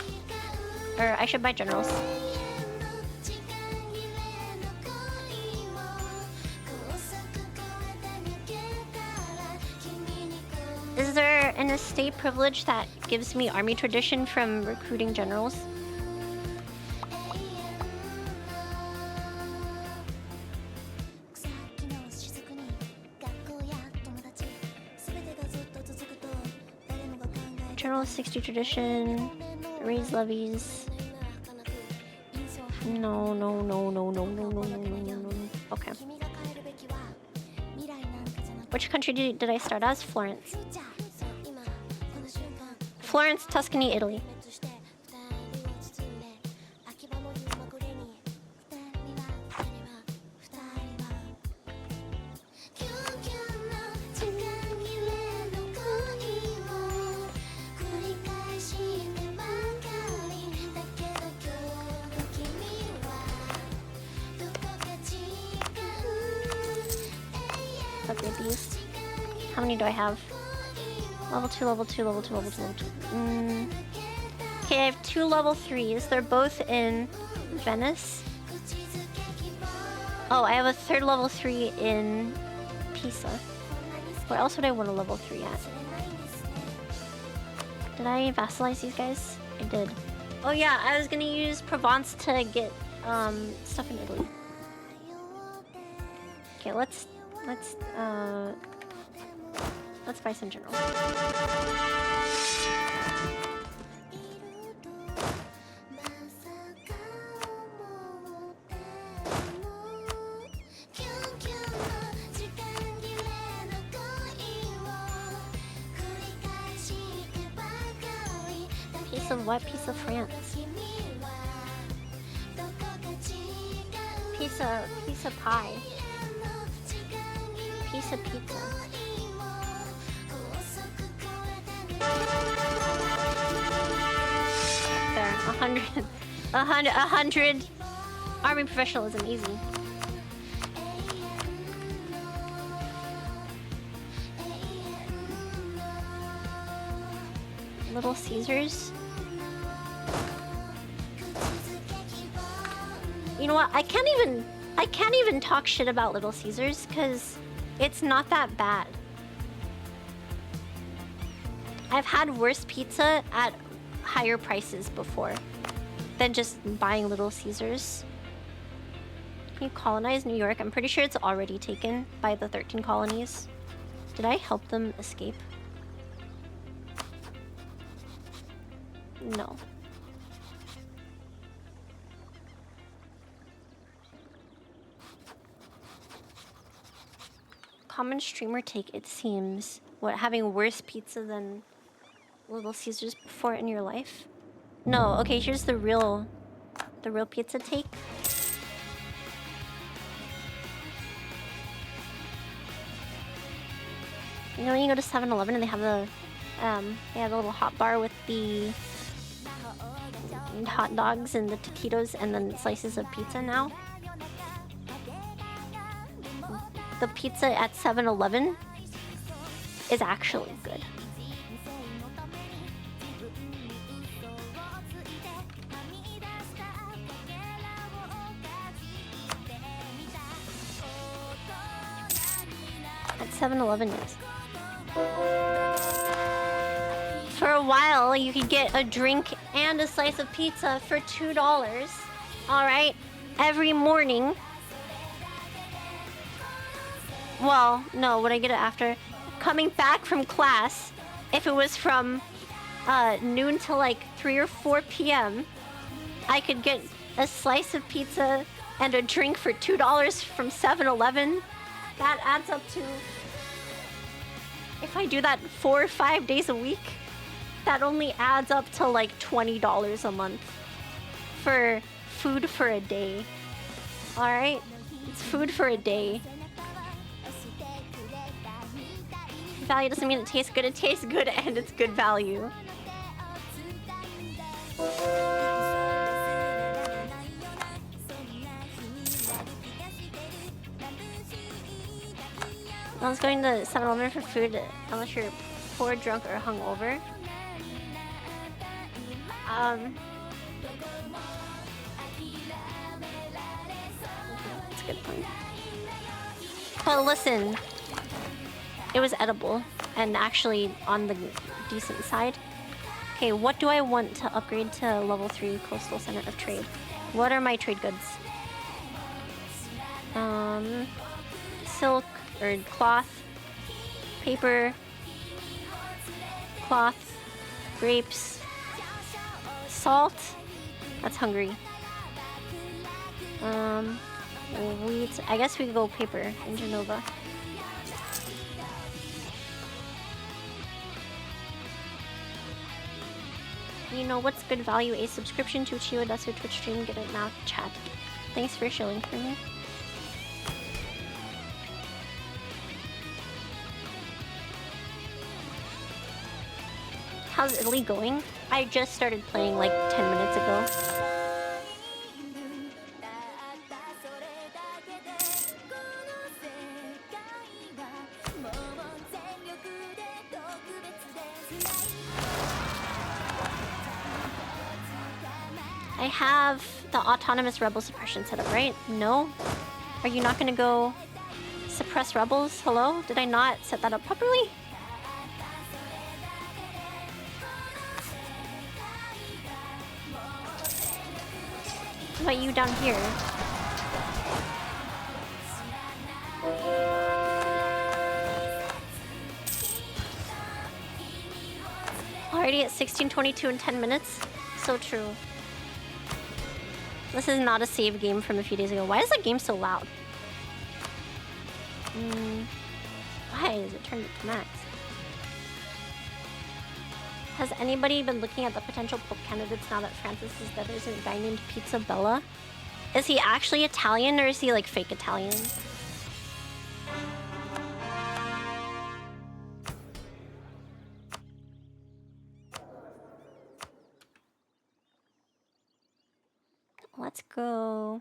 Or I should buy generals. Is there an estate privilege that gives me army tradition from recruiting generals? General 60 tradition, raise levies. No. Okay. Which country did I start as? Florence. Florence, Tuscany, Italy. Okay, these. How many do I have? Level 2, level 2, level 2, level 2, level 2. Okay, I have 2 level 3s. They're both in Venice. Oh, I have a 3rd level 3 in Pisa. Where else would I want a level 3 at? Did I vassalize these guys? I did. Oh yeah, I was gonna use Provence to get stuff in Italy. Okay, let's buy some general. Piece of what? Piece of France. Piece of pie. Piece of pizza. There, 100 army professionalism, easy. Little Caesars. You know what? I can't even talk shit about Little Caesars because it's not that bad. I've had worse pizza at higher prices before than just buying Little Caesars. Can you colonize New York? I'm pretty sure it's already taken by the 13 colonies. Did I help them escape? No. Common streamer take, it seems. What, having worse pizza than Little Caesars before in your life? No, okay, here's the real pizza take. You know when you go to 7-Eleven and they have the little hot bar with the hot dogs and the taquitos and then slices of pizza now? The pizza at 7-Eleven is actually good. At 7-Eleven, yes. For a while, you could get a drink and a slice of pizza for $2. All right, every morning. Well, no, would I get it after? Coming back from class, if it was from noon to like 3 or 4 p.m., I could get a slice of pizza and a drink for $2 from 7-Eleven. That adds up to, if I do that 4 or 5 days a week, that only adds up to like $20 a month for food for a day. All right? It's food for a day. Value doesn't mean it tastes good. It tastes good and it's good value. No one's going to 7-Eleven for food unless you're poor, drunk, or hungover. That's a good point. But listen, it was edible and actually on the decent side. Okay, what do I want to upgrade to level 3 Coastal Center of Trade? What are my trade goods? Silk or cloth, paper, cloth, grapes, salt. That's hungry. Sweet. I guess we could go paper in Genova. You know what's good value? A subscription to chiwadesu Twitch stream. Get it now, chat. Thanks for shilling for me. How's Italy going? I just started playing like 10 minutes ago. I have the autonomous rebel suppression set up, right? No? Are you not gonna go suppress rebels? Hello? Did I not set that up properly? What about you down here? Already at 16:22 in 10 minutes? So true. This is not a save game from a few days ago. Why is that game so loud? Why is it turned to max? Has anybody been looking at the potential Pope candidates now that Francis is dead? There's a guy named Pizza Bella. Is he actually Italian or is he like fake Italian? Let's go.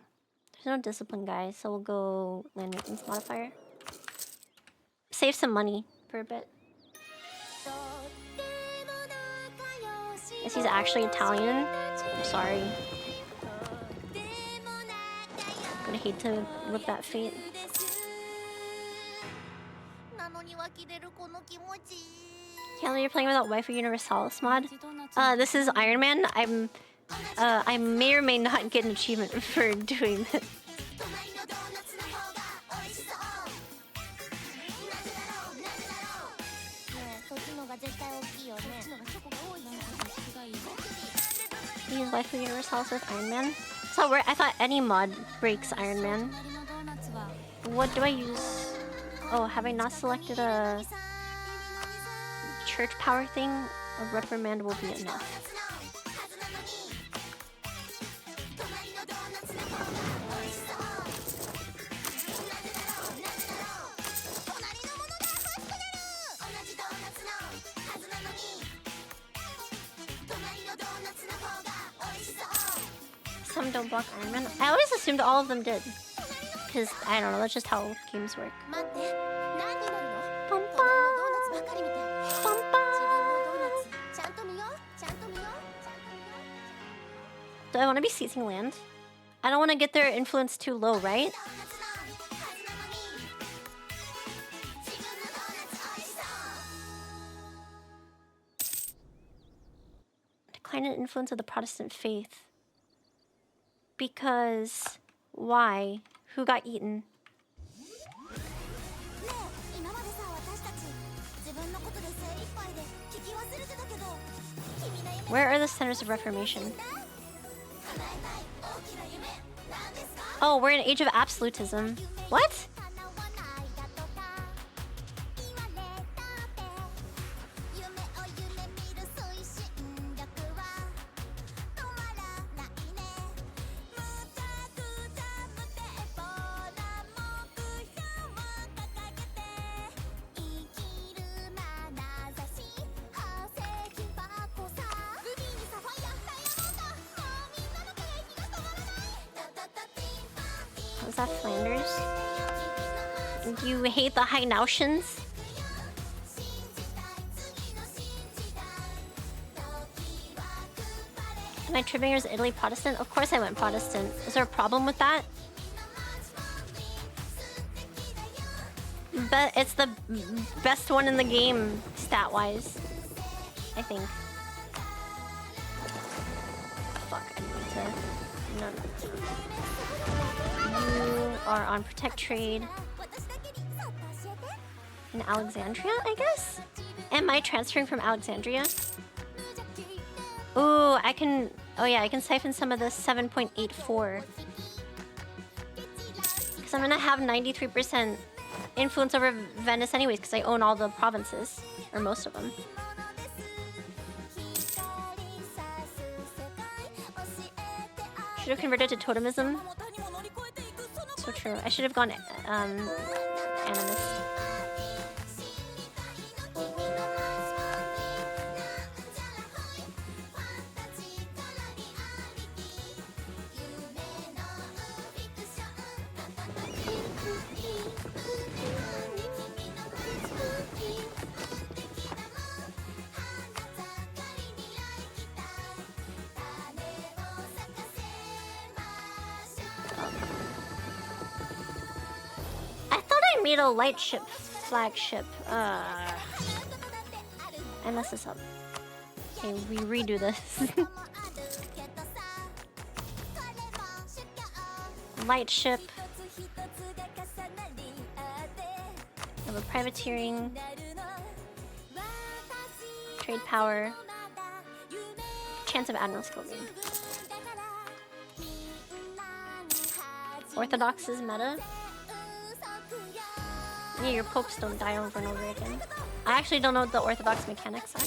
There's no discipline, guys, so we'll go land maintenance modifier. Save some money for a bit. Yes, he's actually Italian. I'm sorry. Gonna hate to look that fate. Taylor, you're playing without Waifu Universalis mod? This is Iron Man. I may or may not get an achievement for doing this. Use Waifu Universalis with Iron Man? So weird. I thought any mod breaks Iron Man. What do I use? Oh, have I not selected a church power thing? A reprimand will be enough. Some don't block Iron Man. I always assumed all of them did. Because, I don't know, that's just how games work. Do I want to be seizing land? I don't want to get their influence too low, right? Decline an influence of the Protestant faith. Because... why? Who got eaten? Where are the centers of reformation? Oh, we're in an age of absolutism. What? Was that Flanders? Do you hate the Hainautians? My Tribinger's Italy Protestant? Of course I went Protestant. Is there a problem with that? But it's the best one in the game, stat-wise. I think. Fuck, I need to... No. You are on Protect Trade. In Alexandria, I guess? Am I transferring from Alexandria? Ooh, I can... oh yeah, I can siphon some of the 7.84. I'm gonna have 93% influence over Venice anyways, because I own all the provinces, or most of them. Should have converted to totemism. So true. I should have gone animist. Made a light ship flagship. I messed this up. Okay, we redo this. Light ship. I have a privateering. Trade power. Chance of admiral skill gain. Orthodox is meta. Yeah, your popes don't die over and over again. I actually don't know what the orthodox mechanics are.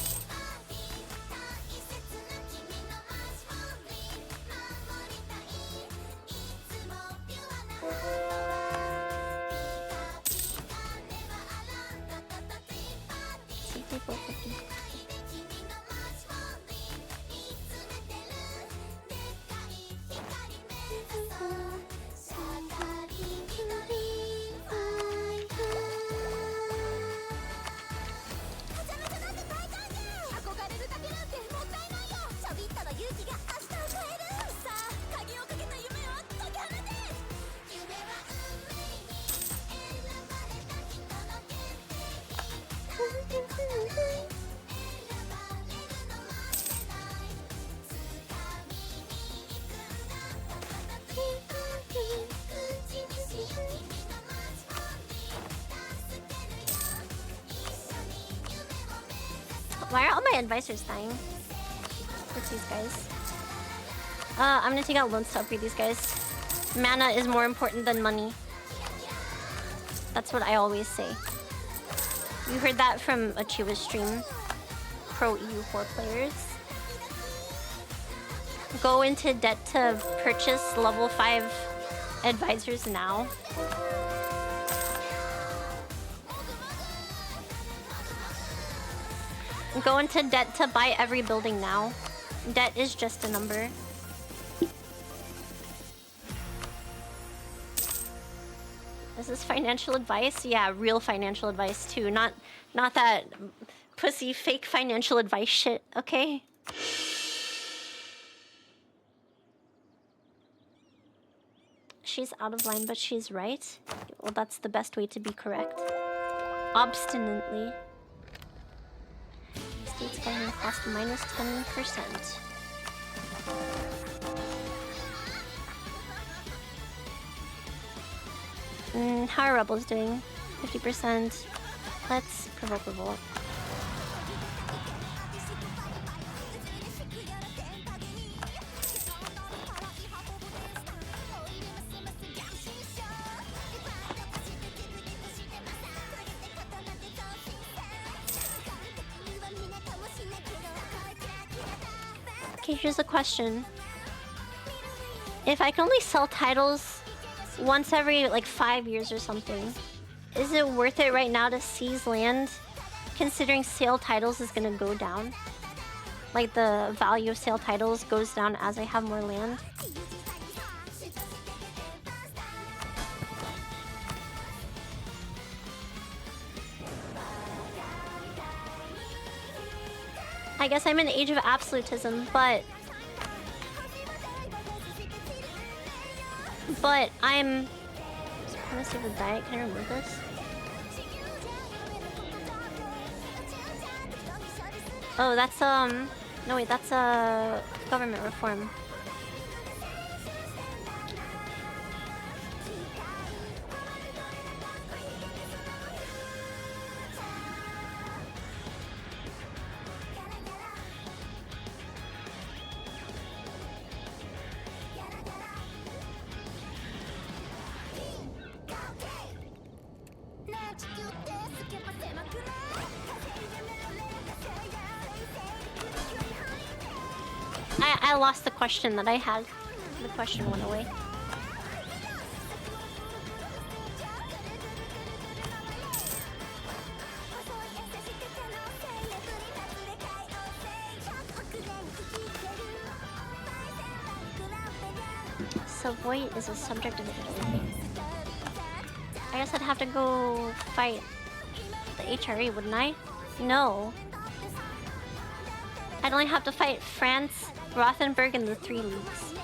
Why are all my advisors dying? What's these guys? I'm gonna take out loans to upgrade these guys. Mana is more important than money. That's what I always say. You heard that from a Chiwa's stream. Pro EU4 players. Go into debt to purchase level 5 advisors now. Go into debt to buy every building now. Debt is just a number. Is this financial advice? Yeah, real financial advice too. Not that pussy fake financial advice shit, okay? She's out of line, but she's right. Well, that's the best way to be correct. Obstinately. State's government cost minus 10%. How are rebels doing? 50%. Let's provoke revolt. Okay, here's a question. If I can only sell titles once every like 5 years or something, is it worth it right now to seize land, considering sale titles is gonna go down? Like the value of sale titles goes down as I have more land. I guess I'm in the age of absolutism, but I'm supremacy of the diet. Can I remove this? Oh, that's no wait, that's government reform. I lost the question that I had. The question went away. Savoy is a subject of Italy. I guess I'd have to go fight the HRE, wouldn't I? No. I'd only have to fight France, Rothenburg, and the 3 leagues.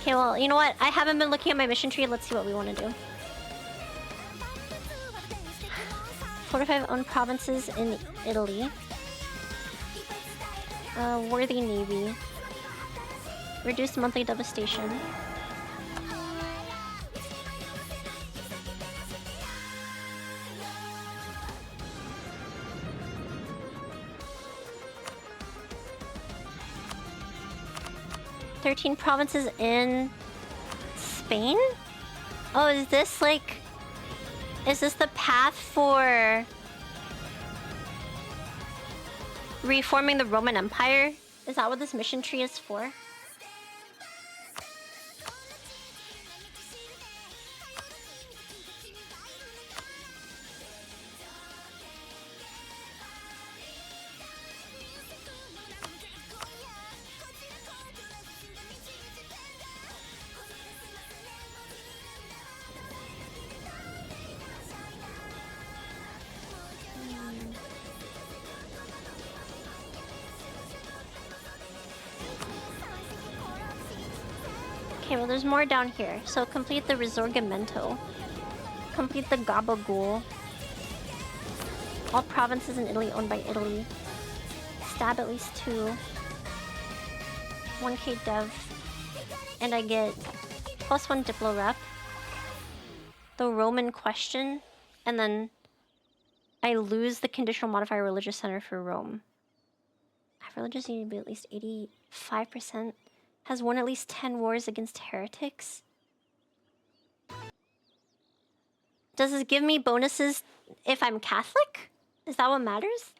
Okay, well, you know what? I haven't been looking at my mission tree. Let's see what we want to do. 4 to 5 owned provinces in Italy. Worthy navy. Reduced monthly devastation. "13 provinces in Spain?" Oh, is this like... Is this the path for reforming the Roman Empire? Is that what this mission tree is for? Okay, well there's more down here. So complete the Risorgimento. Complete the Gabagool. All provinces in Italy owned by Italy. Stab at least 2. 1k dev. And I get +1 Diplo rep. The Roman question. And then I lose the conditional modifier religious center for Rome. I have religious need to be at least 85%. Has won at least 10 wars against heretics. Does this give me bonuses if I'm Catholic? Is that what matters?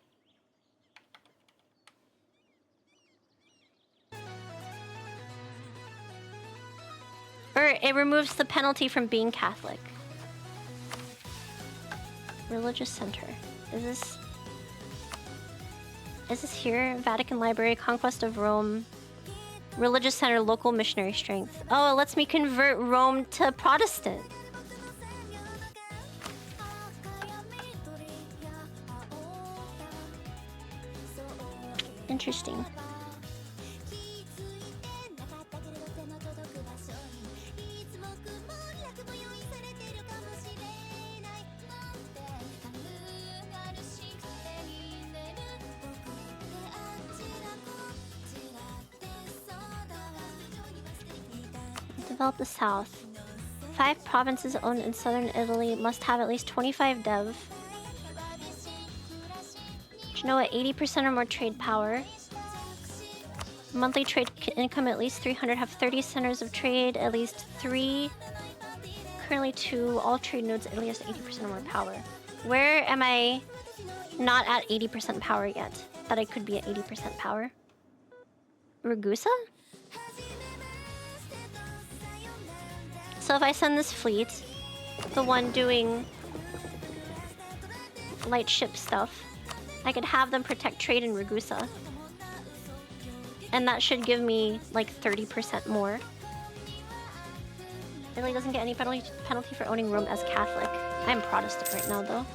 Or it removes the penalty from being Catholic. Religious center. Is this here? Vatican Library, Conquest of Rome. Religious center, local missionary strength. Oh, it lets me convert Rome to Protestant. Interesting. Develop the South. 5 provinces owned in southern Italy must have at least 25 dev. Genoa, 80% or more trade power. Monthly trade income at least 300. Have 30 centers of trade, at least 3. Currently 2. All trade nodes, Italy has 80% or more power. Where am I not at 80% power yet? That I could be at 80% power. Ragusa? So if I send this fleet, the one doing light ship stuff, I could have them protect trade in Ragusa. And that should give me like 30% more. Italy doesn't get any penalty for owning Rome as Catholic. I'm Protestant right now though.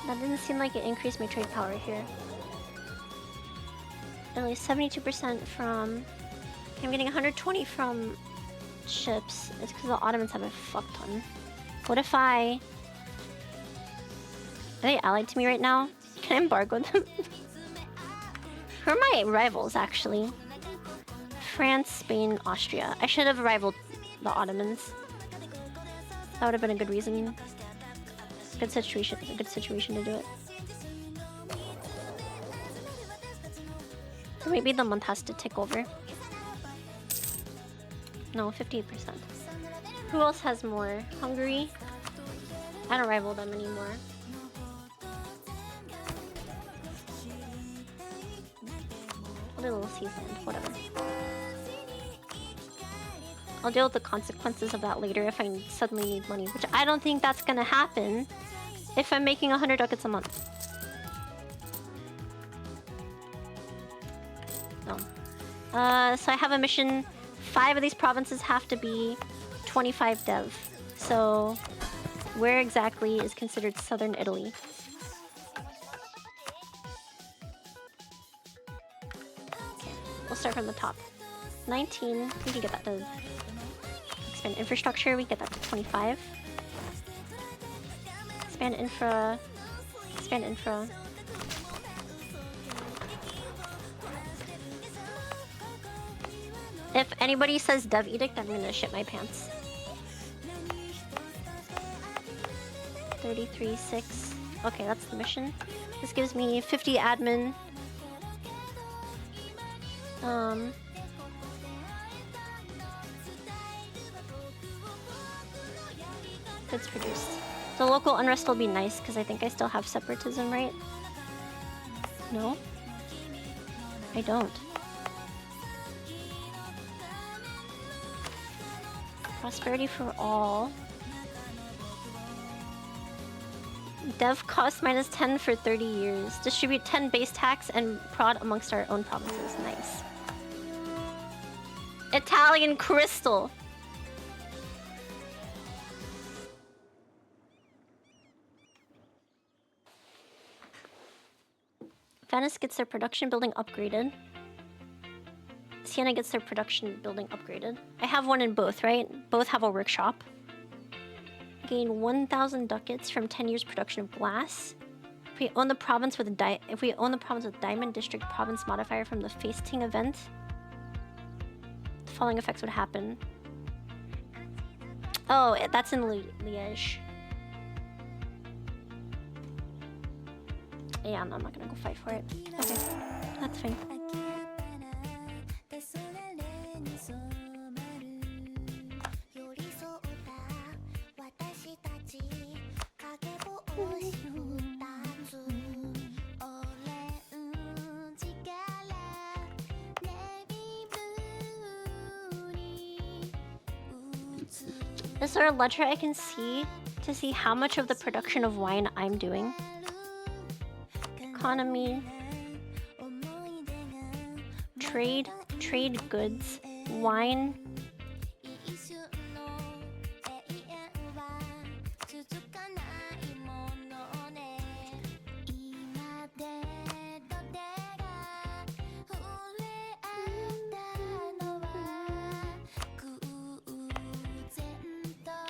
That didn't seem like it increased my trade power here. At least 72% from... I'm getting 120 from ships. It's because the Ottomans have a fuck ton. What if I... Are they allied to me right now? Can I embargo them? Who are my rivals, actually? France, Spain, Austria. I should have rivaled the Ottomans. That would have been a good reason. Good situation. A good situation to do it. So maybe the month has to tick over. No, 58%. Who else has more? Hungary? I don't rival them anymore. A little seasoned, whatever. I'll deal with the consequences of that later if I suddenly need money, which I don't think that's gonna happen if I'm making 100 ducats a month. No. So I have a mission. 5 of these provinces have to be 25 dev. So where exactly is considered southern Italy? Okay, we'll start from the top. 19, we can get that to expand infrastructure, we get that to 25. Expand infra. Expand infra. If anybody says dev edict, I'm gonna shit my pants. 33.6. Okay, that's the mission. This gives me 50 admin. Goods produced. The local unrest will be nice because I think I still have separatism, right? No? I don't. Prosperity for all. Dev cost -10 for 30 years. Distribute 10 base tax and prod amongst our own provinces. Nice. Italian crystal. Venice gets their production building upgraded. Siena gets their production building upgraded. I have one in both, right? Both have a workshop. Gain 1,000 ducats from 10 years production of glass. If we own the province with Diamond District province modifier from the Feasting event, the following effects would happen. Oh, that's in Liège. Yeah, I'm not gonna go fight for it. Okay, that's fine. Is there a ledger I can see to see how much of the production of wine I'm doing? Economy, trade goods, wine.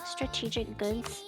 Strategic goods.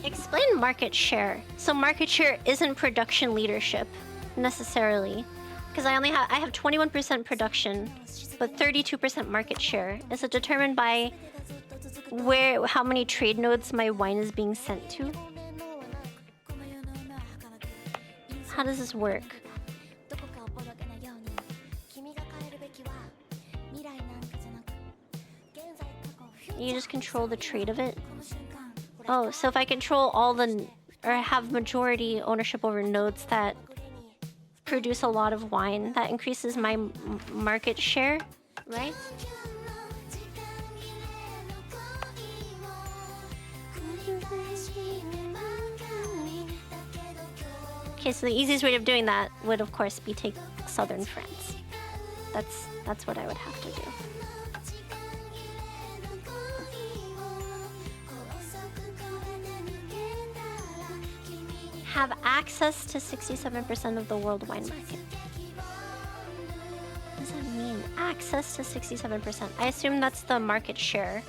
Explain market share. So market share isn't production leadership necessarily, because I have 21% production, but 32% market share. Is it determined by how many trade nodes my wine is being sent to? How does this work? You just control the trade of it? Oh, so if I control or have majority ownership over nodes that produce a lot of wine, that increases my market share, right? Okay, so the easiest way of doing that would, of course, be take southern France. That's what I would have to do. Have access to 67% of the world wine market. What does that mean? Access to 67%. I assume that's the market share.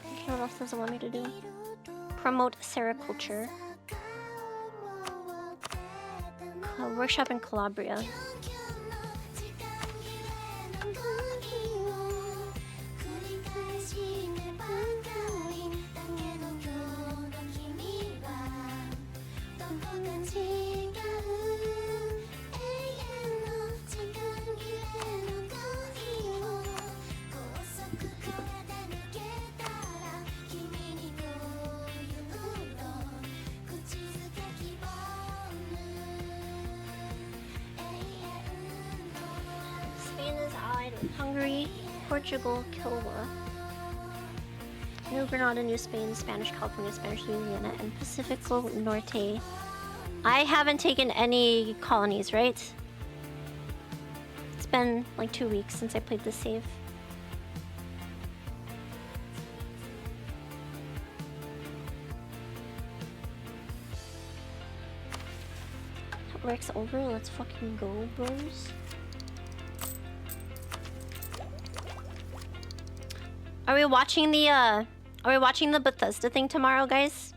Okay, what else does it want me to do? Promote sericulture. Workshop in Calabria. Hungary, Portugal, Kilwa, New Granada, New Spain, Spanish California, Spanish Louisiana, and Pacifico Norte. I haven't taken any colonies, right? It's been like 2 weeks since I played this save. Work's over, let's fucking go, bros. Are we watching the Bethesda thing tomorrow, guys?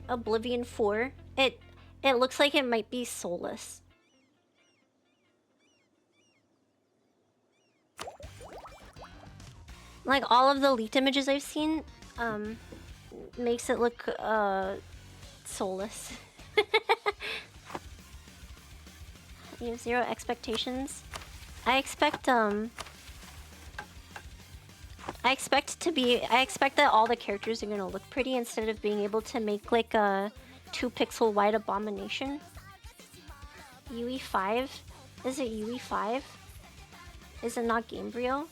Oblivion 4. It looks like it might be soulless. Like all of the leaked images I've seen makes it look soulless. You have zero expectations. I expect that all the characters are gonna look pretty instead of being able to make like a 2-pixel wide abomination. UE5? Is it UE5? Is it not Gamebryo?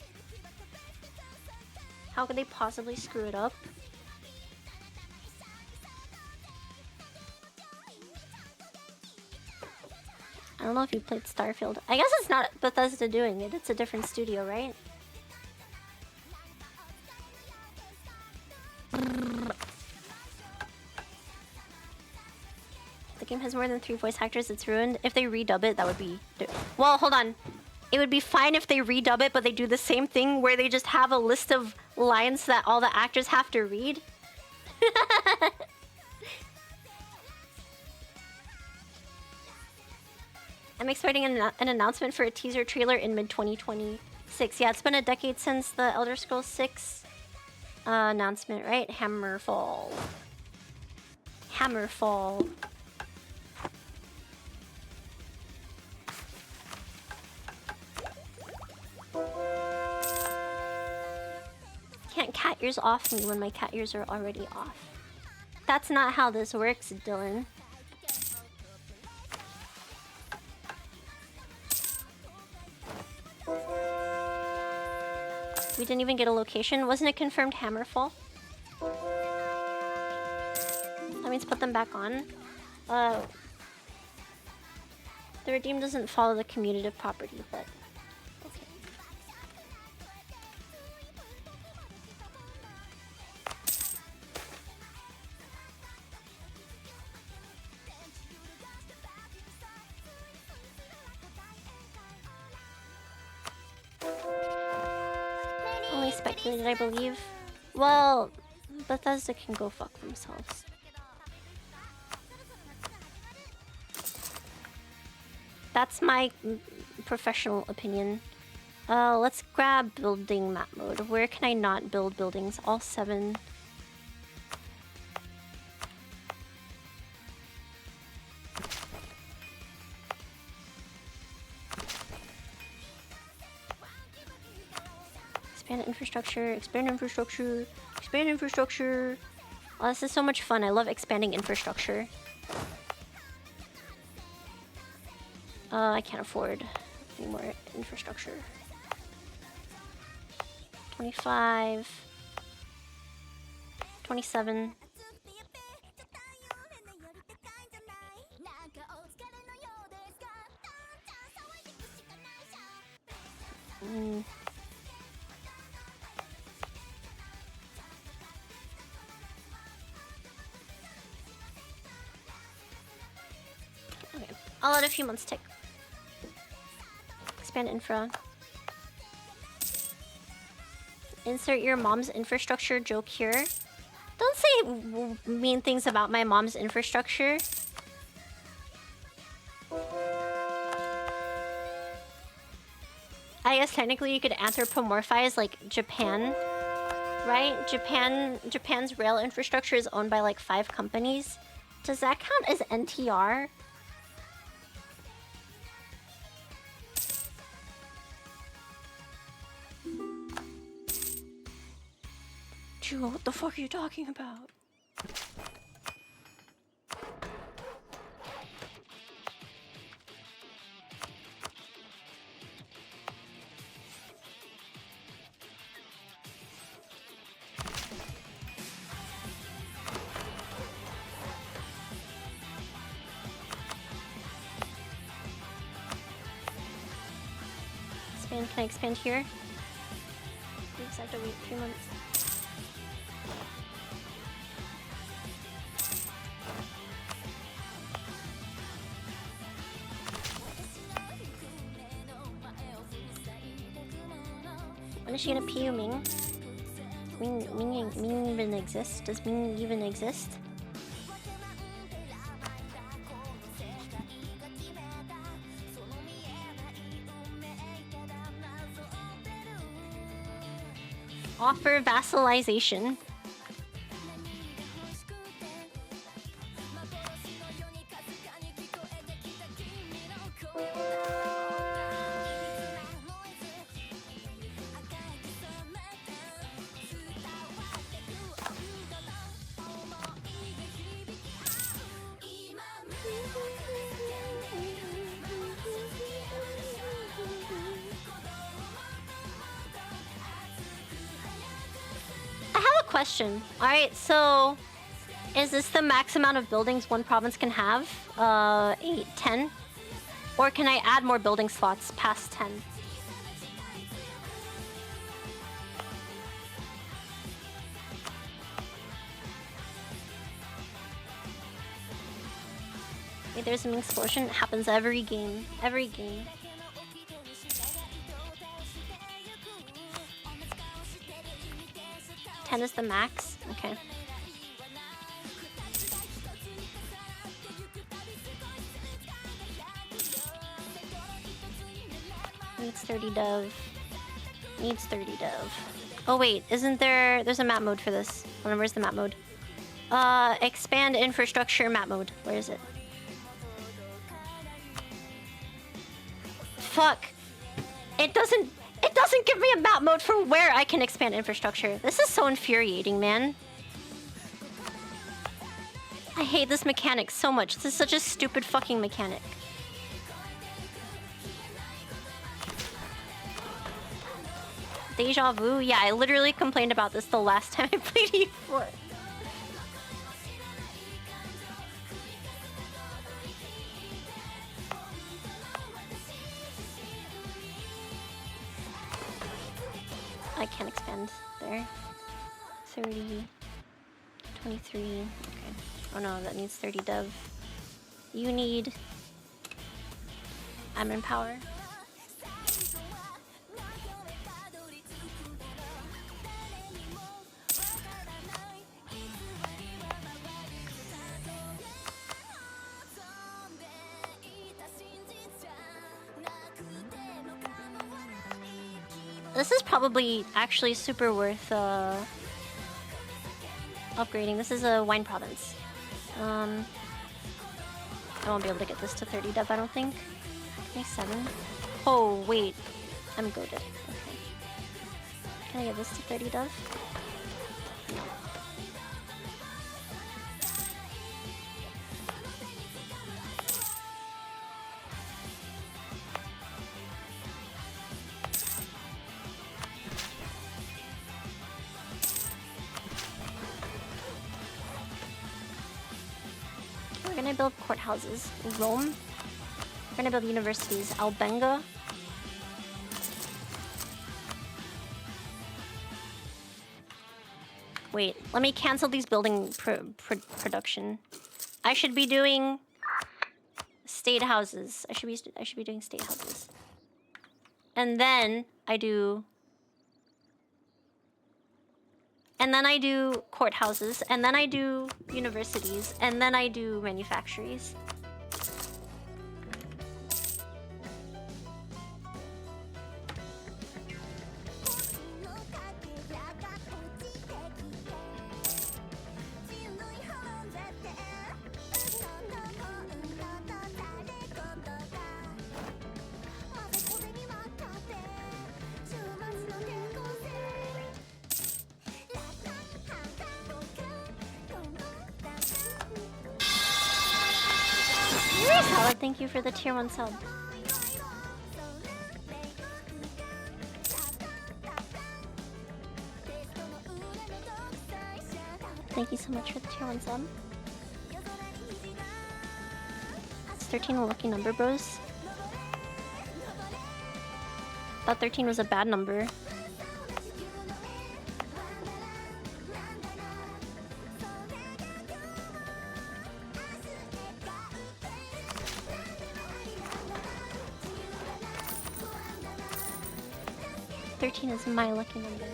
How could they possibly screw it up? I don't know if you played Starfield. I guess it's not Bethesda doing it, it's a different studio, right? The game has more than 3 voice actors, it's ruined. If they redub it, that would be... Well, hold on. It would be fine if they redub it, but they do the same thing where they just have a list of lines that all the actors have to read. I'm expecting an announcement for a teaser trailer in mid-2026. Yeah, it's been a decade since the Elder Scrolls 6 announcement, right? Hammerfall. Hammerfall. Can't cat ears off me when my cat ears are already off. That's not how this works, Dylan. We didn't even get a location. Wasn't it confirmed Hammerfall? That means put them back on. The Redeem doesn't follow the commutative property, but okay. Only speculated, I believe. Well, Bethesda can go fuck themselves. That's my professional opinion. Let's grab building map mode. Where can I not build buildings? All 7. Expand infrastructure, expand infrastructure, expand infrastructure. Oh, this is so much fun. I love expanding infrastructure. I can't afford any more infrastructure. 25. 27. Okay, I'll let a few months tick. Expand infra. Insert your mom's infrastructure joke here. Don't say mean things about my mom's infrastructure. I guess technically you could anthropomorphize like Japan, right? Japan's rail infrastructure is owned by like 5 companies. Does that count as NTR? Chuo, what the fuck are you talking about? Expand, can I expand here? Oops, I have to wait 3 months. When is she gonna PU Ming? Ming even exist? Does Ming even exist? Offer vassalization. Question. Alright, so is this the max amount of buildings one province can have? 8, 10? Or can I add more building slots past 10? Wait, there's an explosion. It happens every game. Every game. Is the max? Okay. Needs 30 dove. Needs 30 dove. Oh wait, isn't there... There's a map mode for this. Where's the map mode? Expand infrastructure map mode. Where is it? Fuck. It doesn't give me a map mode for where I can expand infrastructure. This is so infuriating, man. I hate this mechanic so much. This is such a stupid fucking mechanic. Deja vu? Yeah, I literally complained about this the last time I played E4. I can't expand there. 30, 23, okay. Oh no, that needs 30 dove. You need admin power. This is probably actually super worth upgrading. This is a wine province. I won't be able to get this to 30 dove, I don't think. 27. Oh, wait. I'm goated. Okay. Can I get this to 30 dove? No. We're gonna build courthouses. Rome. We're gonna build universities. Albenga. Wait, let me cancel these building production. I should be doing state houses. I should be doing state houses. And then I do courthouses, and then I do universities, and then I do manufactories. Salad, thank you for the tier 1 sub. Thank you so much for the tier 1 sub. Is 13 a lucky number, bros? Thought 13 was a bad number. Is my lucky number.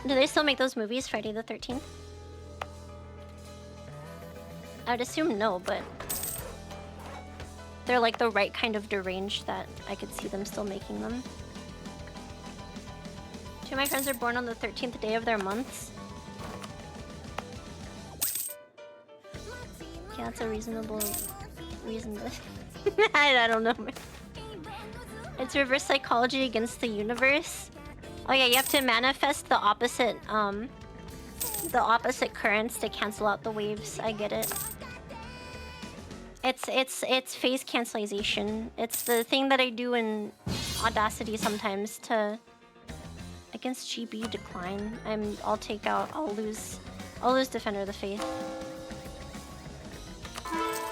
Do they still make those movies, Friday the 13th? I would assume no, but they're like the right kind of deranged that I could see them still making them. Two of my friends are born on the 13th day of their months. Yeah, that's a reasonable reason to... I don't know. It's reverse psychology against the universe. Oh yeah, you have to manifest the opposite currents to cancel out the waves. I get it. It's phase cancellation. It's the thing that I do in Audacity sometimes to against GB decline. I'll lose Defender of the Faith.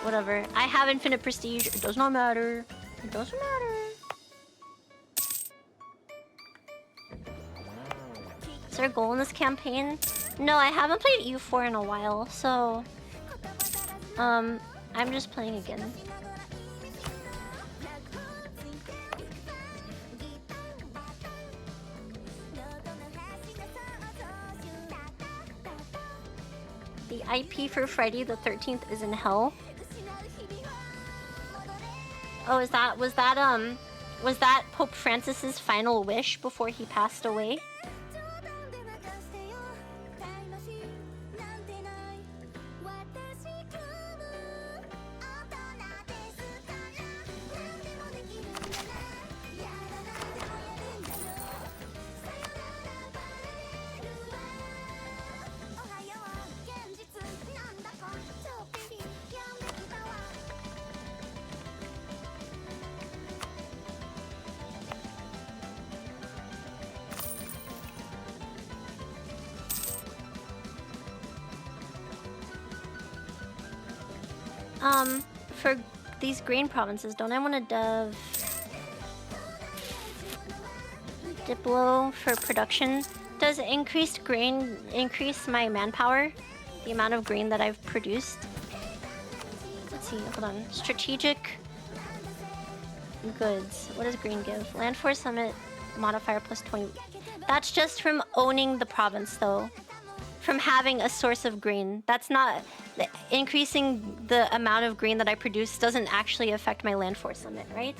Whatever. I have infinite prestige. It does not matter. It doesn't matter. Is there a goal in this campaign? No, I haven't played EU4 in a while, so... I'm just playing again. The IP for Friday the 13th is in hell. Oh, was that Pope Francis's final wish before he passed away? For these grain provinces, don't I want to Diplo for production? Does increased grain increase my manpower? The amount of grain that I've produced? Let's see, hold on. Strategic goods. What does green give? Land Force Summit modifier plus 20. That's just from owning the province though. From having a source of green. That's not... Increasing the amount of green that I produce doesn't actually affect my land force limit, right?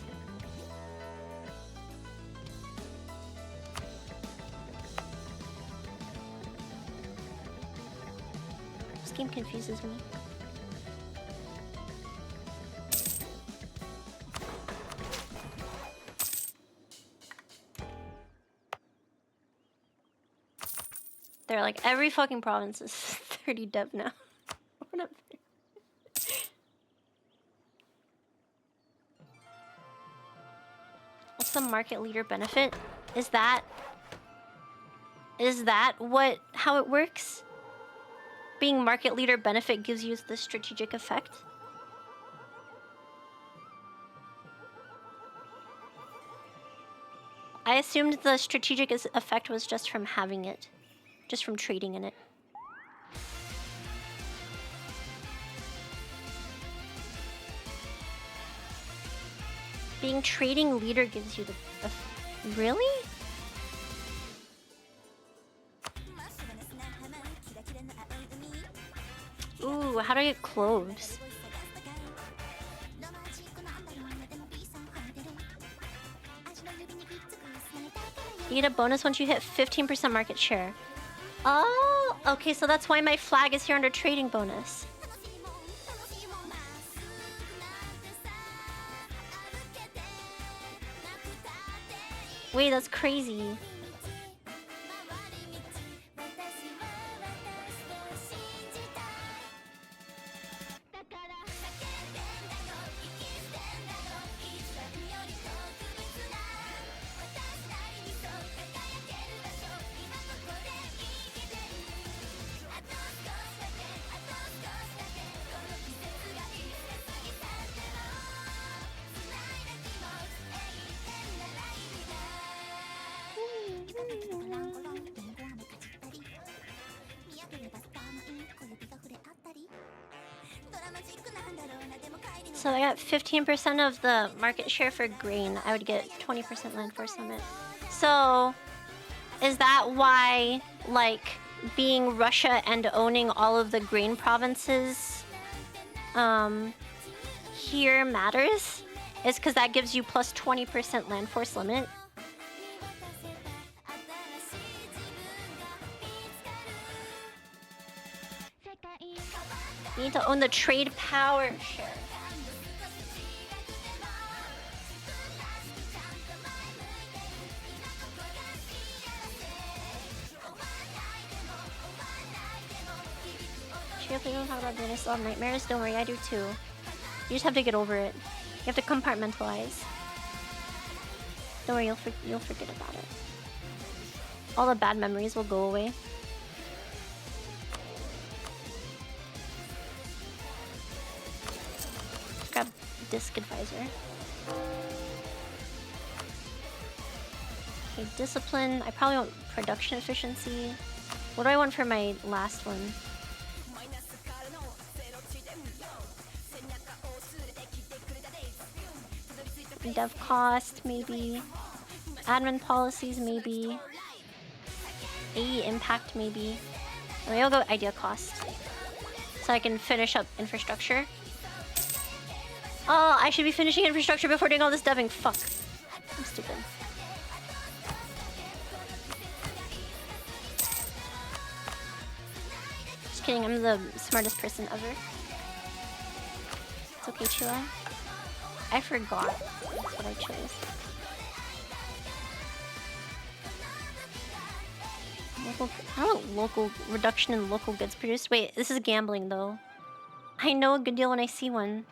This game confuses me. They're like, every fucking province is 30 dev now. Whatever. What's the market leader benefit? Is that Is that how it works? Being market leader benefit gives you the strategic effect? I assumed the strategic effect was just from having it. Just from trading in it. Being trading leader gives you the... Really? Ooh, how do I get cloves? You get a bonus once you hit 15% market share. Oh, okay, so that's why my flag is here under trading bonus. Wait, that's crazy. So I got 15% of the market share for grain. I would get 20% land force limit. So is that why, like, being Russia and owning all of the grain provinces here matters? Is because that gives you plus 20% land force limit? You need to own the trade power share. Please don't talk about doing. I still have nightmares. Don't worry, I do too. You just have to get over it. You have to compartmentalize. Don't worry, you'll forget about it. All the bad memories will go away. Grab Disc Advisor. Okay, discipline. I probably want production efficiency. What do I want for my last one? Dev cost, maybe. Admin policies, maybe. AE impact, maybe. Maybe I'll go idea cost. So I can finish up infrastructure. Oh, I should be finishing infrastructure before doing all this deving. Fuck. I'm stupid. Just kidding, I'm the smartest person ever. It's okay, Chila. I forgot. That's what I chose. I want local reduction in local goods produced. Wait, this is gambling though. I know a good deal when I see one.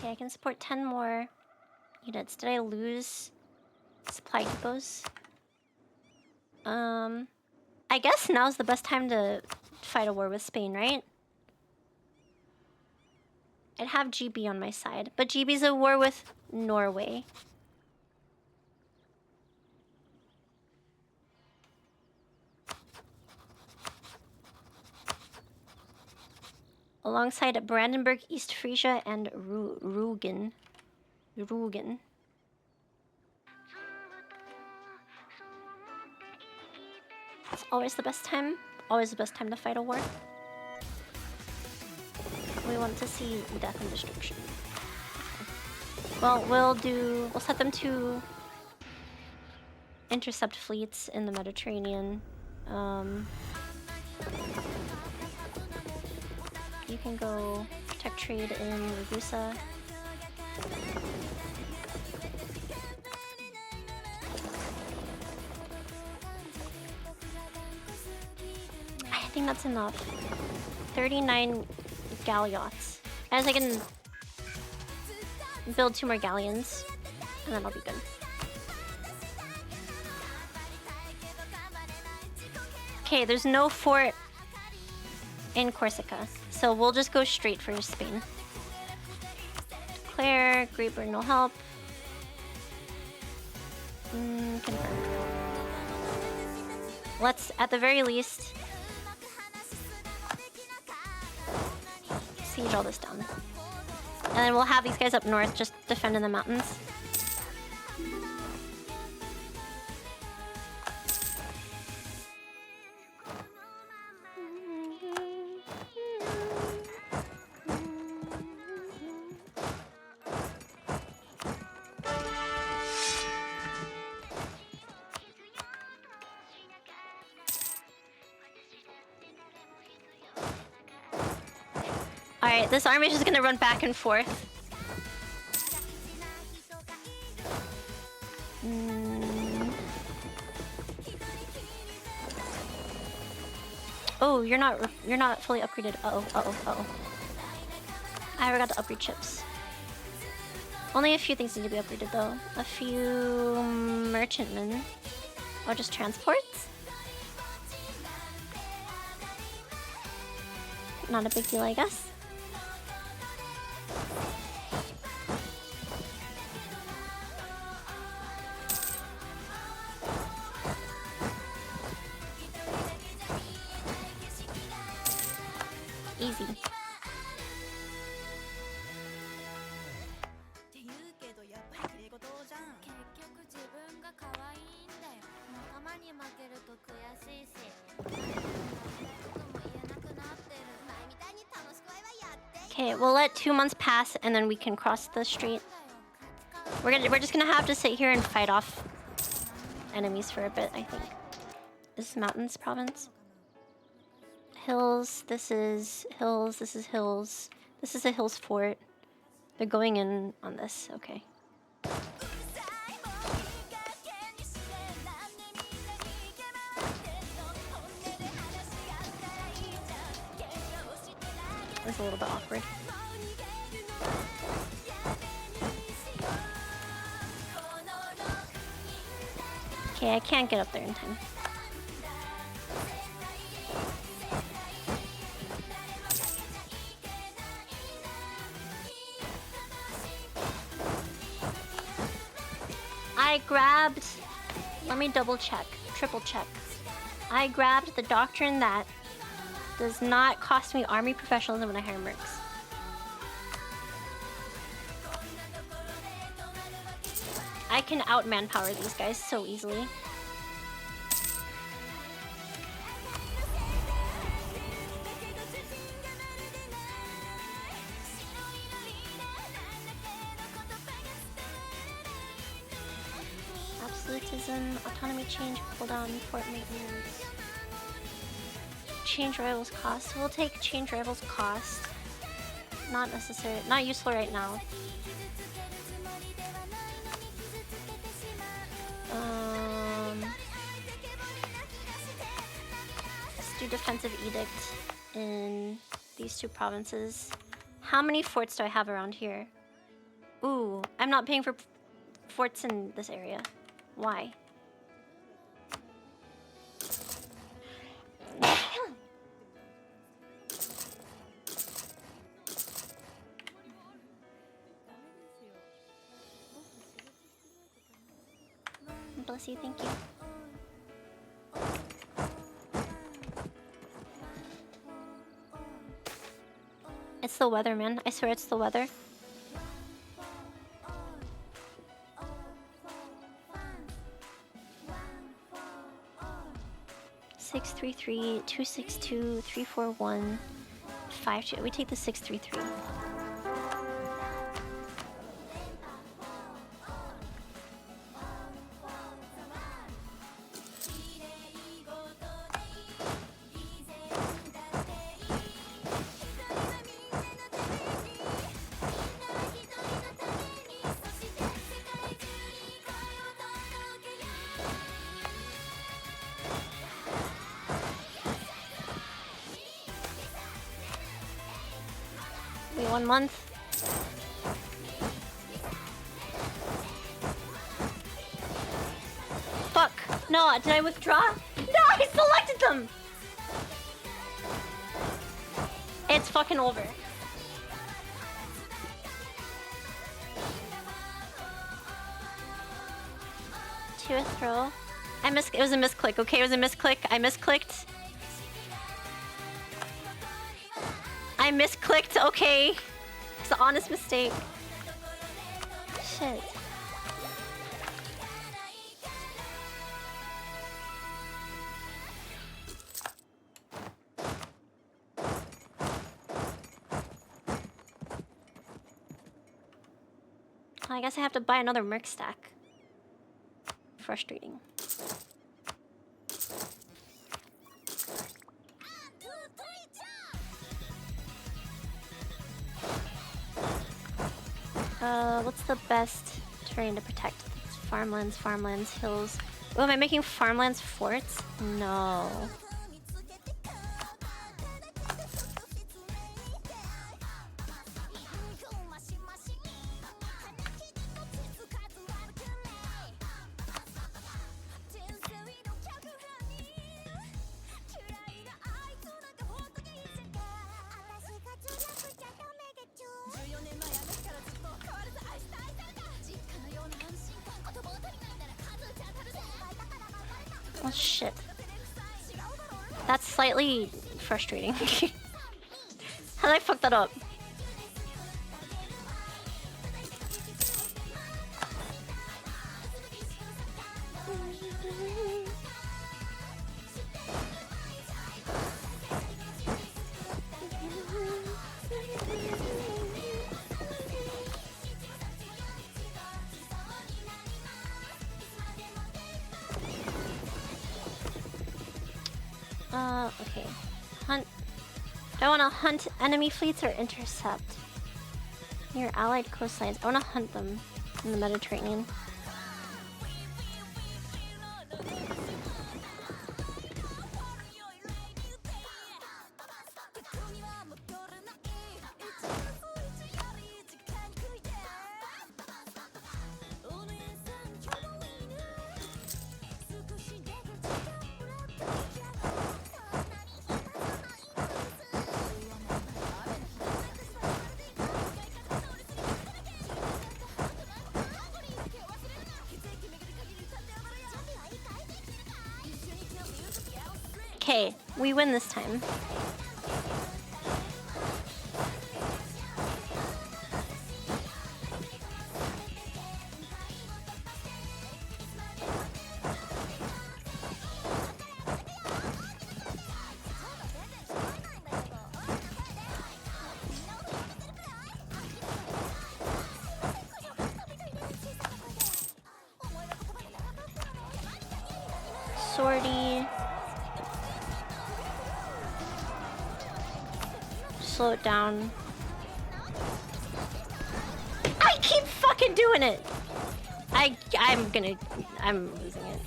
Okay, I can support 10 more units. Did I lose supply depots? I guess now's the best time to fight a war with Spain, right? I'd have GB on my side, but GB's at war with Norway. Alongside Brandenburg, East Frisia, and Rügen. It's always the best time. Always the best time to fight a war. We want to see death and destruction. Well, we'll set them to intercept fleets in the Mediterranean. You can go protect trade in Ragusa. think that's enough. 39 galleots. As I can build 2 more galleons, and then I'll be good. Okay, there's no fort in Corsica, so we'll just go straight for Spain. Declare, Great Britain will help. Confirm. Let's, at the very least, siege all this down. And then we'll have these guys up north just defend in the mountains. Alright, this army is just gonna run back and forth. Oh, you're not fully upgraded. Uh-oh. I forgot to upgrade chips. Only a few things need to be upgraded though. A few merchantmen. Or just transports. Not a big deal, I guess. Easy. Okay, we'll let 2 months pass and then we can cross the strait. We're just gonna have to sit here and fight off enemies for a bit, I think. This is Mountains province. Hills, this is hills, this is hills. This is a hills fort. They're going in on this, okay. It's a little bit awkward. Okay, I can't get up there in time. I grabbed... Let me double check, triple check. I grabbed the doctrine that does not cost me army professionalism when I hire mercs. I can out manpower these guys so easily. Absolutism, autonomy change, cooldown, fort maintenance. Change rivals cost. We'll take change rivals cost. Not necessary, not useful right now. Let's do defensive edict in these 2 provinces. How many forts do I have around here? Ooh, I'm not paying for forts in this area. Why? Bless you, thank you. It's the weather, man. I swear it's the weather. Six 3-3, 2-6-2, 3-4-1, 5-2. We take the 6-3-3. 1 month. Fuck. No, did I withdraw? No, I selected them! It's fucking over. To a throw. It was a misclick, okay? It was a misclick. I misclicked. I misclicked, okay. It's an honest mistake. Shit. I guess I have to buy another merc stack. Frustrating. What's the best terrain to protect? Farmlands, farmlands, hills. Oh, am I making farmlands forts? No. Oh shit. That's slightly frustrating. How did I fuck that up? Okay. Hunt. Do I want to hunt enemy fleets or intercept? Near allied coastlines. I want to hunt them in the Mediterranean. Okay, we win this time. Sortie. Slow it down. I keep fucking doing it! I'm losing it.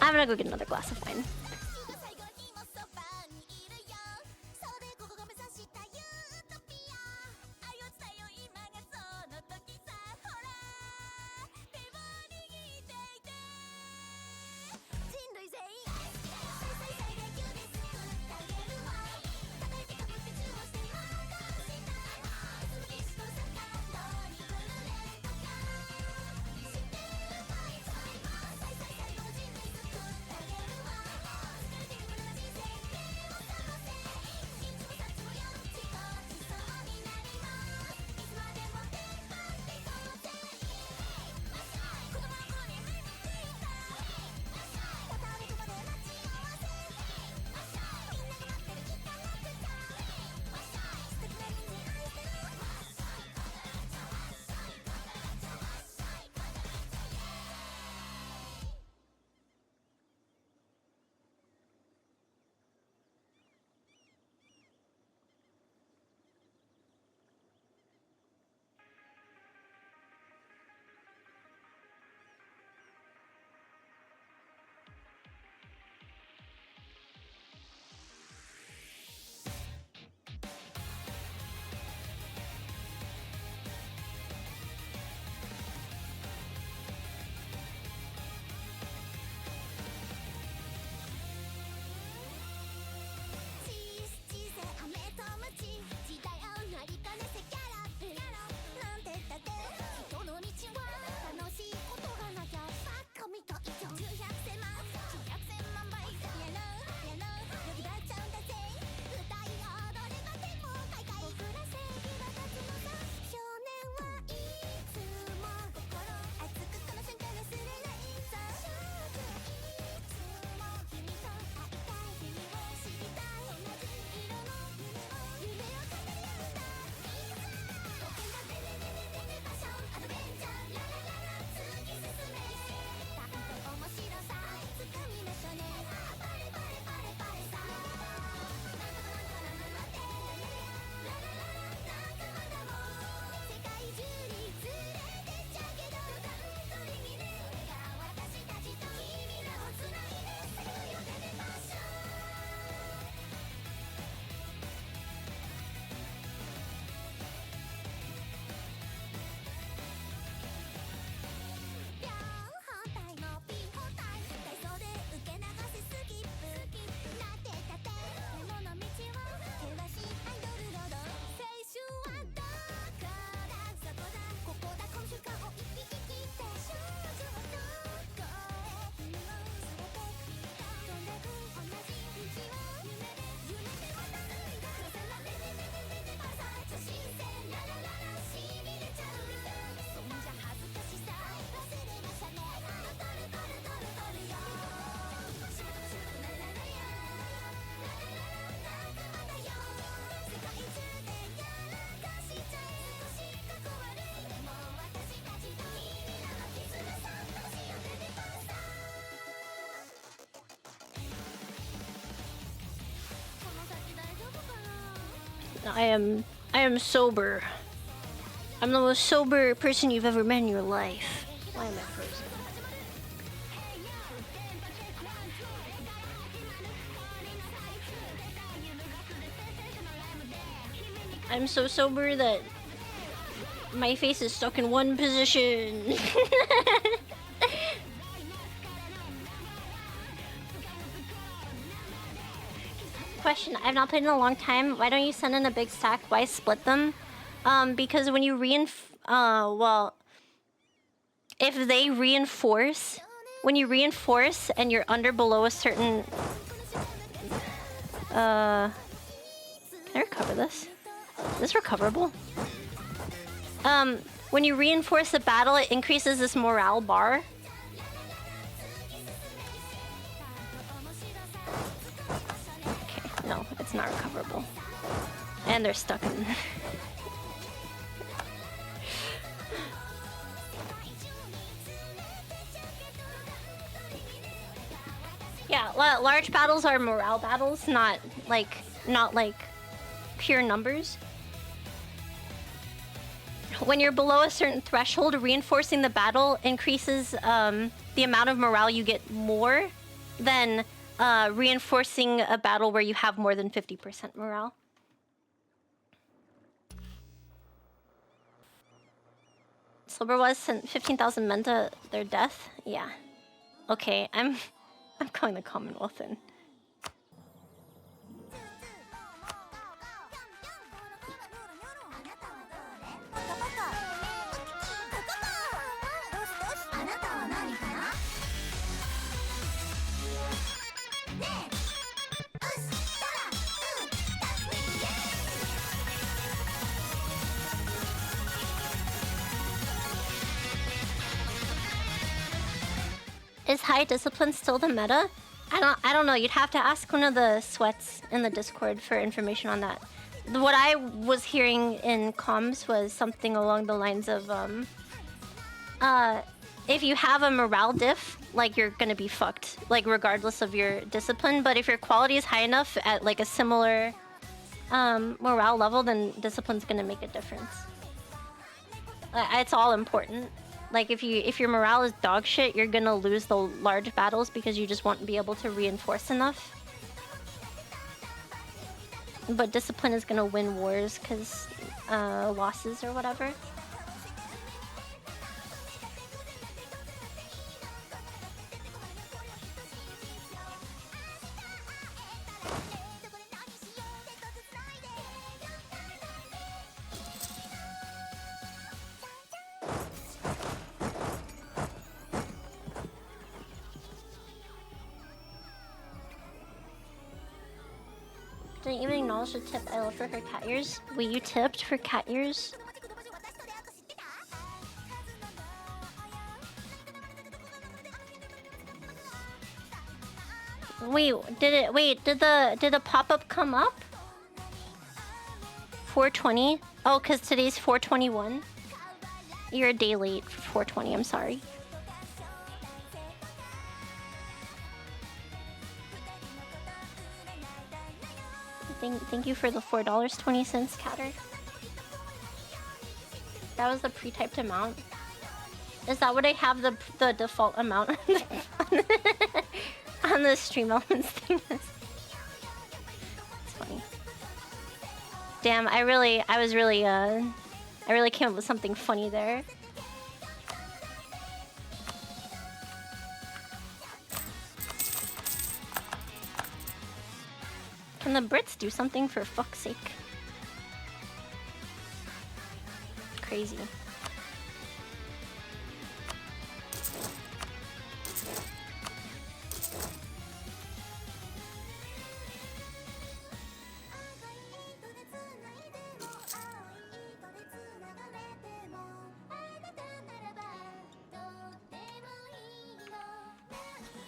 I'm gonna go get another glass of wine. I am sober. I'm the most sober person you've ever met in your life. Why am I frozen? I'm so sober that my face is stuck in one position. Question, I've not played in a long time. Why don't you send in a big stack? Why split them? Because when you well, if they reinforce, when you reinforce and you're below a certain, can I recover this? Is this recoverable? When you reinforce the battle, it increases this morale bar. Okay, no, it's not recoverable. And they're stuck in... Yeah, large battles are morale battles, not like pure numbers. When you're below a certain threshold, reinforcing the battle increases the amount of morale you get more than reinforcing a battle where you have more than 50% morale. Silver was sent 15,000 men to their death? Yeah. Okay, I'm calling the Commonwealth in. Is high discipline still the meta? I don't know. You'd have to ask one of the sweats in the Discord for information on that. What I was hearing in comms was something along the lines of if you have a morale diff, like you're gonna be fucked, like regardless of your discipline. But if your quality is high enough at like a similar morale level, then discipline's gonna make a difference. It's all important. Like if your morale is dog shit, you're gonna lose the large battles because you just won't be able to reinforce enough. But discipline is gonna win wars because losses or whatever. Didn't even acknowledge the tip I left for her cat ears. Wait, you tipped for cat ears? Wait, did the pop-up come up? 420? Oh, cause today's 421. You're a day late for 420, I'm sorry. Thank you for the $4.20, Catter. That was the pre-typed amount. Is that what I have the default amount on the stream elements thing? It's funny. Damn, I really came up with something funny there. Can the Brits do something for fuck's sake? Crazy.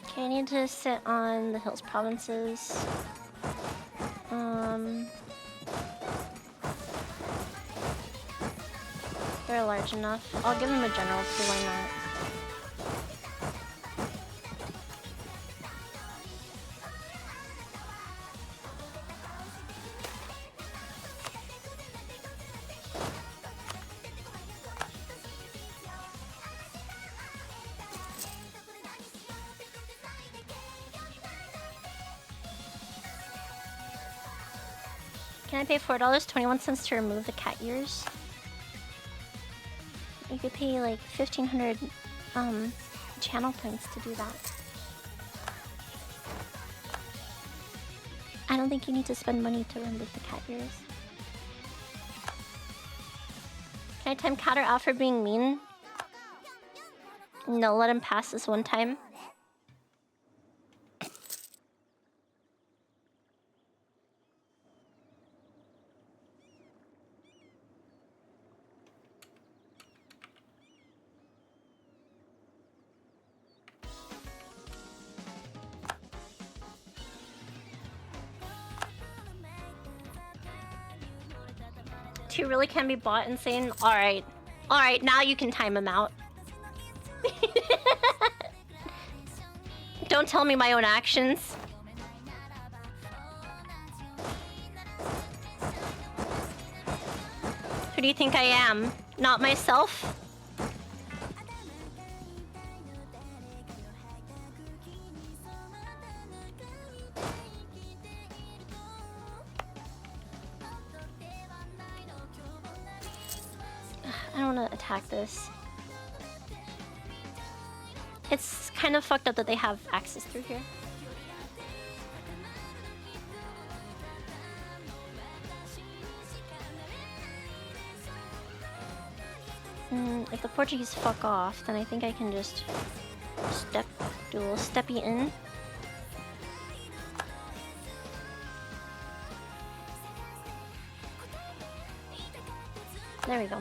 Okay, I need to sit on the Hills provinces. They're large enough. I'll give them a general too, why not? Can I pay $4.21 to remove the cat ears? You could pay like 1,500 channel points to do that. I don't think you need to spend money to remove the cat ears. Can I time Catter out for being mean? No, let him pass this one time. Two really can be bought insane. Alright. Alright, now you can time him out. Don't tell me my own actions. Who do you think I am? Not myself? I don't want to attack this. It's kind of fucked up that they have access through here. If the Portuguese fuck off, then I think I can just do a little steppy in. There we go.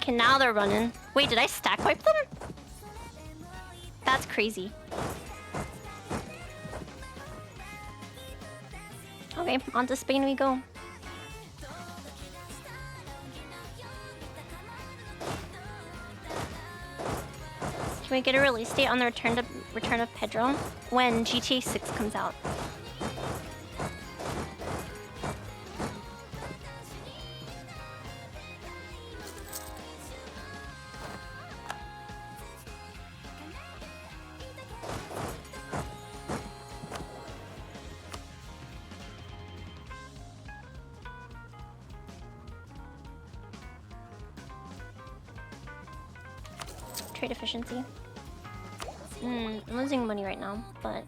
Okay, now they're running. Wait, did I stack wipe them? That's crazy. Okay, on to Spain we go. Can we get a release date on the return of Pedro when GTA 6 comes out? Trade efficiency. I'm losing money right now, but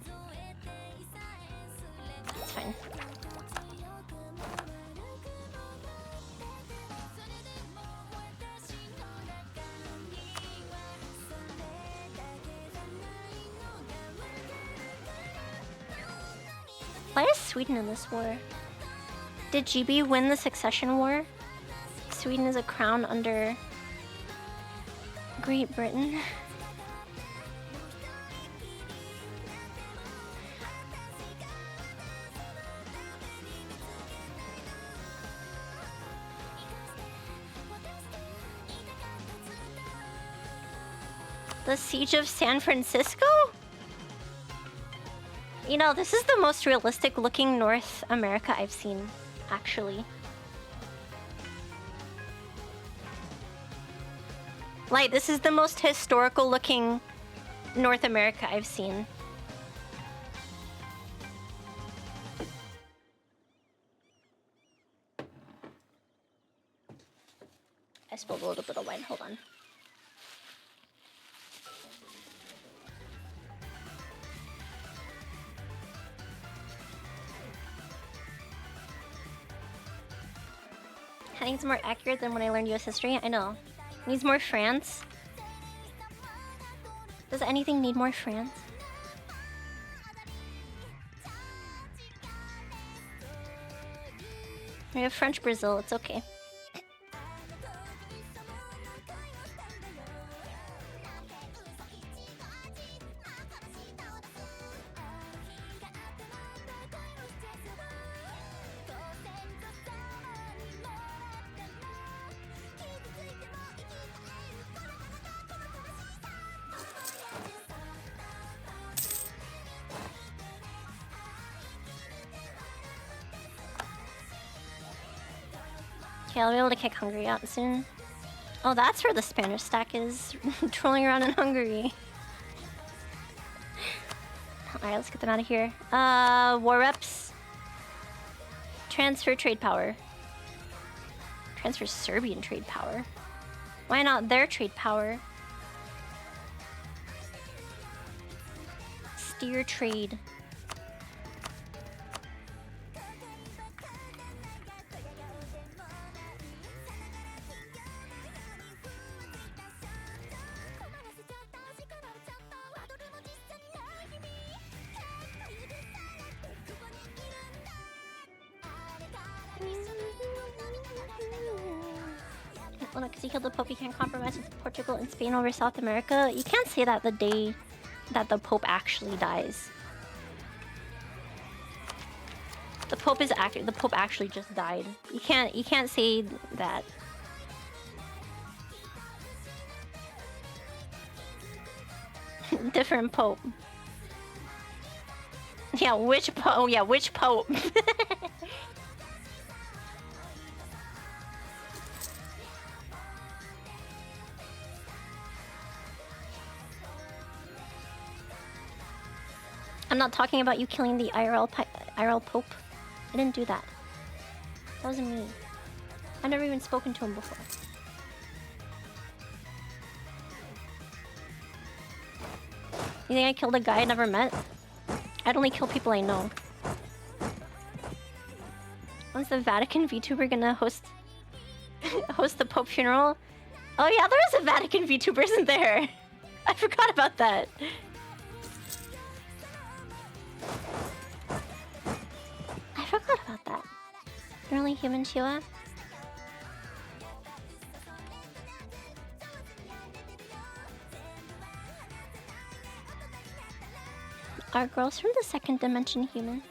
it's fine. Why is Sweden in this war? Did GB win the succession war? Sweden is a crown under Great Britain. The Siege of San Francisco? You know, this is the most realistic looking North America I've seen, actually. Like, this is the most historical looking North America I've seen. I spilled a little bit of wine, hold on. I think it's more accurate than when I learned US history. I know. Needs more France. Does anything need more France? We have French Brazil, it's okay. Okay, I'll be able to kick Hungary out soon. Oh, that's where the Spanish stack is. Trolling around in Hungary. Alright, let's get them out of here. War reps. Transfer trade power. Transfer Serbian trade power. Why not their trade power? Steer trade. Well, no, because he killed the Pope, he can't compromise with Portugal and Spain over South America. You can't say that the day that the Pope actually dies. The Pope actually just died. You can't say that. Different Pope. Yeah, which Pope? Oh yeah, which Pope? I'm not talking about you killing the IRL Pope. I didn't do that. That wasn't me. I've never even spoken to him before. You think I killed a guy I never met? I'd only kill people I know. When's the Vatican VTuber gonna host the Pope funeral? Oh yeah, there is a Vatican VTuber, isn't there? I forgot about that. I forgot about that. You're only human, Chiwa? Are girls from the second dimension human?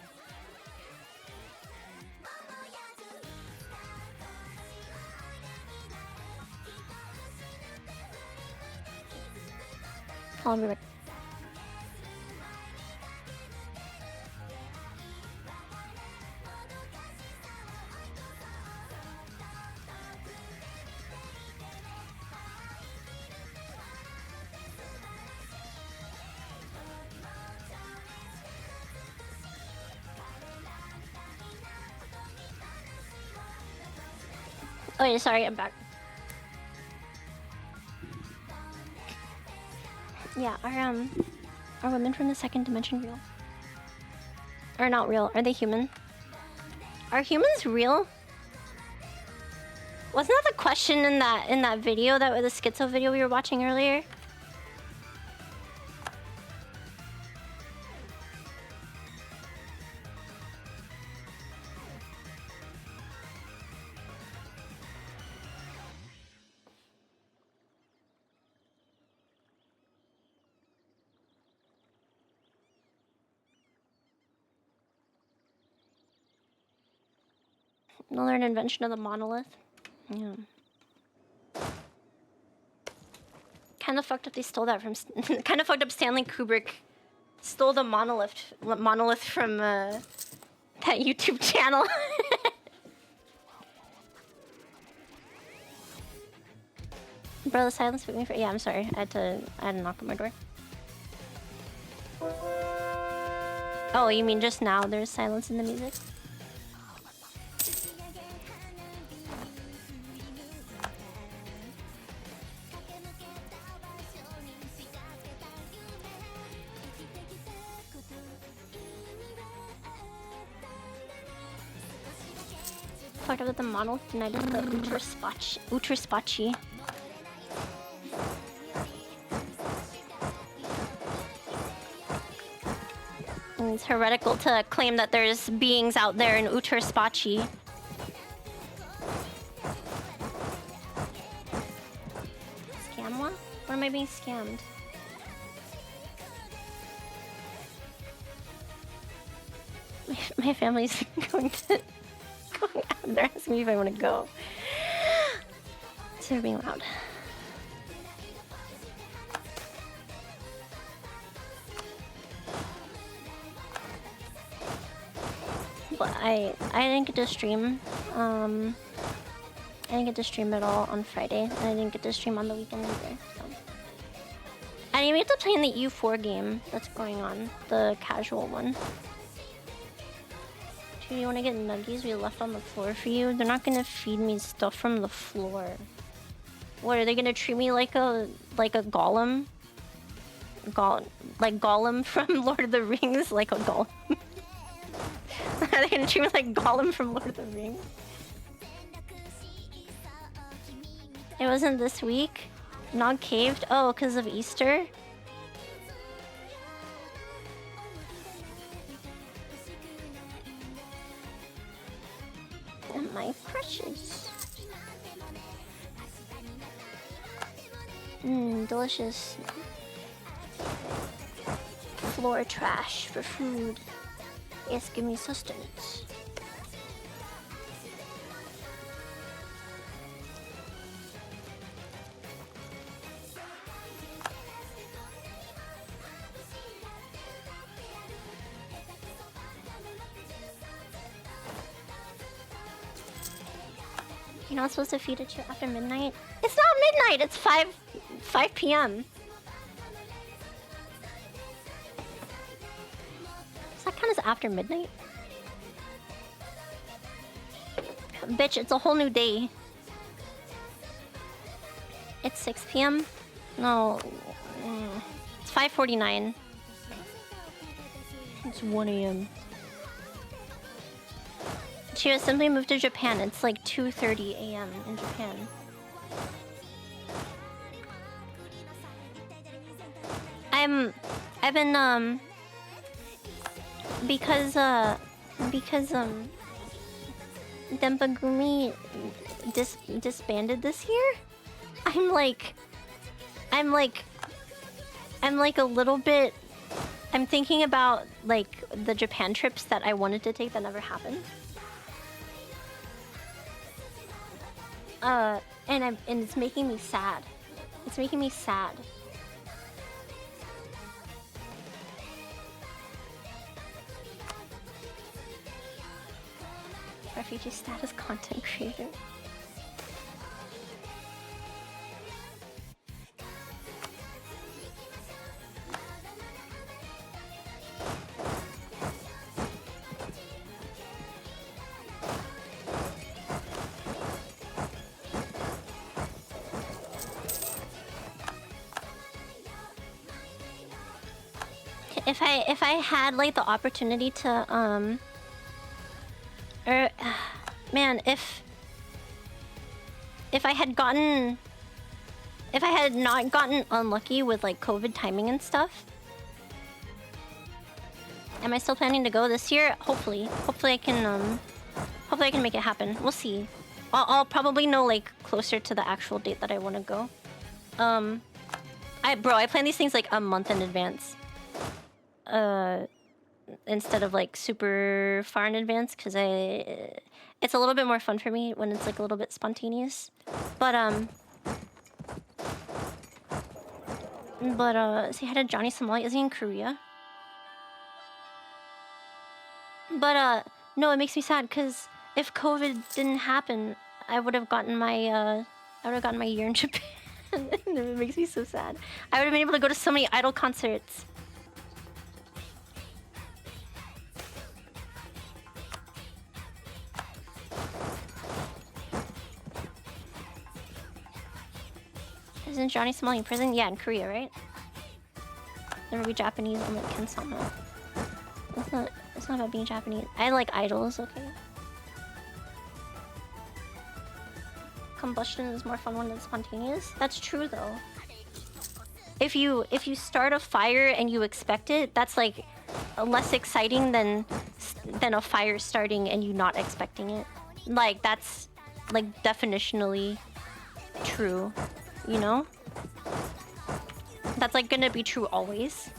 I'll be right. Oh yeah, sorry, I'm back. Yeah, are women from the second dimension real? Or not real? Are they human? Are humans real? Wasn't that the question in that video, that was the schizo video we were watching earlier? Another invention of the monolith. Yeah. Kind of fucked up they stole that from... kind of fucked up Stanley Kubrick stole the monolith from that YouTube channel. Bro, the silence put me for... Yeah, I'm sorry. I had to knock on my door. Oh, you mean just now there's silence in the music? Fucked up with the monolith tonight is the Utraspachi. And it's heretical to claim that there's beings out there in Utraspachi. Scam one? Or am I being scammed? My family's going out. They're asking me if I want to go. So they're being loud. But I didn't get to stream I didn't get to stream at all on Friday, and I didn't get to stream on the weekend either. So. I didn't even get to play in the U4 game that's going on, the casual one. Do you want to get nuggies we left on the floor for you? They're not gonna feed me stuff from the floor. What, are they gonna treat me like a golem? Like Gollum from Lord of the Rings? Like a golem? Are they gonna treat me like Gollum from Lord of the Rings? It wasn't this week? Not caved? Oh, because of Easter? And my precious. Delicious. Floor trash for food. Yes, give me sustenance. You're not supposed to feed it after midnight? It's not midnight! It's 5 p.m. Does that count as after midnight? Bitch, it's a whole new day. It's 6 p.m.? No. It's 5:49. It's 1 a.m. She has simply moved to Japan. It's like 2:30 a.m. in Japan. I've been because Dempagumi disbanded this year. I'm like a little bit. I'm thinking about like the Japan trips that I wanted to take that never happened. And it's making me sad. It's making me sad. Refugee status content creator. If I had like the opportunity to man, if I had not gotten unlucky with like COVID timing and stuff, am I still planning to go this year? Hopefully I can make it happen. We'll see. I'll probably know like closer to the actual date that I want to go. I plan these things like a month in advance. Instead of like super far in advance, because it's a little bit more fun for me when it's like a little bit spontaneous. But say hi to Johnny Somali. Is he in Korea? But no, it makes me sad because if COVID didn't happen, I would have gotten my year in Japan. It makes me so sad. I would have been able to go to so many idol concerts. Isn't Johnny Somali in prison? Yeah, in Korea, right? Never be Japanese on like Kensama. It's not about being Japanese. I like idols, okay? Combustion is more fun when it's spontaneous. That's true though. If you start a fire and you expect it, that's like less exciting than a fire starting and you not expecting it. Like that's like definitionally true. You know? That's like gonna be true always.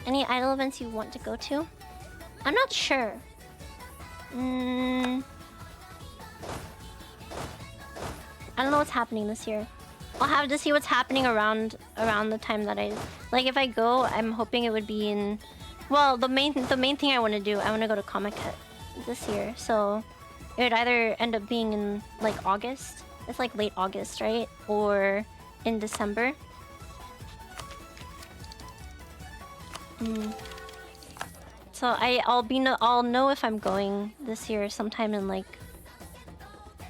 Any idol events you want to go to? I'm not sure. I don't know what's happening this year. I'll have to see what's happening around the time that I like. If I go, I'm hoping it would be in. Well, the main thing I want to do, I want to go to Comic-Con this year. So it would either end up being in like August. It's like late August, right? Or in December. So I'll know if I'm going this year sometime in like,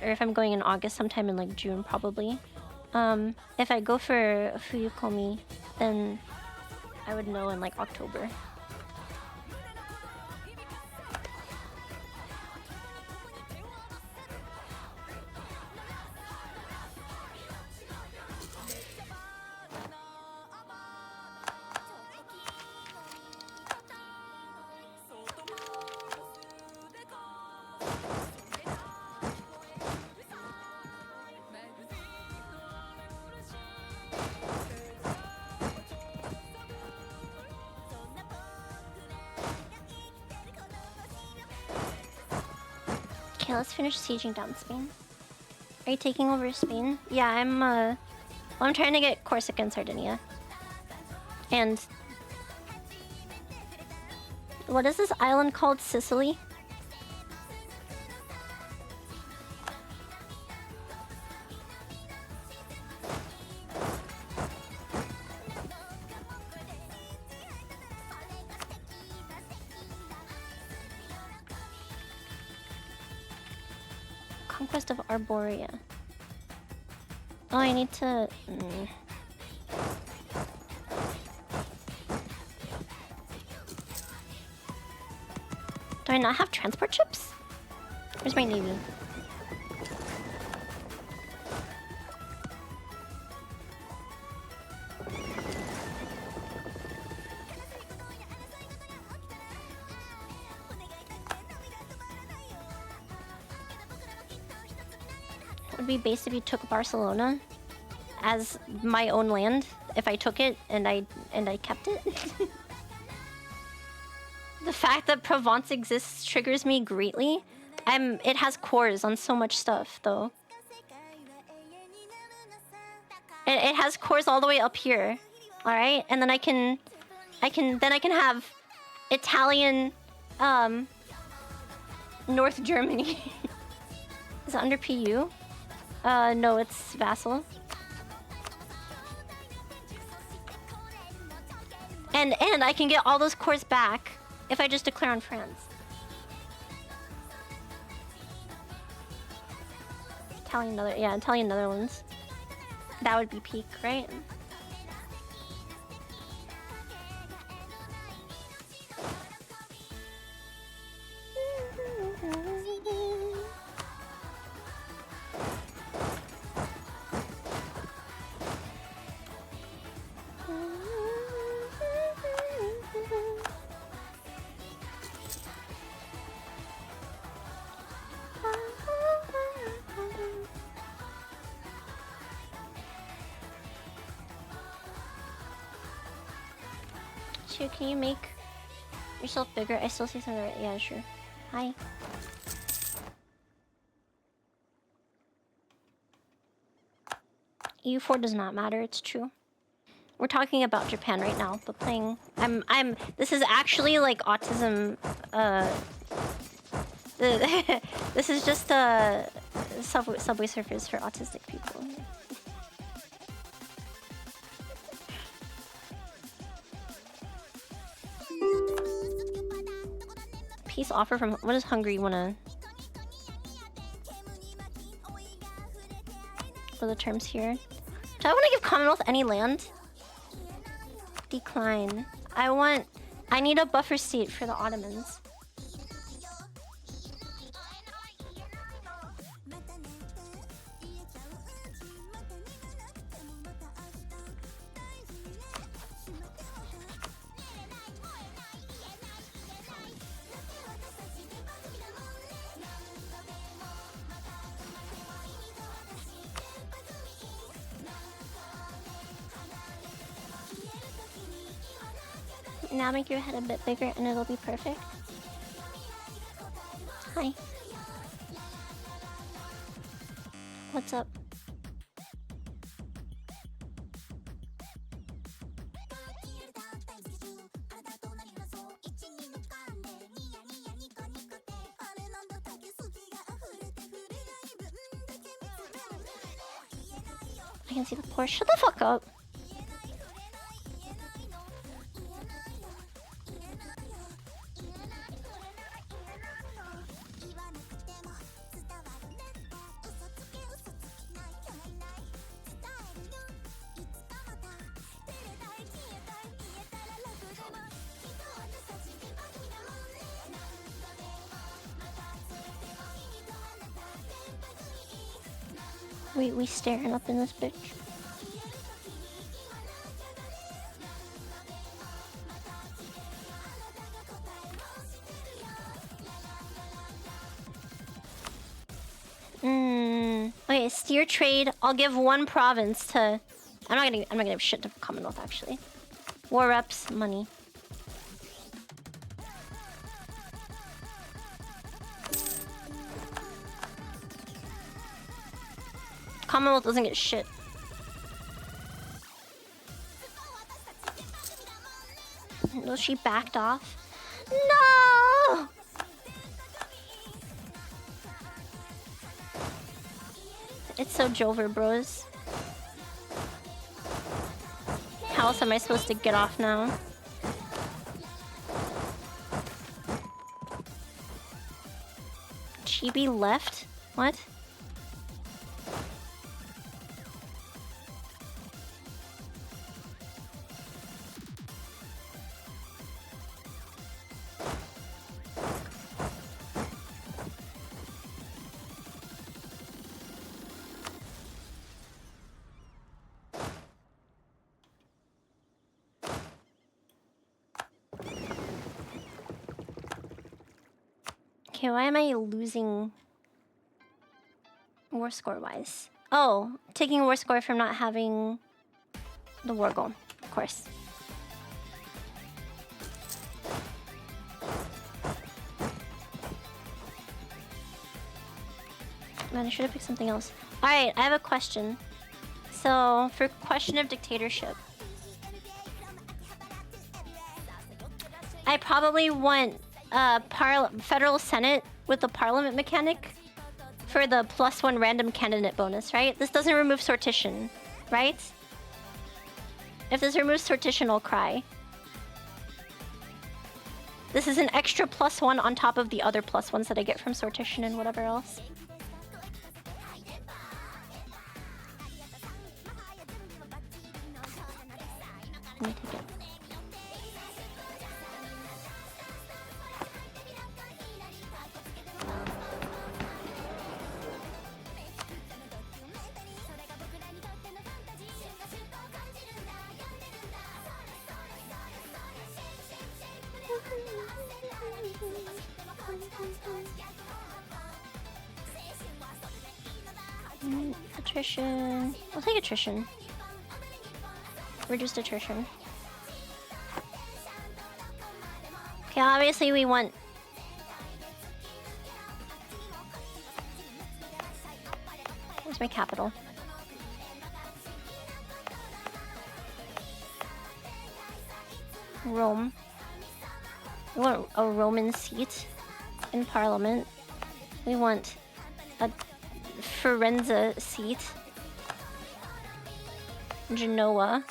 or if I'm going in August sometime in like June probably. If I go for Fuyukomi, then I would know in like October. Okay, let's finish sieging down Spain. Are you taking over Spain? Yeah, I'm trying to get Corsica and Sardinia. And what is this island called? Sicily? Conquest of Arborea. Oh, I need to... Do I not have transport ships? Where's my navy? Would be based if you took Barcelona as my own land. If I took it and I kept it. The fact that Provence exists triggers me greatly. It has cores on so much stuff though. It has cores all the way up here. All right, and then I can have Italian North Germany. Is it under PU? No, it's vassal. And I can get all those cores back if I just declare on France. Italian Netherlands. That would be peak, right? Sure, can you make yourself bigger? I still see some of it. Yeah, sure. Hi. EU4 does not matter, it's true. We're talking about Japan right now, but playing... This is actually like autism... This is just a Subway Surfers for autistic people. Peace offer from... What does Hungary wanna... What are the terms here? Do I want to give Commonwealth any land? Decline. I need a buffer state for the Ottomans. Now make your head a bit bigger and it'll be perfect. Hi. What's up? I can see the Porsche. Shut the fuck up. We staring up in this bitch. Okay, steer trade. I'll give one province to. I'm not gonna give shit to Commonwealth actually. War reps, money. Commonwealth doesn't get shit. No, she backed off. No! It's so Jover, bros. How else am I supposed to get off now? Chibi left? What? Okay, why am I losing war score wise? Oh, taking war score from not having the war goal, of course. Man, I should have picked something else. Alright, I have a question. So, for question of dictatorship, I probably want federal senate with the parliament mechanic for the +1 random candidate bonus, right? This doesn't remove sortition, right? If this removes sortition, I'll cry. This is an extra +1 on top of the other +1s that I get from sortition and whatever else. Let me take it. Attrition. I'll take attrition. Reduced attrition. Okay, obviously we want... Where's my capital? Rome. We want a Roman seat in Parliament. We want a Firenze seat. Genoa.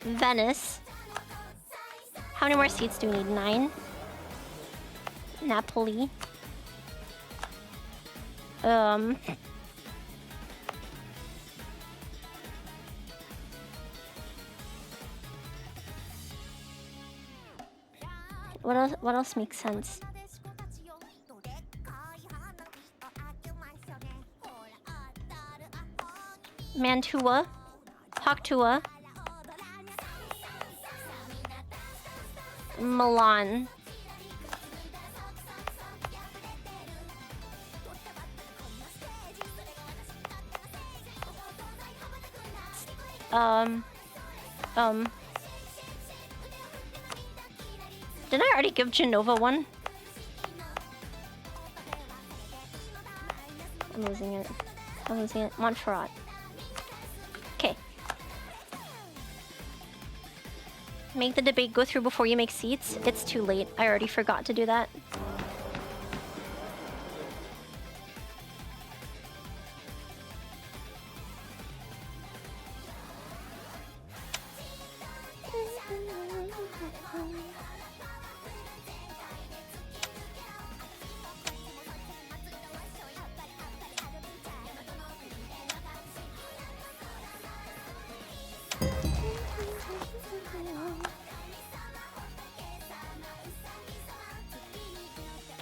Venice. How many more seats do we need? 9. Napoli. What else makes sense? Mantua, Pactua, Milan. Didn't I already give Genova one? I'm losing it. I'm losing it. Montferrat. Okay. Make the debate go through before you make seats. It's too late. I already forgot to do that.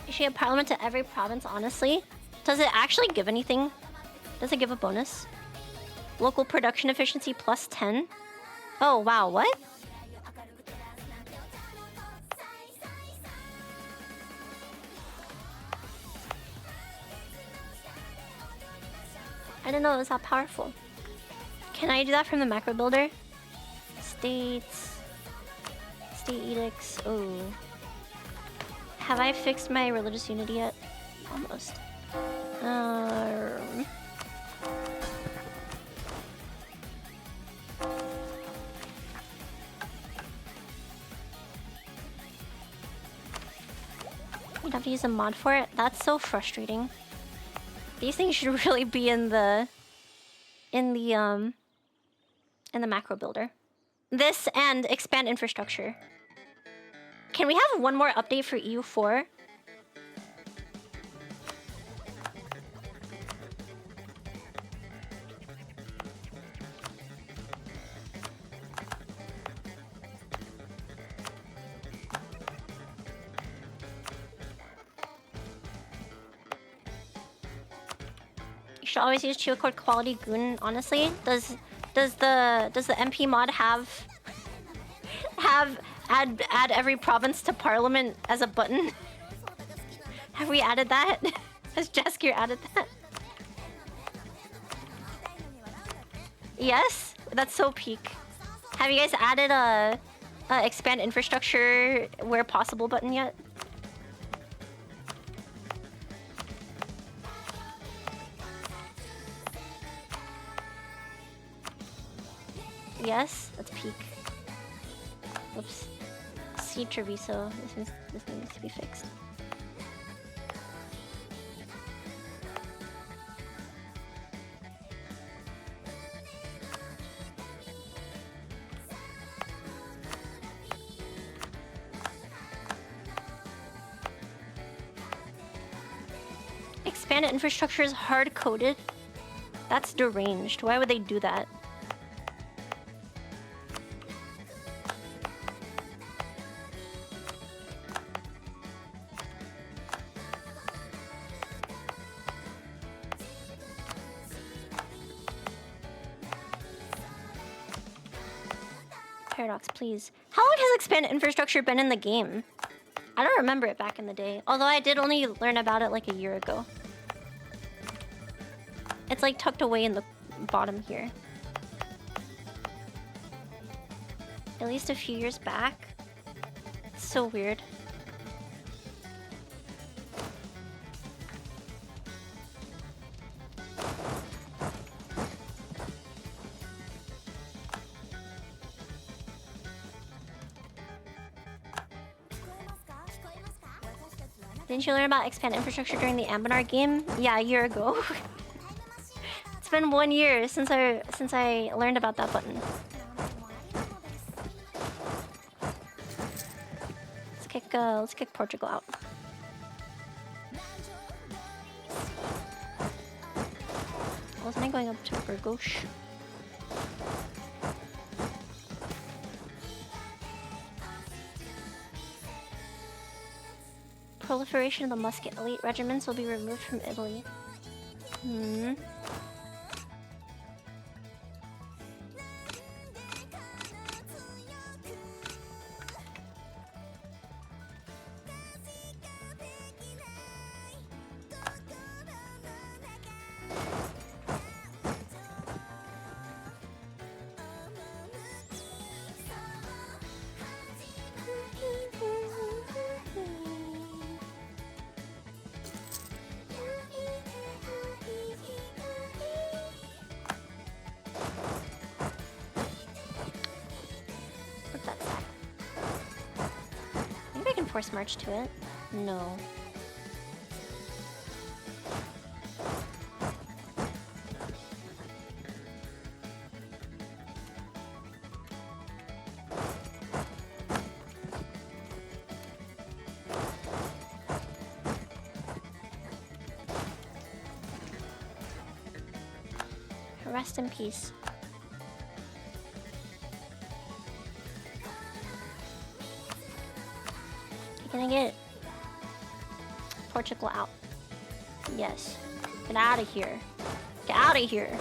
You should have parliament to every province, honestly. Does it actually give anything? Does it give a bonus? Local production efficiency plus 10? Oh, wow, what? I didn't know it was that powerful. Can I do that from the macro builder? States. State edicts. Oh. Have I fixed my religious unity yet? Almost. You'd have to use a mod for it? That's so frustrating. These things should really be in the macro builder. This and expand infrastructure. Can we have one more update for EU4? You should always use Chiwacord quality goon, honestly. Does the MP mod have add every province to parliament as a button? Have we added that? Has Jaskier added that? Yes? That's so peak. Have you guys added a expand infrastructure where possible button yet? Yes? That's peak. Whoops. See Treviso. This needs to be fixed. Expanded infrastructure is hard-coded? That's deranged. Why would they do that? Paradox, please. How long has expanded infrastructure been in the game? I don't remember it back in the day. Although I did only learn about it like a year ago. It's like tucked away in the bottom here. At least a few years back. It's so weird. Didn't you learn about expand infrastructure during the Ambinar game? Yeah, a year ago. It's been 1 year since I learned about that button. Let's kick Portugal out. Wasn't I going up to Burgos? Proliferation of the musket elite regiments will be removed from Italy. that sack. Maybe I can force march to it. No. Rest in peace. Can I get Portugal out? Yes. Get out of here. Get out of here.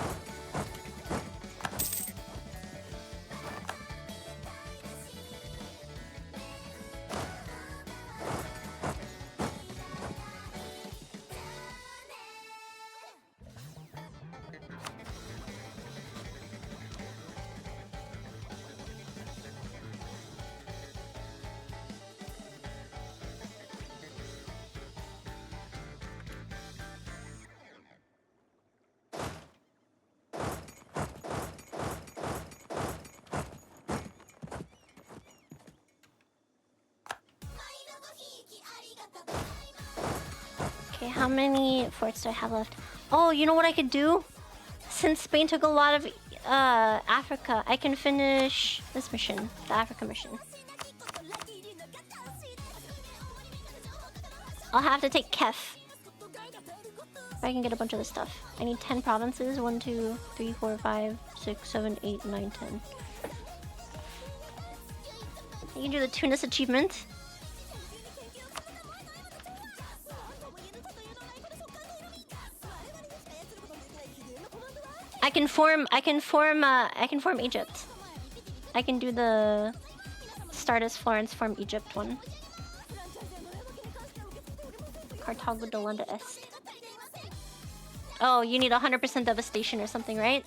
Okay, how many forts do I have left? Oh, you know what I could do? Since Spain took a lot of Africa, I can finish this mission, the Africa mission. I'll have to take Kef. If I can get a bunch of this stuff. I need 10 provinces. 1, 2, 3, 4, 5, 6, 7, 8, 9, 10. I can do the Tunis achievement. I can form Egypt. I can do the Stardust Florence form Egypt one. Carthago Dolanda Est. Oh, you need 100% devastation or something, right?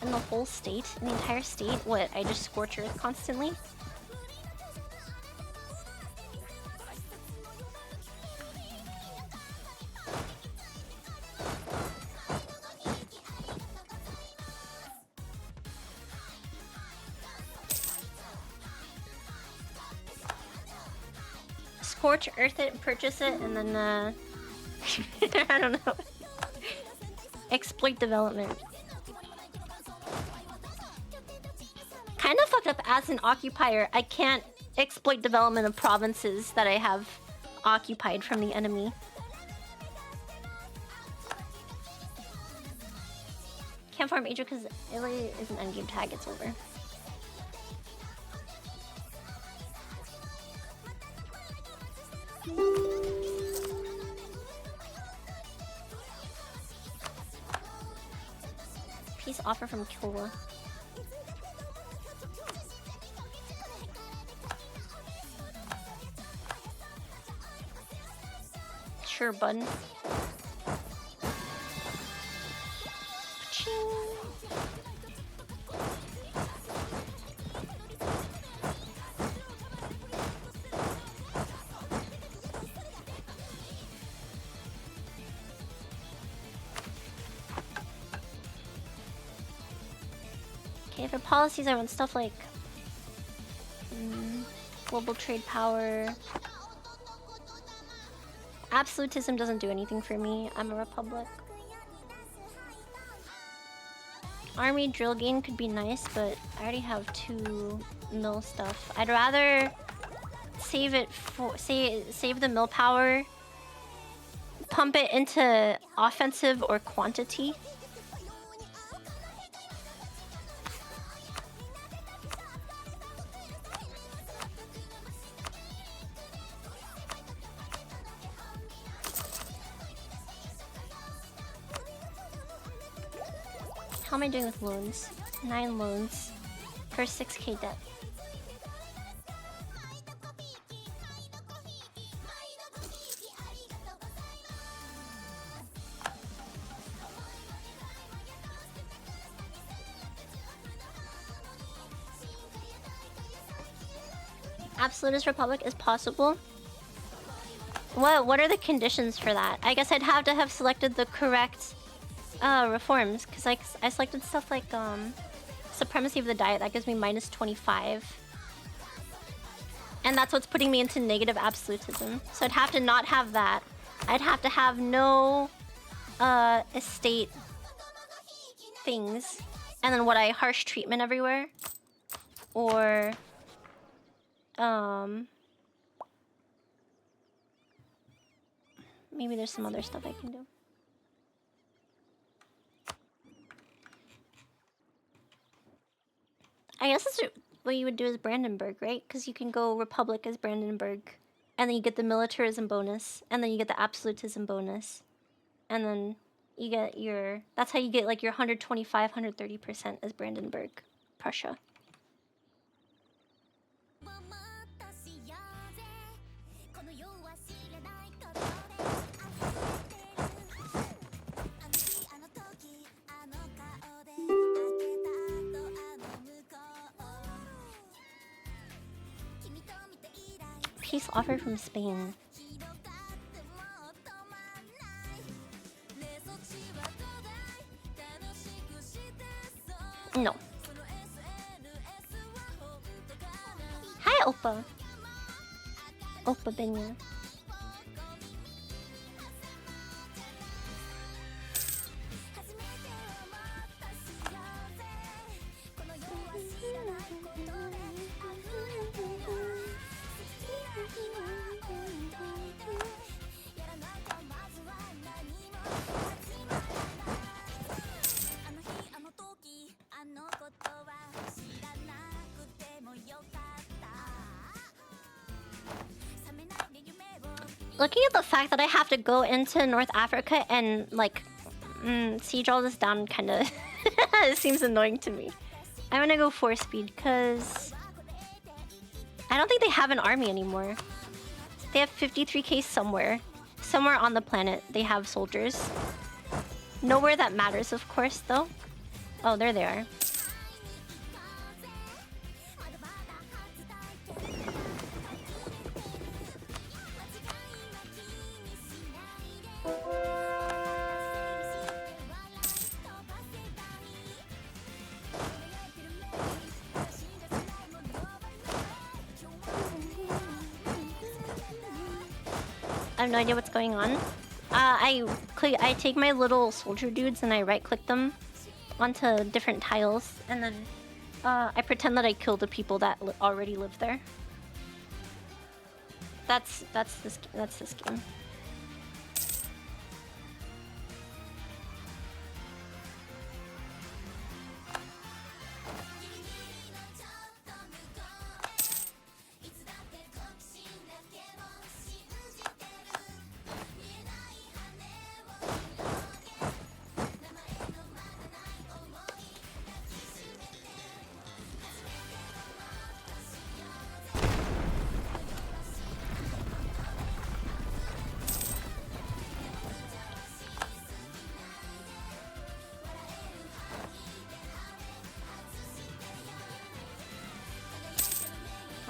In the whole state? In the entire state? What, I just scorch earth constantly? Scorch earth it, purchase it, and then I don't know. Exploit development. Kind of fucked up as an occupier. I can't exploit development of provinces that I have occupied from the enemy. Can't farm Egypt because Italy is an endgame tag, it's over. Peace offer from Kilwa. Sure, bud. Okay, for policies, I want stuff like global trade power. Absolutism doesn't do anything for me. I'm a republic. Army drill gain could be nice, but I already have 2 mill stuff. I'd rather save it for save the mill power, pump it into offensive or quantity. How am I doing with loans? 9 loans for 6k debt. Absolutist Republic is possible. What are the conditions for that? I guess I'd have to have selected the correct reforms, because I selected stuff like supremacy of the diet. That gives me minus 25. And that's what's putting me into negative absolutism. So I'd have to not have that. I'd have to have no estate things. And then harsh treatment everywhere? Or maybe there's some other stuff I can do. I guess that's what you would do as Brandenburg, right? Because you can go Republic as Brandenburg, and then you get the militarism bonus, and then you get the absolutism bonus, and then you get your... That's how you get like your 125, 130% as Brandenburg, Prussia. Peace offer from Spain. No. Hi, Oppa. Oppa Benya. Looking at the fact that I have to go into North Africa and like siege all this down kinda it seems annoying to me. I'm gonna go 4-speed because I don't think they have an army anymore. They have 53k somewhere. Somewhere on the planet they have soldiers. Nowhere that matters, of course, though. Oh, there they are. I have no idea what's going on. I take my little soldier dudes and I right-click them onto different tiles, and then I pretend that I kill the people that already live there. That's this game.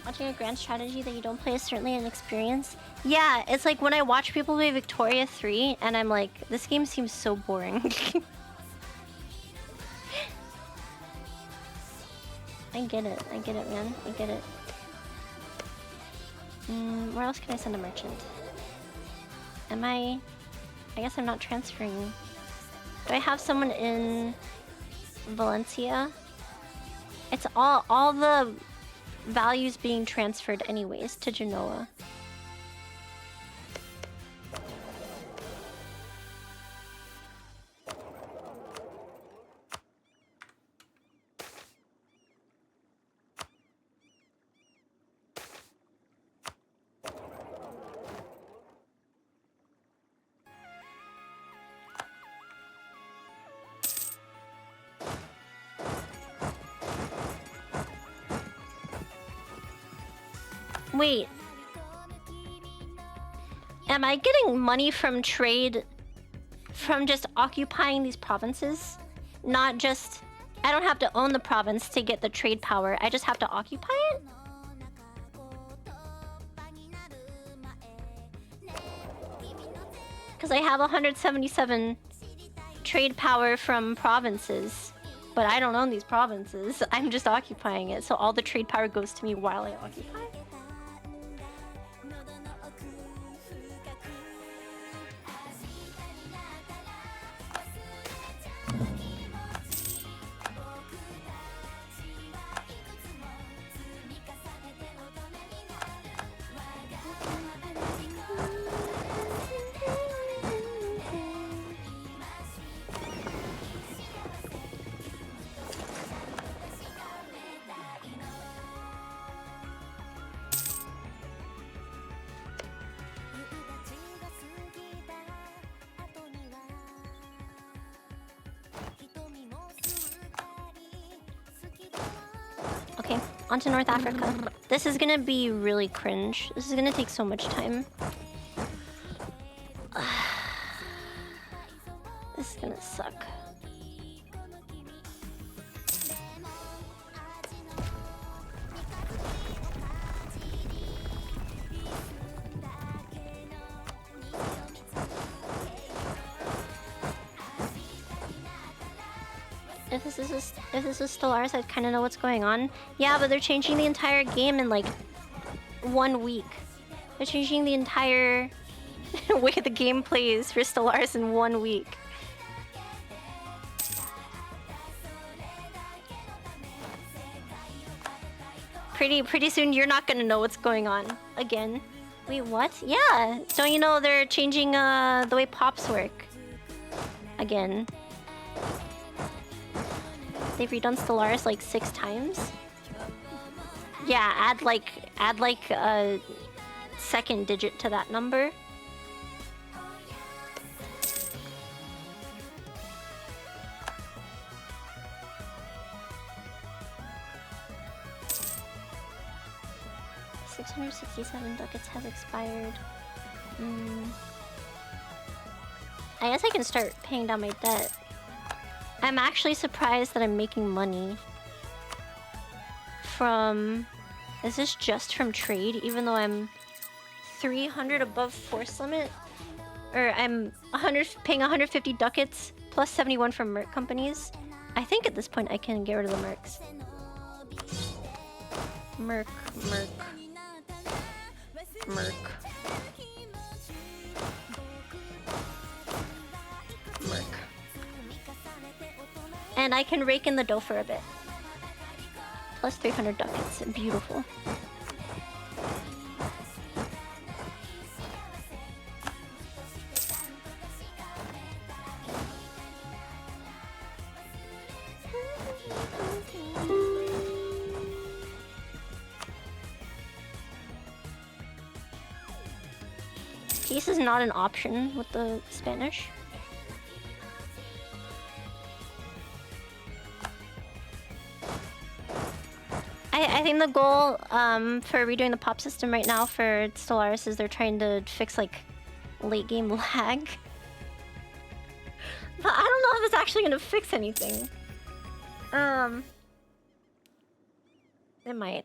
Watching a grand strategy that you don't play is certainly an experience. Yeah, it's like when I watch people play Victoria 3 and I'm like, this game seems so boring. I get it, man. I get it. Where else can I send a merchant? I guess I'm not transferring. Do I have someone in Valencia? It's all the values being transferred anyways to Genoa. Wait. Am I getting money from trade from just occupying these provinces? Not just... I don't have to own the province to get the trade power. I just have to occupy it? Because I have 177 trade power from provinces. But I don't own these provinces. I'm just occupying it. So all the trade power goes to me while I occupy. Okay, on to North Africa. This is gonna be really cringe. This is gonna take so much time. This is gonna suck. If this is Stellaris, I'd kind of know what's going on. Yeah, but they're changing the entire game in like 1 week. They're changing the entire way the game plays for Stellaris in 1 week. Pretty soon you're not gonna know what's going on again. Wait, what? Yeah, don't you know they're changing the way pops work again? They've redone Stellaris like 6 times. Yeah, add like a second digit to that number. $667 ducats have expired. I guess I can start paying down my debt. I'm actually surprised that I'm making money from... Is this just from trade, even though I'm 300 above force limit? Or I'm paying 150 ducats plus 71 from merc companies? I think at this point I can get rid of the mercs. Merc. And I can rake in the dough for a bit. Plus 300 ducats. Beautiful. Peace is not an option with the Spanish. I think the goal for redoing the pop system right now for Stellaris is they're trying to fix like late game lag. But I don't know if it's actually gonna fix anything. It might.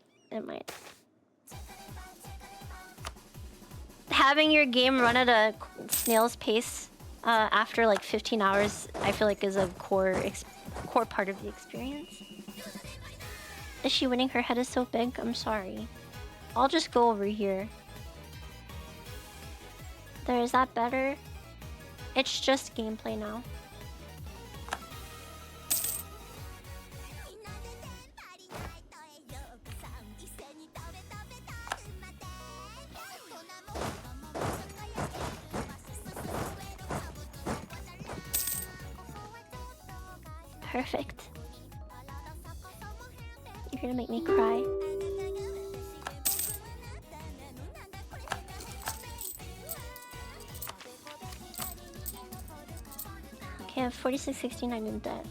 Having your game run at a snail's pace after like 15 hours, I feel like is a core part of the experience. Is she winning? Her head is so big. I'm sorry. I'll just go over here. There, is that better? It's just gameplay now. Perfect. You're gonna make me cry. Okay, I have 4669 in debt.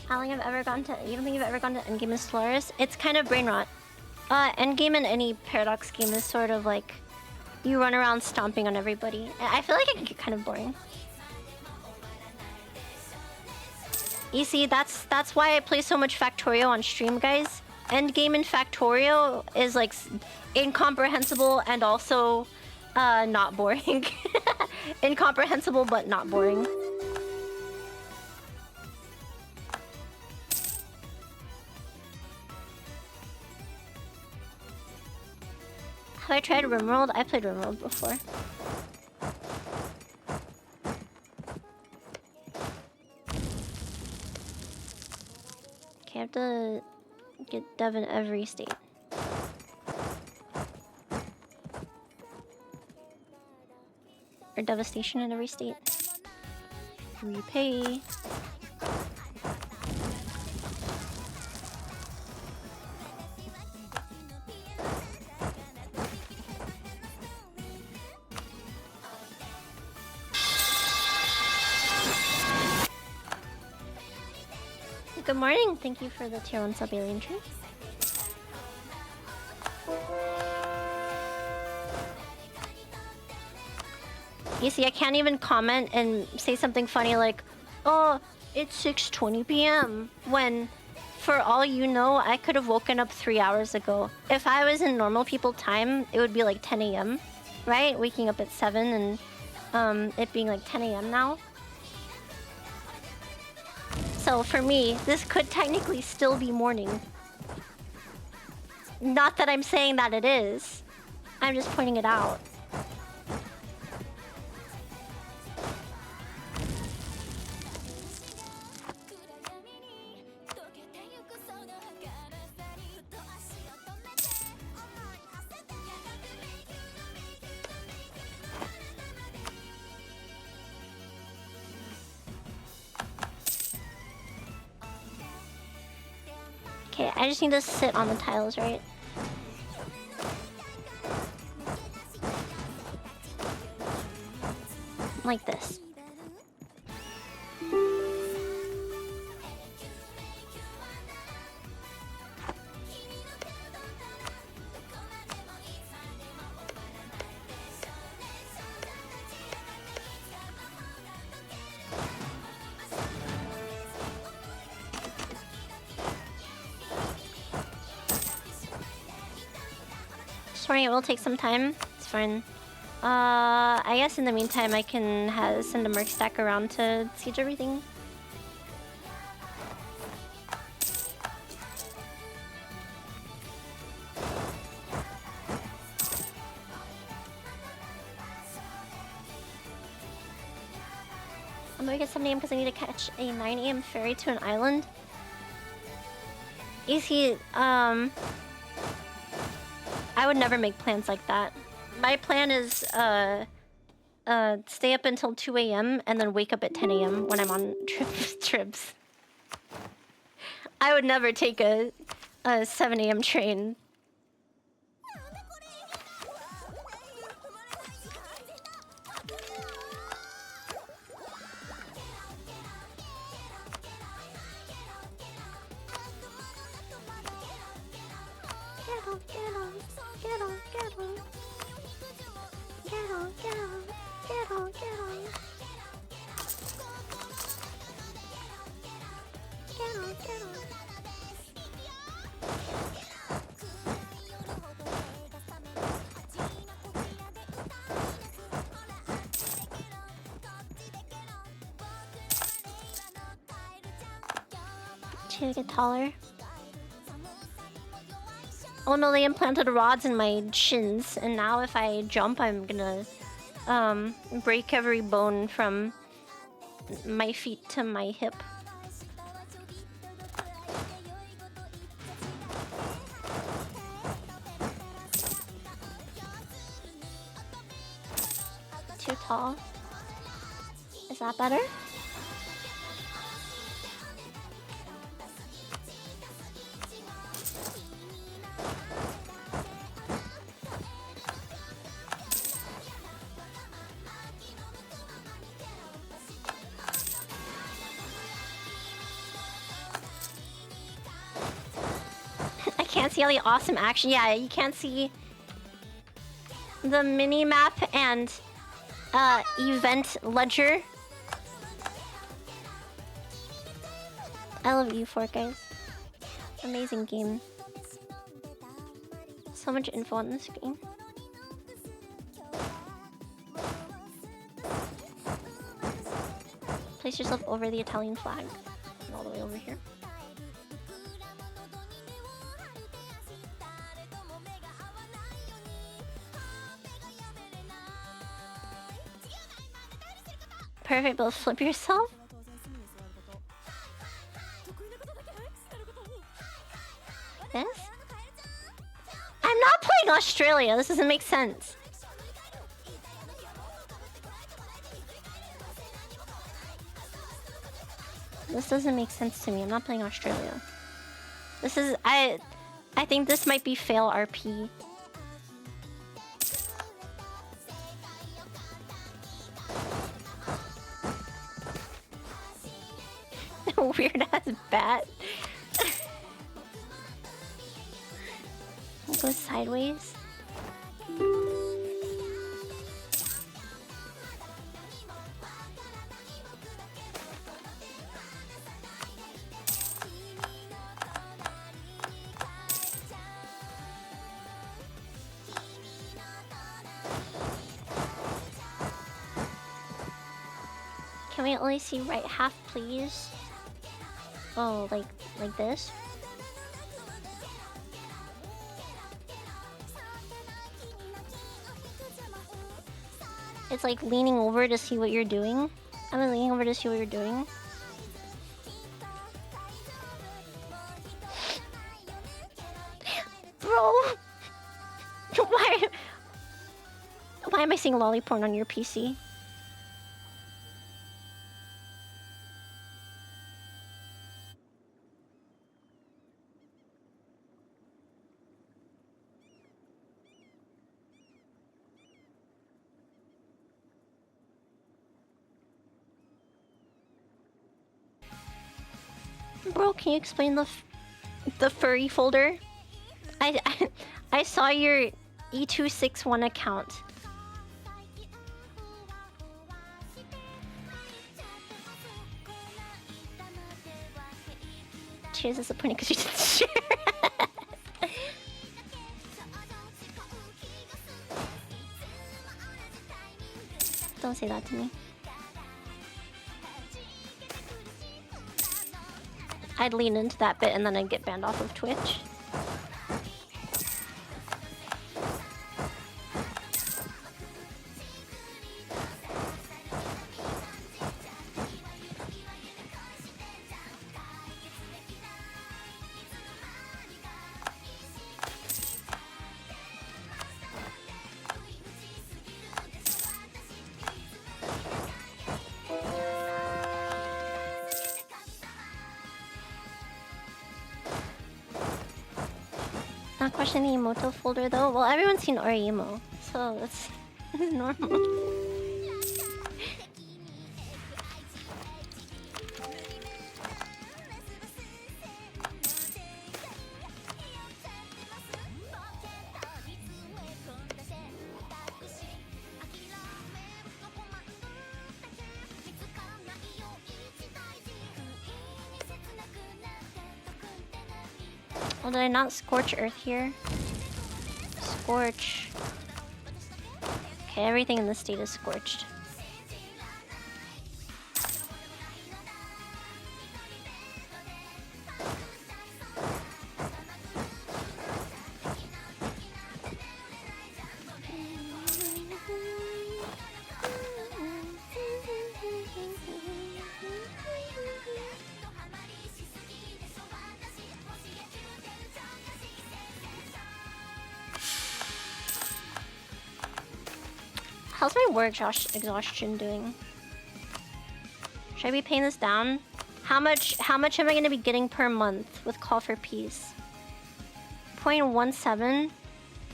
I don't think I've ever gone to. You don't think you've ever gone to endgame in Stellaris? It's kind of brain rot. Endgame in any Paradox game is sort of like you run around stomping on everybody. I feel like it can get kind of boring. You see, that's why I play so much Factorio on stream, guys. Endgame in Factorio is like incomprehensible and also not boring. Incomprehensible but not boring. Have I tried RimWorld? I played RimWorld before. Okay, I have to get Dev in every state. Or Devastation in every state. Repay. Good morning. Thank you for the tier 1 sub alien tree. You see, I can't even comment and say something funny like, oh, it's 6:20 p.m. when, for all you know, I could have woken up 3 hours ago. If I was in normal people time, it would be like 10 a.m., right? Waking up at 7 and it being like 10 a.m. now. So for me, this could technically still be morning. Not that I'm saying that it is. I'm just pointing it out. Okay, I just need to sit on the tiles, right? Like this. Sorry, it will take some time. It's fine. I guess in the meantime I can send a merc stack around to siege everything. I'm awake at 7 a.m. because I need to catch a 9 a.m. ferry to an island. You see, I would never make plans like that. My plan is stay up until 2 a.m. and then wake up at 10 a.m. when I'm on trips. I would never take a 7 a.m. train. To get taller. Oh no, they implanted rods in my shins, and now if I jump, I'm gonna break every bone from my feet to my hip. Too tall. Is that better? can't see all the awesome action. Yeah, you can't see the mini map and event ledger. I love U4, guys. Amazing game. So much info on the screen. Place yourself over the Italian flag. And all the way over here. Perfect, but flip yourself. This? I'm not playing Australia. This doesn't make sense. This doesn't make sense to me. I'm not playing Australia. This is I think this might be fail RP. Weird ass bat. It goes sideways. Can we only see right half, please? Oh, like this? It's like leaning over to see what you're doing. I'm leaning over to see what you're doing. Bro! Why am I seeing lolly-porn on your PC? Bro, can you explain the furry folder? I saw your E261 account. Cheers, disappointed because you didn't share. Don't say that to me. I'd lean into that bit and then I'd get banned off of Twitch. Not question the emoto folder though. Well, everyone's seen Oremo, so that's normal. Well, did I not scorch earth here? Scorch. Okay, everything in the state is scorched. How's my war exhaustion doing? Should I be paying this down? How much am I gonna be getting per month with Call for Peace? 0.17?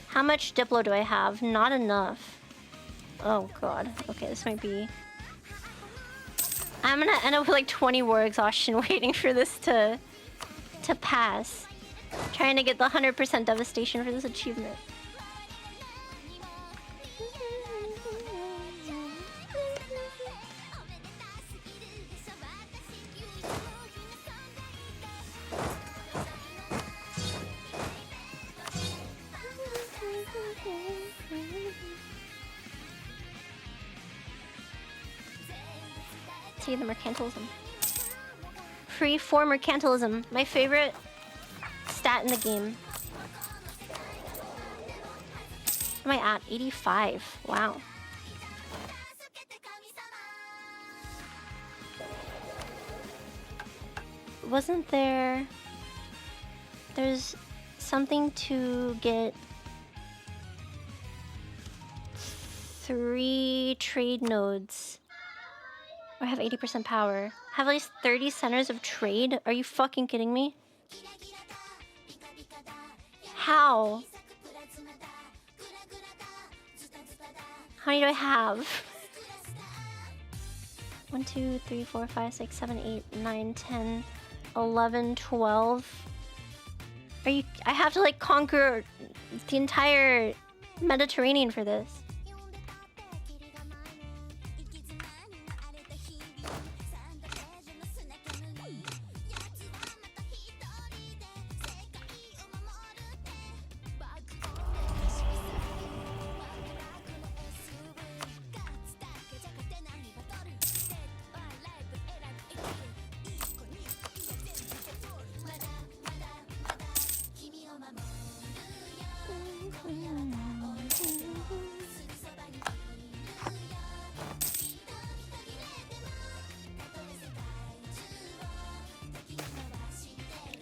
How much Diplo do I have? Not enough. Oh god. Okay, this might be... I'm gonna end up with like 20 war exhaustion waiting for this to pass. Trying to get the 100% devastation for this achievement. See the mercantilism. Free for mercantilism. My favorite stat in the game. What am I at? 85. Wow. Wasn't there... There's something to get 3 trade nodes. Or have 80% power. Have at least 30 centers of trade? Are you fucking kidding me? How? How many do I have? 1, 2, 3, 4, 5, 6, 7, 8, 9, 10, 11, 12. Are you... I have to like conquer the entire Mediterranean for this.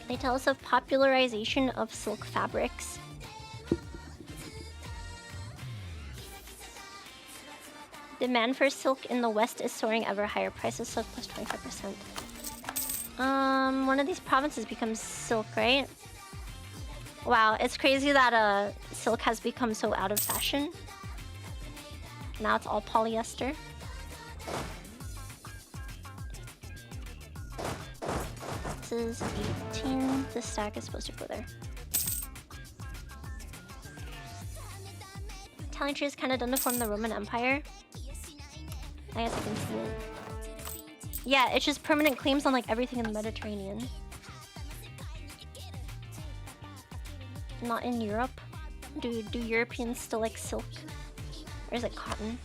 They tell us of popularization of silk fabrics. Demand for silk in the West is soaring, ever higher prices, silk plus 25%. One of these provinces becomes silk, right? Wow, it's crazy that silk has become so out of fashion. Now it's all polyester. This is 18. This stack is supposed to go there. Italian trade is kind of done to form the Roman Empire. I guess I can see it. Yeah, it's just permanent claims on like everything in the Mediterranean. Not in Europe. Do Europeans still like silk? Or is it cotton?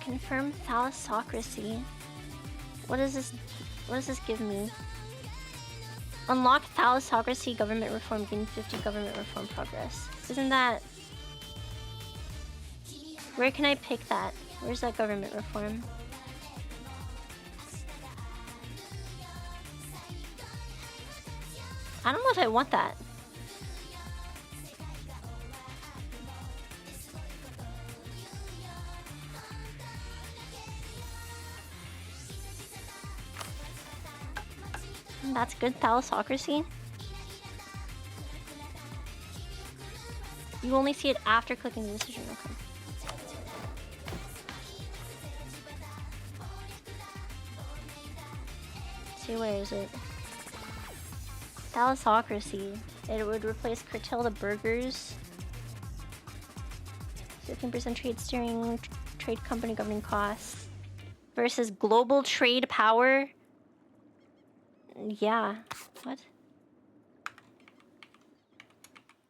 Confirm thalassocracy. What does this give me? Unlock thalassocracy government reform, gain 50 government reform progress. Isn't that... Where can I pick that? Where's that government reform? I don't know if I want that. That's good thalassocracy. You only see it after clicking the decision. Okay. See, where is it? Thalassocracy. It would replace curtail the burghers. 15% trade steering, trade company governing costs. Versus global trade power. Yeah. What?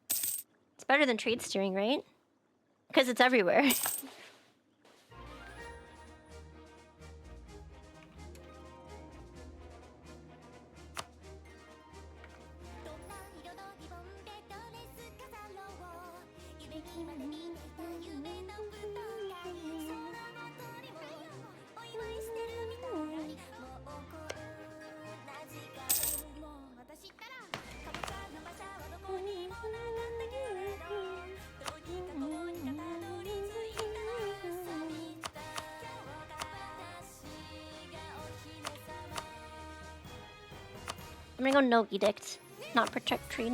It's better than trade steering, right? Because it's everywhere. I'm gonna go no edict, not protect trade.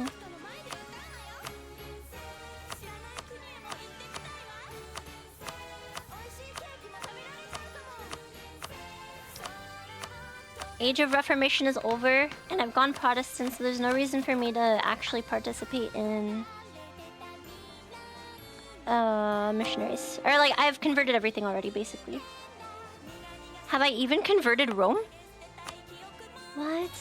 Age of Reformation is over, and I've gone Protestant, so there's no reason for me to actually participate in missionaries. Or like, I've converted everything already, basically. Have I even converted Rome? What?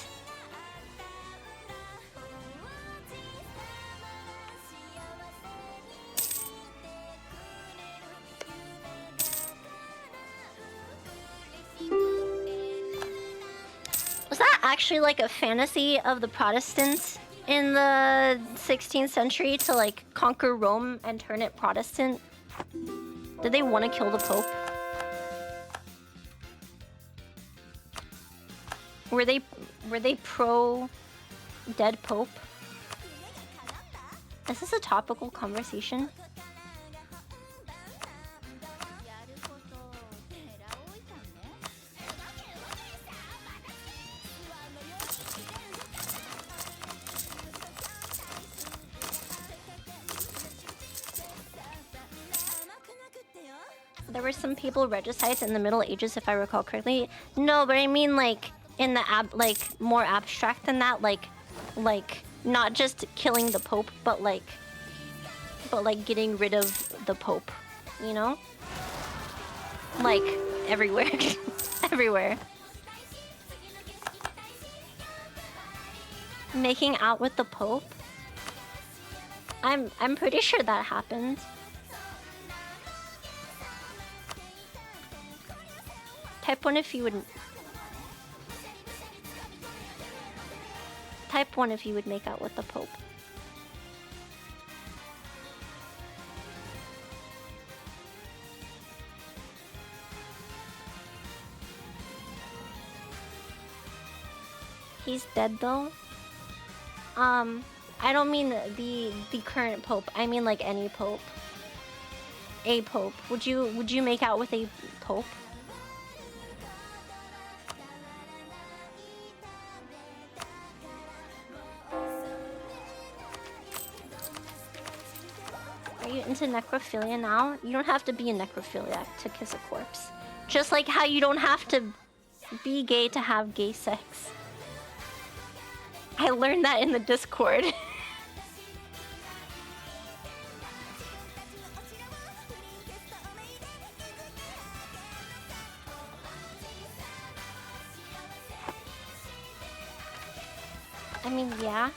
Was that actually like a fantasy of the Protestants in the 16th century to like conquer Rome and turn it Protestant? Did they want to kill the Pope? Were they pro dead Pope? Is this a topical conversation? There were some people regicides in the Middle Ages, if I recall correctly. No, but I mean like in the more abstract than that, like not just killing the Pope, but like getting rid of the Pope, you know? Like everywhere, everywhere. Making out with the Pope. I'm pretty sure that happened. Type 1 if you would... Type 1 if you would make out with the Pope. He's dead though? I don't mean the current Pope. I mean like any Pope. A Pope. Would you make out with a Pope? Are you into necrophilia now? You don't have to be a necrophiliac to kiss a corpse. Just like how you don't have to be gay to have gay sex. I learned that in the Discord. I mean, yeah.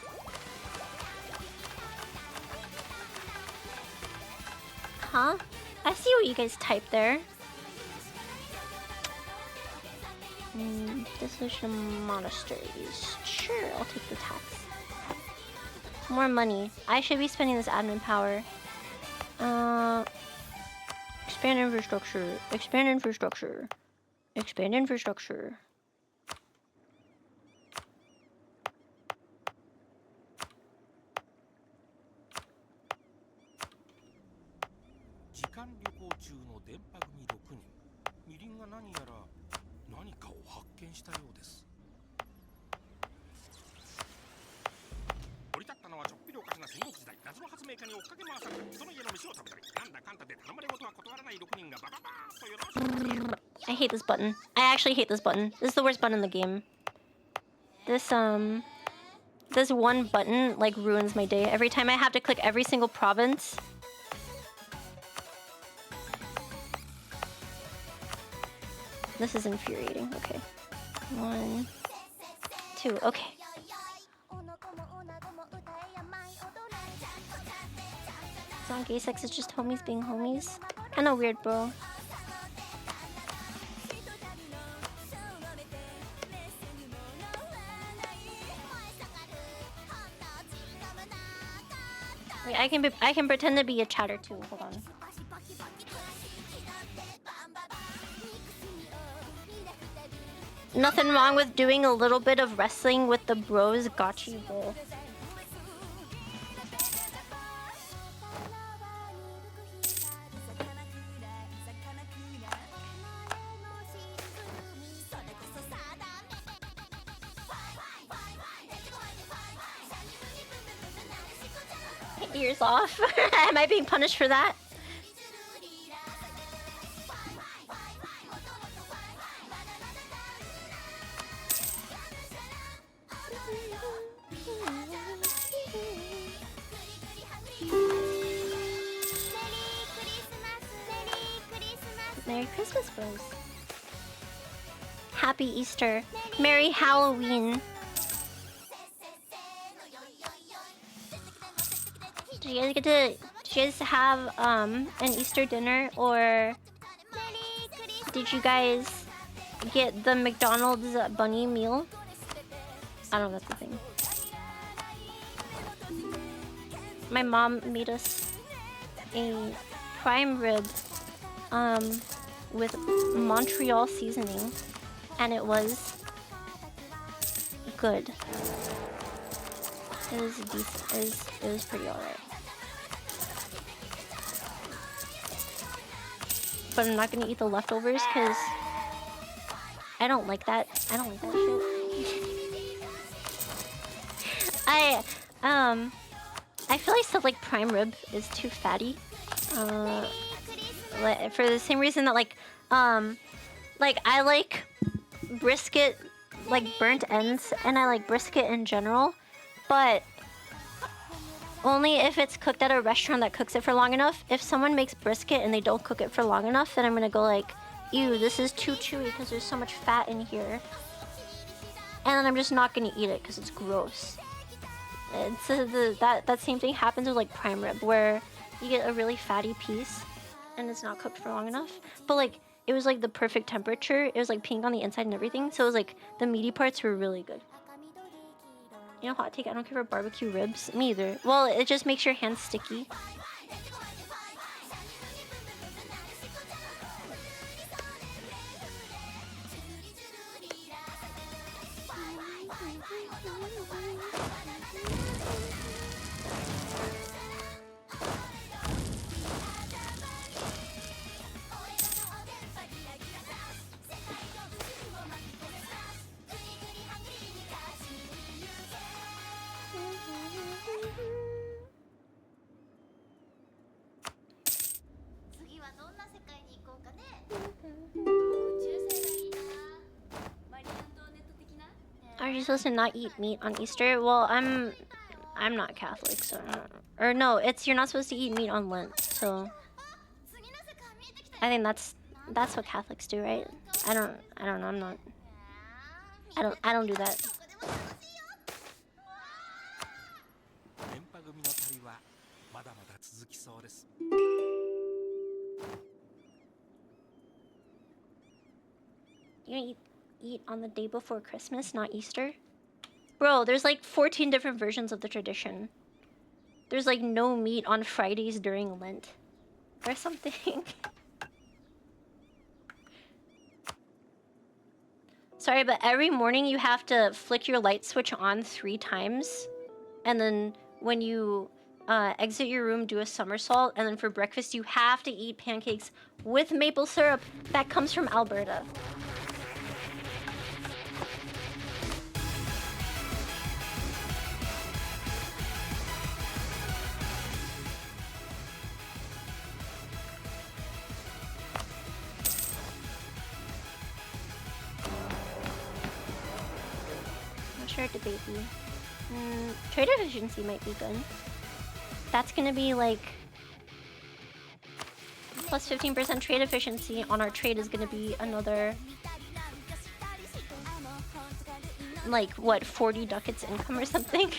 Huh? I see what you guys typed there. Dissolution monasteries. Sure, I'll take the tax. More money. I should be spending this admin power. Expand infrastructure. Expand infrastructure. Expand infrastructure. I hate this button. I actually hate this button. This is the worst button in the game. This one button like ruins my day. Every time I have to click every single province. This is infuriating. Okay. 1, 2, okay. It's not gay sex, it's just homies being homies. Kinda weird, bro. Wait, I can pretend to be a chatter too. Hold on. Nothing wrong with doing a little bit of wrestling with the bros, gotchi bro. ears off. Am I being punished for that? Merry Christmas, bros. Happy Easter. Merry Halloween. Did you guys have an Easter dinner, or did you guys get the McDonald's bunny meal? I don't know if that's the thing. My mom made us a prime rib with Montreal seasoning, and it was good. It was decent. It was pretty alright. But I'm not gonna eat the leftovers because I don't like that. I don't like that shit. I feel like stuff like prime rib is too fatty. For the same reason that like I like brisket, like burnt ends, and I like brisket in general, but only if it's cooked at a restaurant that cooks it for long enough. If someone makes brisket and they don't cook it for long enough, then I'm gonna go like, ew, this is too chewy because there's so much fat in here. And then I'm just not gonna eat it because it's gross. And so that same thing happens with like prime rib, where you get a really fatty piece and it's not cooked for long enough. But like, it was like the perfect temperature. It was like pink on the inside and everything. So it was like, the meaty parts were really good. You know, hot take, I don't care for barbecue ribs. Me either. Well, it just makes your hands sticky. Are you supposed to not eat meat on Easter? Well, I'm not Catholic, so or no, you're not supposed to eat meat on Lent. So I think that's what Catholics do, right? I don't know. I don't do that. You gonna eat on the day before Christmas, not Easter? Bro, there's like 14 different versions of the tradition. There's like no meat on Fridays during Lent. Or something. Sorry, but every morning you have to flick your light switch on 3 times. And then when you exit your room, do a somersault. And then for breakfast, you have to eat pancakes with maple syrup that comes from Alberta. Debate me. Trade efficiency might be good. That's gonna be like plus 15% trade efficiency on our trade is gonna be another like what, 40 ducats income or something.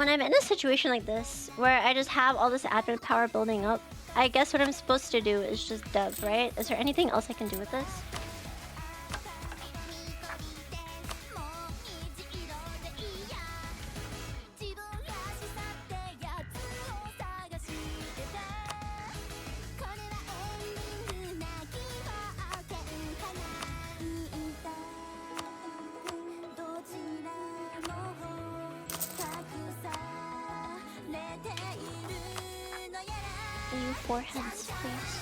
when I'm in a situation like this, where I just have all this admin power building up, I guess what I'm supposed to do is just dev, right? Is there anything else I can do with this? You foreheads, please.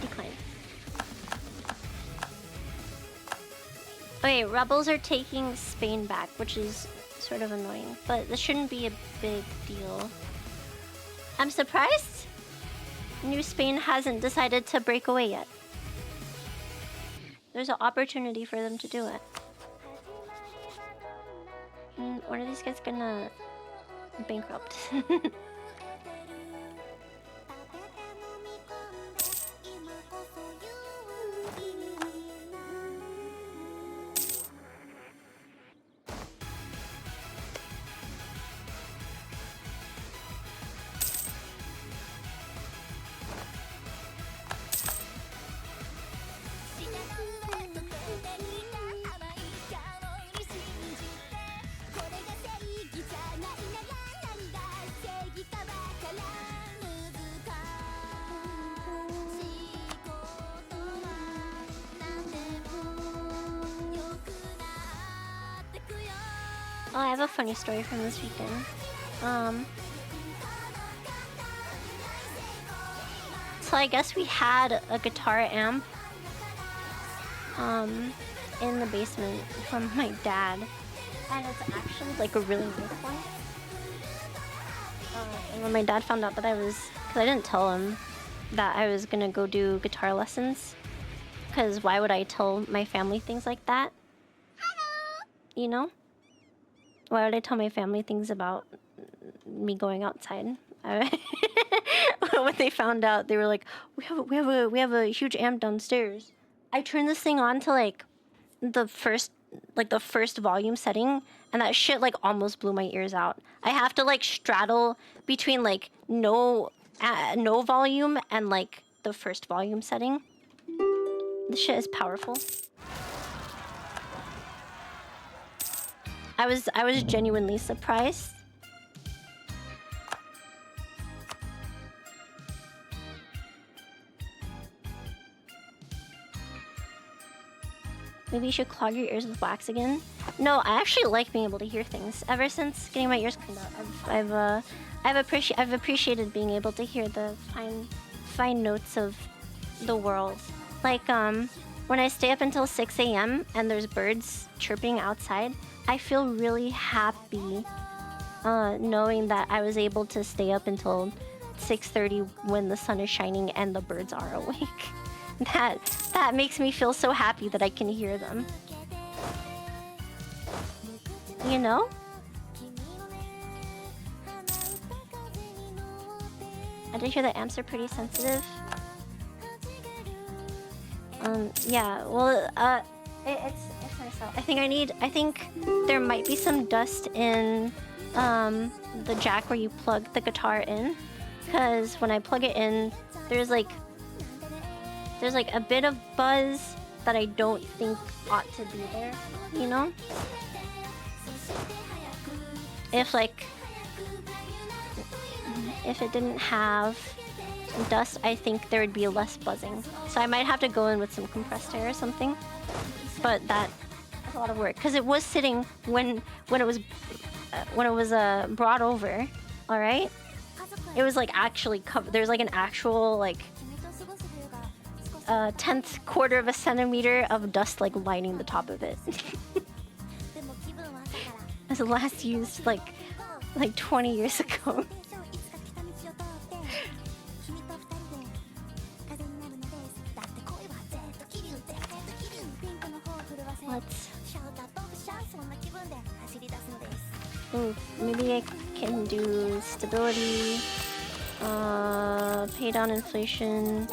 Decline. Okay, rebels are taking Spain back, which is sort of annoying, but this shouldn't be a big deal. I'm surprised New Spain hasn't decided to break away yet. There's an opportunity for them to do it. When are these guys gonna bankrupt? Oh, I have a funny story from this weekend. So I guess we had a guitar amp in the basement from my dad, and it's actually like a really nice one. And when my dad found out that because I didn't tell him that I was gonna go do guitar lessons, because why would I tell my family things like that? You know? Why would I tell my family things about me going outside? When they found out, they were like, "We have a huge amp downstairs." I turned this thing on to like the first volume setting, and that shit like almost blew my ears out. I have to like straddle between like no volume and like the first volume setting. This shit is powerful. I was genuinely surprised. Maybe you should clog your ears with wax again. No, I actually like being able to hear things. Ever since getting my ears cleaned out, I've appreciated being able to hear the fine notes of the world. Like when I stay up until 6 a.m. and there's birds chirping outside, I feel really happy knowing that I was able to stay up until 6:30 when the sun is shining and the birds are awake. That makes me feel so happy that I can hear them. You know? I did hear the amps are pretty sensitive. Yeah, well, it's myself. I think there might be some dust in the jack where you plug the guitar in, because when I plug it in, there's like a bit of buzz that I don't think ought to be there, you know? If it didn't have dust, I think there would be less buzzing. So I might have to go in with some compressed air or something. But that's a lot of work, because it was sitting when it was brought over. All right, it was like actually covered. There's like an actual like 1/10 quarter of a centimeter of dust like lining the top of it. As the last used like Like 20 years ago. Let's... Ooh, maybe I can do stability, pay down inflation.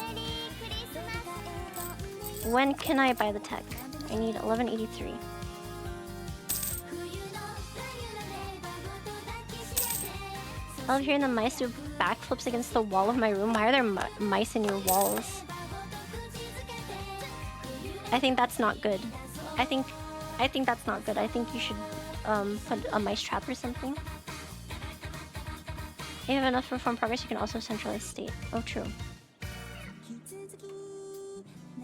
When can I buy the tech? I need 1183. I love hearing the mice do backflips against the wall of my room. Why are there mice in your walls? I think that's not good. I think that's not good. I think you should put a mice trap or something. If you have enough reform progress, you can also centralize state. Oh, true.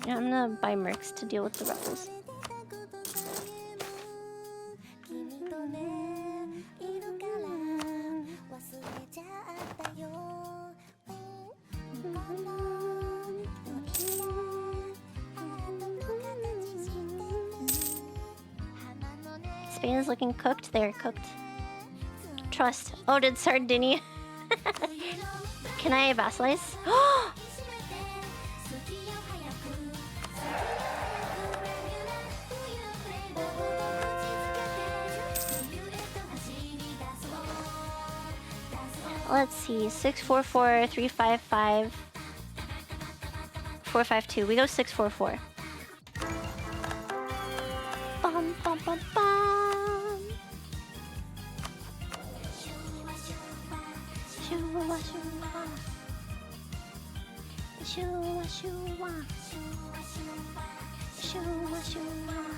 Yeah, I'm gonna buy mercs to deal with the rebels. Spain is looking cooked. They are cooked. Trust. Oh, did Sardinia? Can I vassalize? Let's see. 644 355 452. We go 644. Bum bum bum bum. Shoo-wah, shoo-wah. Shoo-wah, shoo-wah. Shoo-wah, shoo-wah.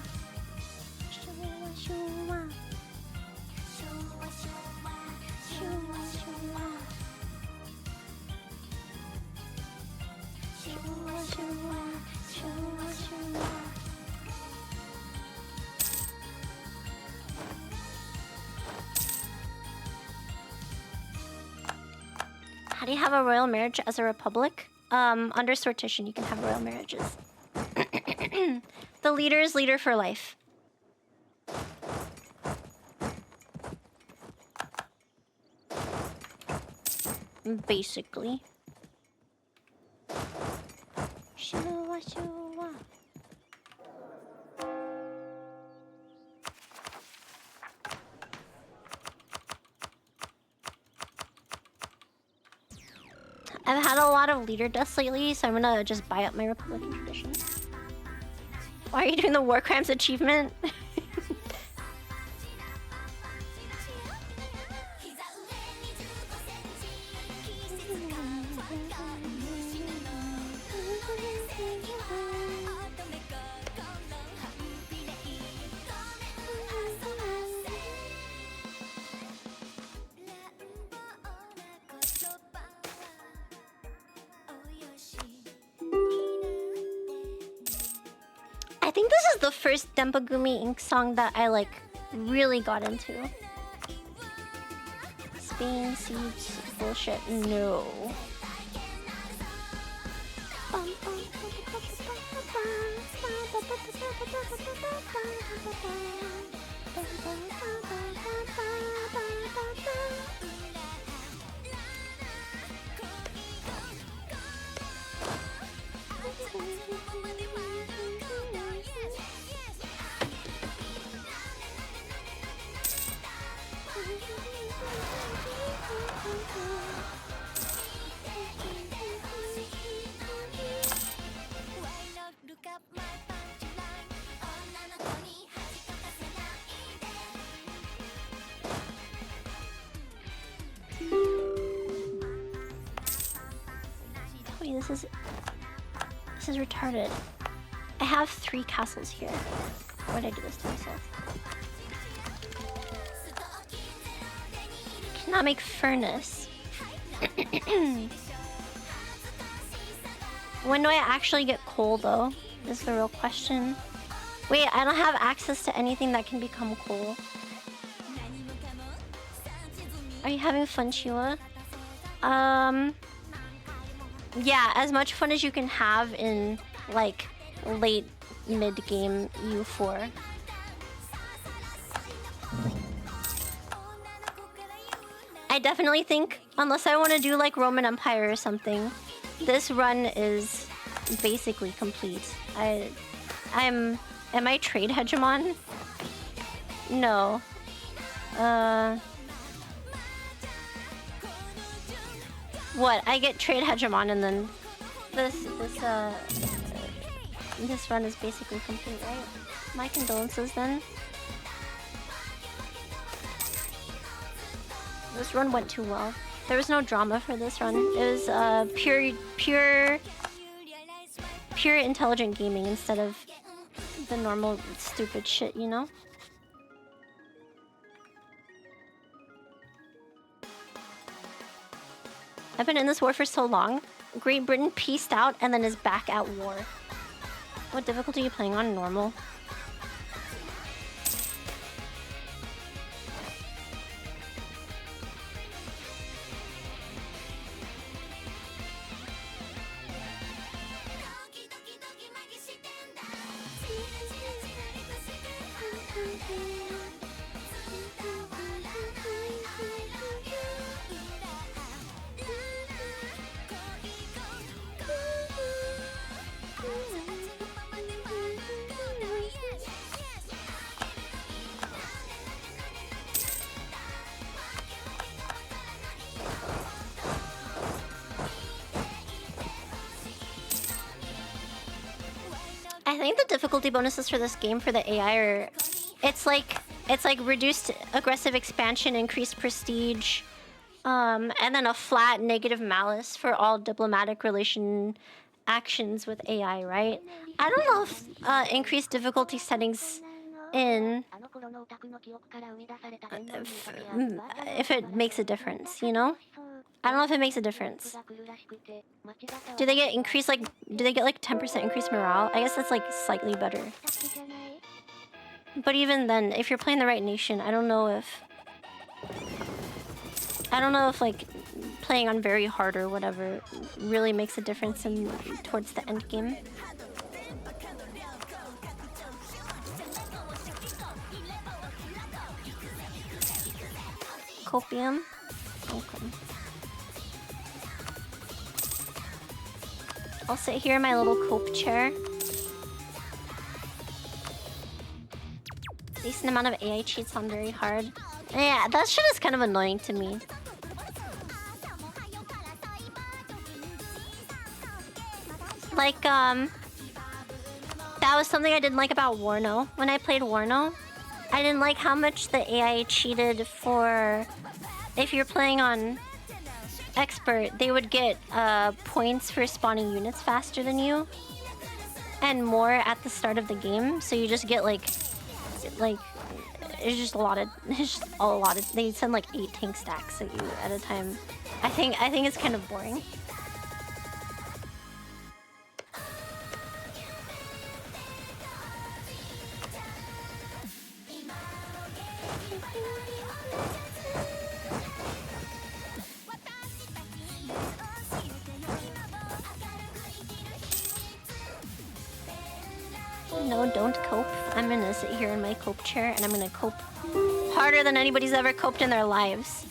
Shoo-wah, shoo-wah. Shoo-wah, shoo-wah. Shoo-wah, shoo-wah. Shoo-wah, shoo-wah. Shoo-wah, shoo-wah. How do you have a royal marriage as a republic? Under sortition, you can have royal marriages. The leader is leader for life. Basically. Shoo-wah, shoo-wah. I've had a lot of leader deaths lately, so I'm gonna just buy up my Republican tradition. Why are you doing the war crimes achievement? I think this is the first Dempagumi Inc. song that I like really got into. Spain siege bullshit. No. Wait, this is retarded. I have 3 castles here. Why did I do this to myself? Cannot make furnace. When do I actually get coal though? Is the real question. Wait, I don't have access to anything that can become coal. Are you having fun, Chiwa? Yeah, as much fun as you can have in like late mid-game U4. I definitely think, unless I want to do like Roman Empire or something, this run is basically complete. Am I trade hegemon? No. What? I get trade hegemon and then this run is basically complete, right? My condolences then. This run went too well. There was no drama for this run. It was pure intelligent gaming instead of the normal stupid shit, you know? I've been in this war for so long. Great Britain peaced out and then is back at war. What difficulty are you playing on? Normal. I think the difficulty bonuses for this game for the AI are, it's like reduced aggressive expansion, increased prestige, and then a flat negative malice for all diplomatic relation actions with AI, right? I don't know if increased difficulty settings in if it makes a difference, you know? I don't know if it makes a difference. Do they get increased like 10% increased morale? I guess that's like slightly better. But even then, if you're playing the right nation, I don't know if like playing on very hard or whatever really makes a difference in towards the end game. Copium. Okay. I'll sit here in my little cope chair. Decent amount of AI cheats on very hard. Yeah, that shit is kind of annoying to me. Like, that was something I didn't like about Warno. When I played Warno, I didn't like how much the AI cheated for... If you're playing on Expert, they would get points for spawning units faster than you. And more at the start of the game. So you just get like... It's just a lot of... It's just a lot of... They send like 8 tank stacks at you at a time. I think it's kind of boring. No, don't cope. I'm gonna sit here in my cope chair and I'm gonna cope harder than anybody's ever coped in their lives.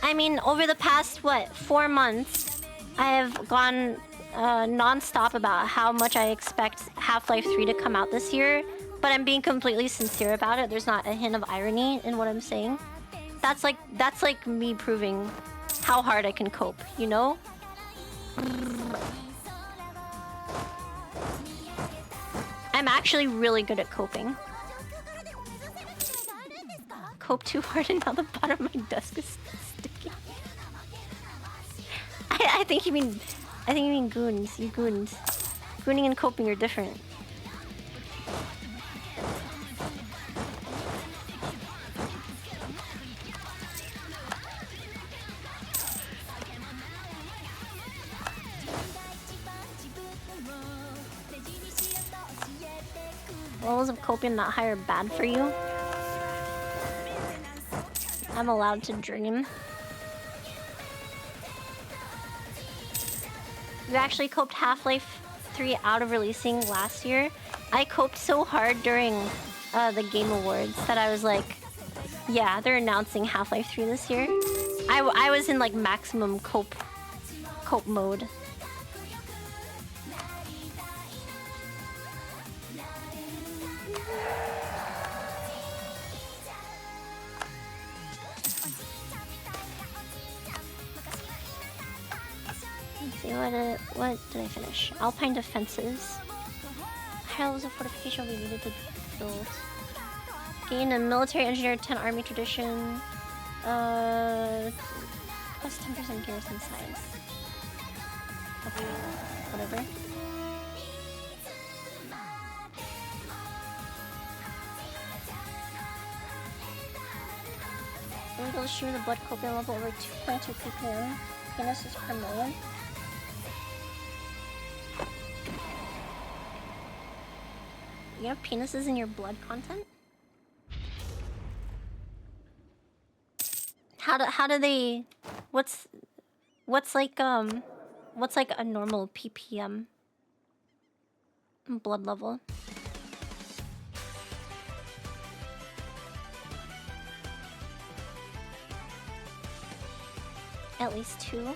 I mean, over the past, what, 4 months, I have gone non-stop about how much I expect Half-Life 3 to come out this year, but I'm being completely sincere about it. There's not a hint of irony in what I'm saying. That's like me proving how hard I can cope, you know? I'm actually really good at coping. Cope too hard and now the bottom of my desk is sticky. I think you mean goons. You goons. Gooning and coping are different. Levels of coping not high or bad for you? I'm allowed to dream. You actually coped Half-Life 3 out of releasing last year. I coped so hard during the Game Awards that I was like, yeah, they're announcing Half-Life 3 this year. I was in like maximum cope mode. Let's see, what did I finish? Alpine defenses. High levels of fortification will be needed to build. Gain a military engineer 10 army tradition. Plus 10% garrison size. Okay, whatever. Illegal stream the blood copium level over 2.2 ppm. Penis is per million. You have penises in your blood content? How do they? What's like a normal ppm blood level? At least 2.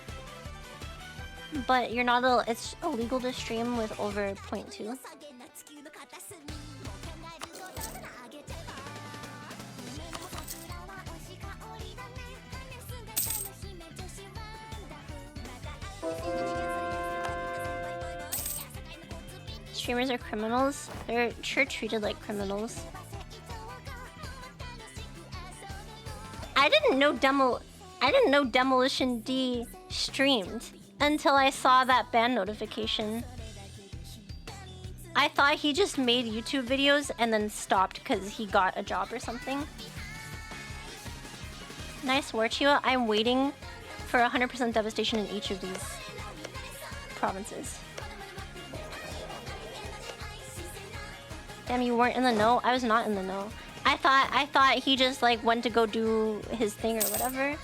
But you're not it's illegal to stream with over 0.2. Streamers are criminals. They're sure treated like criminals. I didn't know Demolition D streamed until I saw that ban notification. I thought he just made YouTube videos and then stopped because he got a job or something. Nice war, Chiwa. I'm waiting for 100% devastation in each of these provinces. Damn, you weren't in the know? I was not in the know. I thought he just like went to go do his thing or whatever.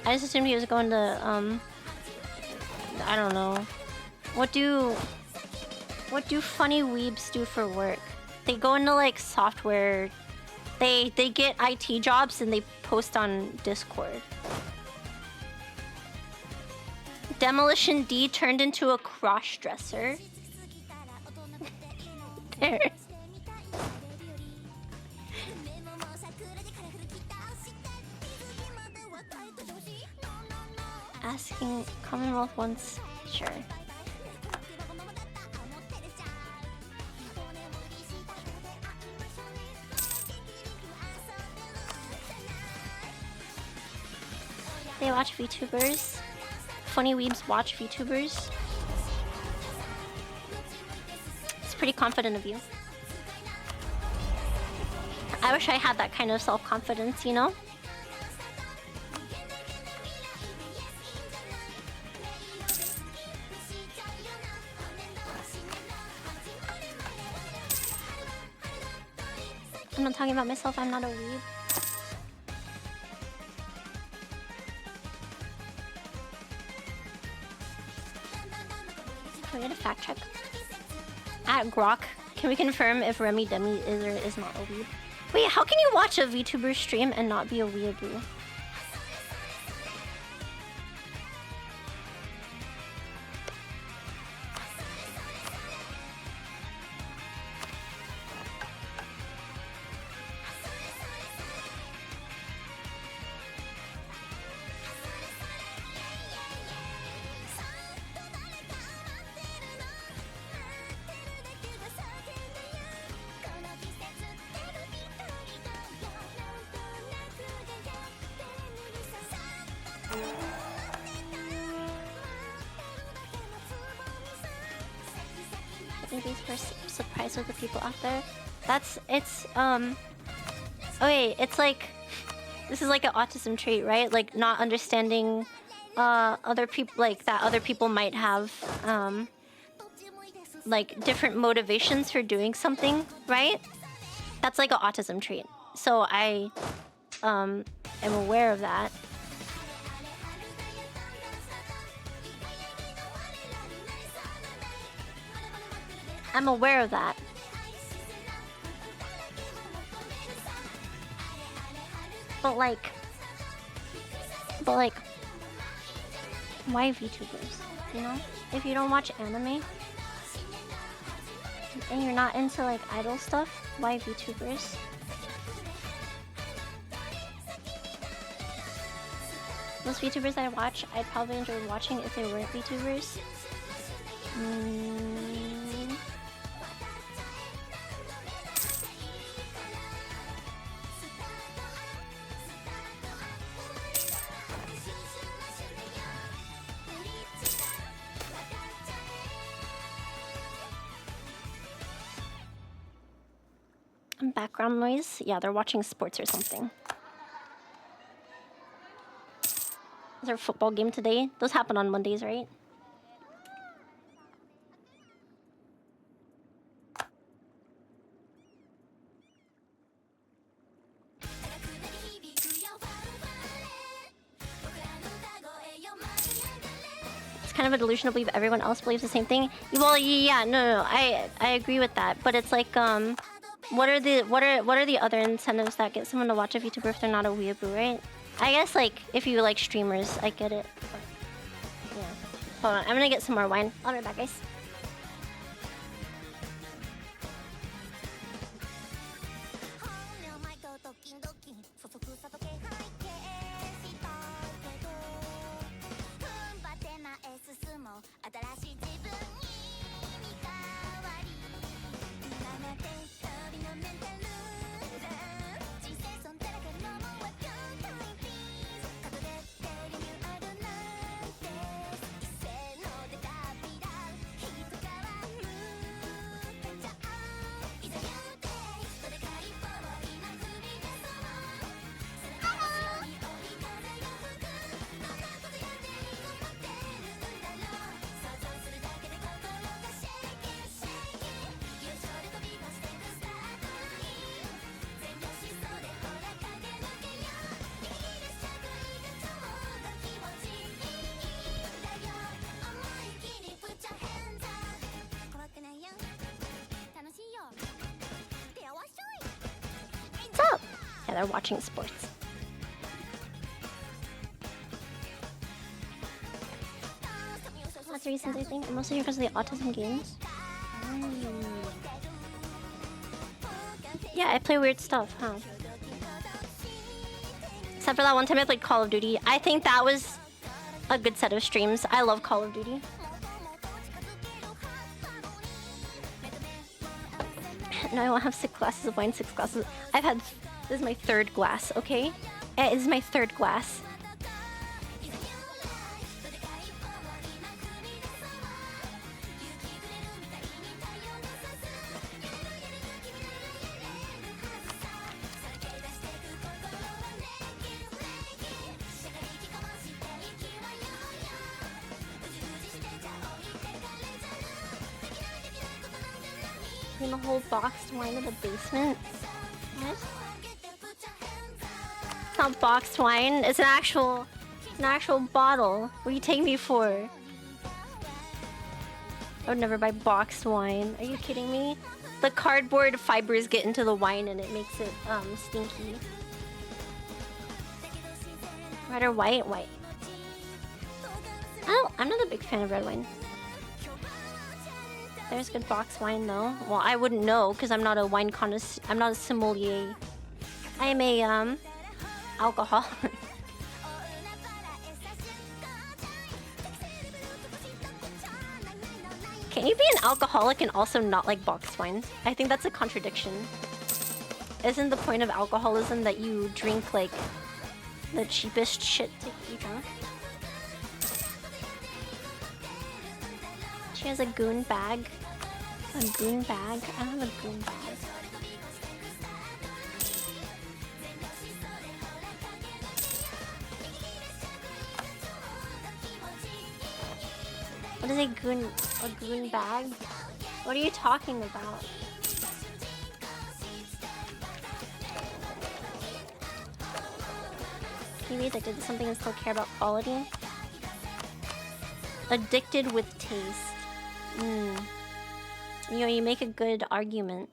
I just assumed he was going to I don't know. What do funny weebs do for work? They go into like software. They get IT jobs and they post on Discord. Demolition D turned into a cross-dresser. There. Asking Commonwealth once, sure. They watch VTubers. Funny weebs watch VTubers. It's pretty confident of you. I wish I had that kind of self-confidence, you know? I'm not talking about myself, I'm not a weeb. Can we get a fact check? At Grok, can we confirm if Remy Demi is or is not a weeb? Wait, how can you watch a VTuber stream and not be a weeaboo? Surprised with the people out there. Okay, it's like, this is like an autism trait, right? Like not understanding other people, like that other people might have like different motivations for doing something, right? That's like an autism trait. So I am aware of that. I'm aware of that. But like, why VTubers? You know? If you don't watch anime and you're not into like idol stuff, why VTubers? Most VTubers I watch, I'd probably enjoy watching if they weren't VTubers. Background noise? Yeah, they're watching sports or something. Is there a football game today? Those happen on Mondays, right? It's kind of a delusion to believe everyone else believes the same thing. Well, yeah, no, I agree with that. But it's like, what are the other incentives that get someone to watch a VTuber if they're not a weeaboo, right? I guess like if you like streamers, I get it. But, yeah. Hold on, I'm gonna get some more wine. I'll be right back, guys. What's up? Yeah, they're watching sports. That's the reasons I think. I'm mostly here because of the autism games. Yeah, I play weird stuff, huh? Except for that one time I played Call of Duty. I think that was a good set of streams. I love Call of Duty. No, I won't have 6 glasses of wine, 6 glasses. I've had... This is my 3rd glass, okay? It is my 3rd glass. In the whole boxed wine in the basement? What? It's not boxed wine. It's an actual bottle. What do you take me for? I would never buy boxed wine. Are you kidding me? The cardboard fibers get into the wine and it makes it stinky. Red or white? White. I'm not a big fan of red wine. There's good box wine though. Well, I wouldn't know because I'm not a wine connoisseur. I'm not a sommelier. I am a alcoholic. Can you be an alcoholic and also not like boxed wine? I think that's a contradiction. Isn't the point of alcoholism that you drink like the cheapest shit to be drunk? She has a goon bag. A goon bag? I don't have a goon bag. What is a goon bag? What are you talking about? Can you be addicted to something and still care about quality? Addicted with taste. You know, you make a good argument.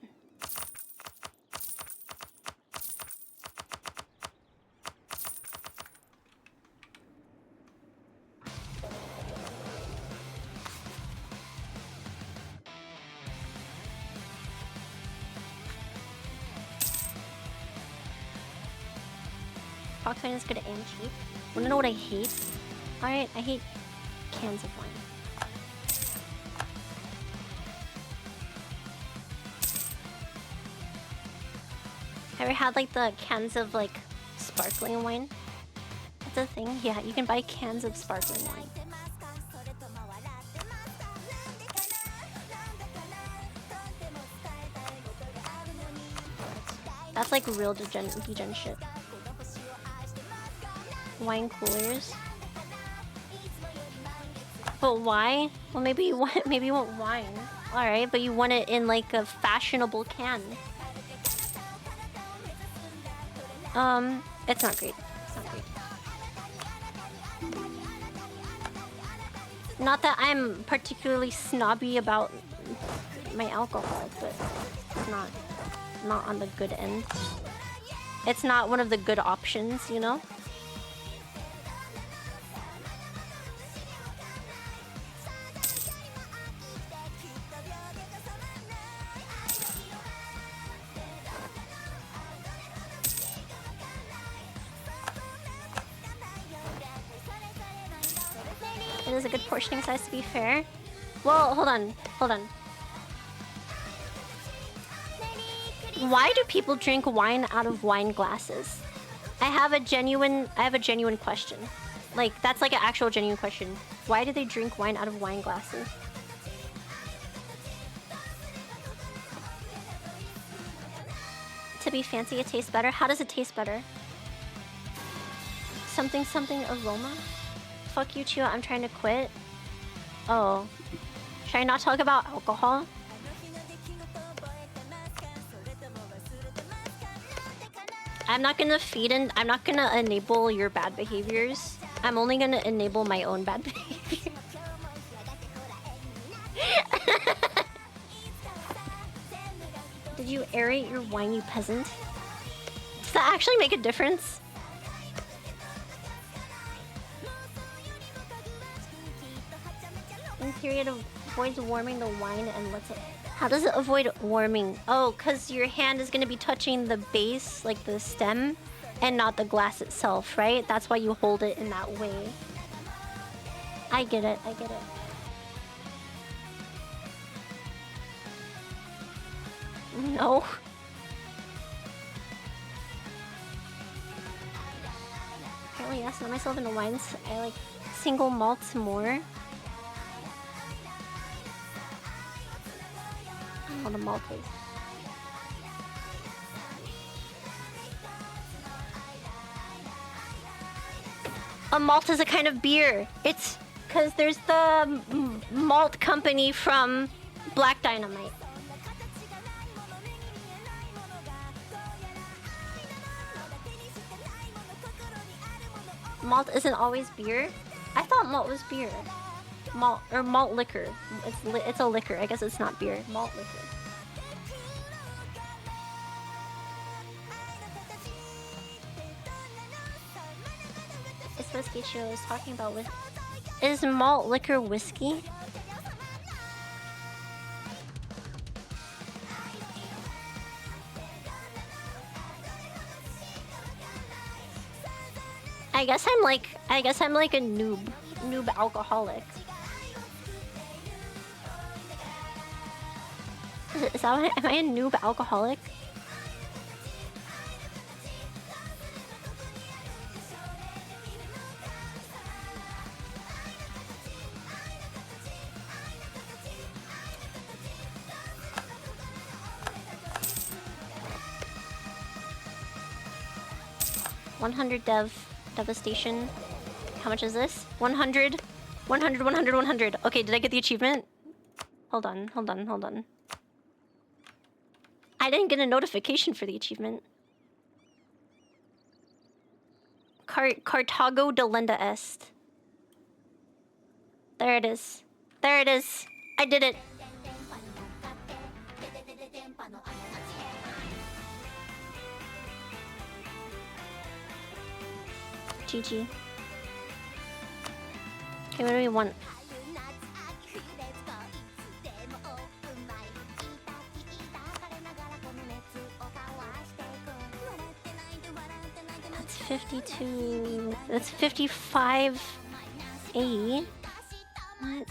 Fox wine is good and cheap. Wanna know what I hate? Alright, I hate cans of wine. Ever had like the cans of like sparkling wine? That's a thing. Yeah, you can buy cans of sparkling wine. That's like real degen shit. Wine coolers. But why? Well, maybe you want wine. All right, but you want it in like a fashionable can. It's not great. It's not great. Not that I'm particularly snobby about my alcohol, but it's not on the good end. It's not one of the good options, you know? It is a good portioning size, to be fair. Well, hold on. Why do people drink wine out of wine glasses? I have a genuine question. Like, that's like an actual genuine question. Why do they drink wine out of wine glasses? To be fancy, it tastes better. How does it taste better? Something aroma? Fuck you, Chiwa, I'm trying to quit. Oh. Should I not talk about alcohol? I'm not gonna enable your bad behaviors. I'm only gonna enable my own bad behavior. Did you aerate your wine, you peasant? Does that actually make a difference? In theory, it avoids warming the wine and lets it... How does it avoid warming? Oh, because your hand is going to be touching the base, like the stem, and not the glass itself, right? That's why you hold it in that way. I get it. No. Apparently, yes, not myself into wines. I like single malts more. On a malt is. A malt is a kind of beer. It's because there's the malt company from Black Dynamite. Malt isn't always beer? I thought malt was beer. Malt liquor. It's a liquor. I guess it's not beer. Malt liquor. It's whiskey Chill is talking about with. Is malt liquor whiskey? I guess I'm like a noob alcoholic. Is that what am I a noob alcoholic? $100 devastation. How much is this? 100. 100. Okay, did I get the achievement? Hold on. I didn't get a notification for the achievement. Cartago delenda est. There it is. I did it. GG. Okay, what do we want? That's 52. That's 55. A. What?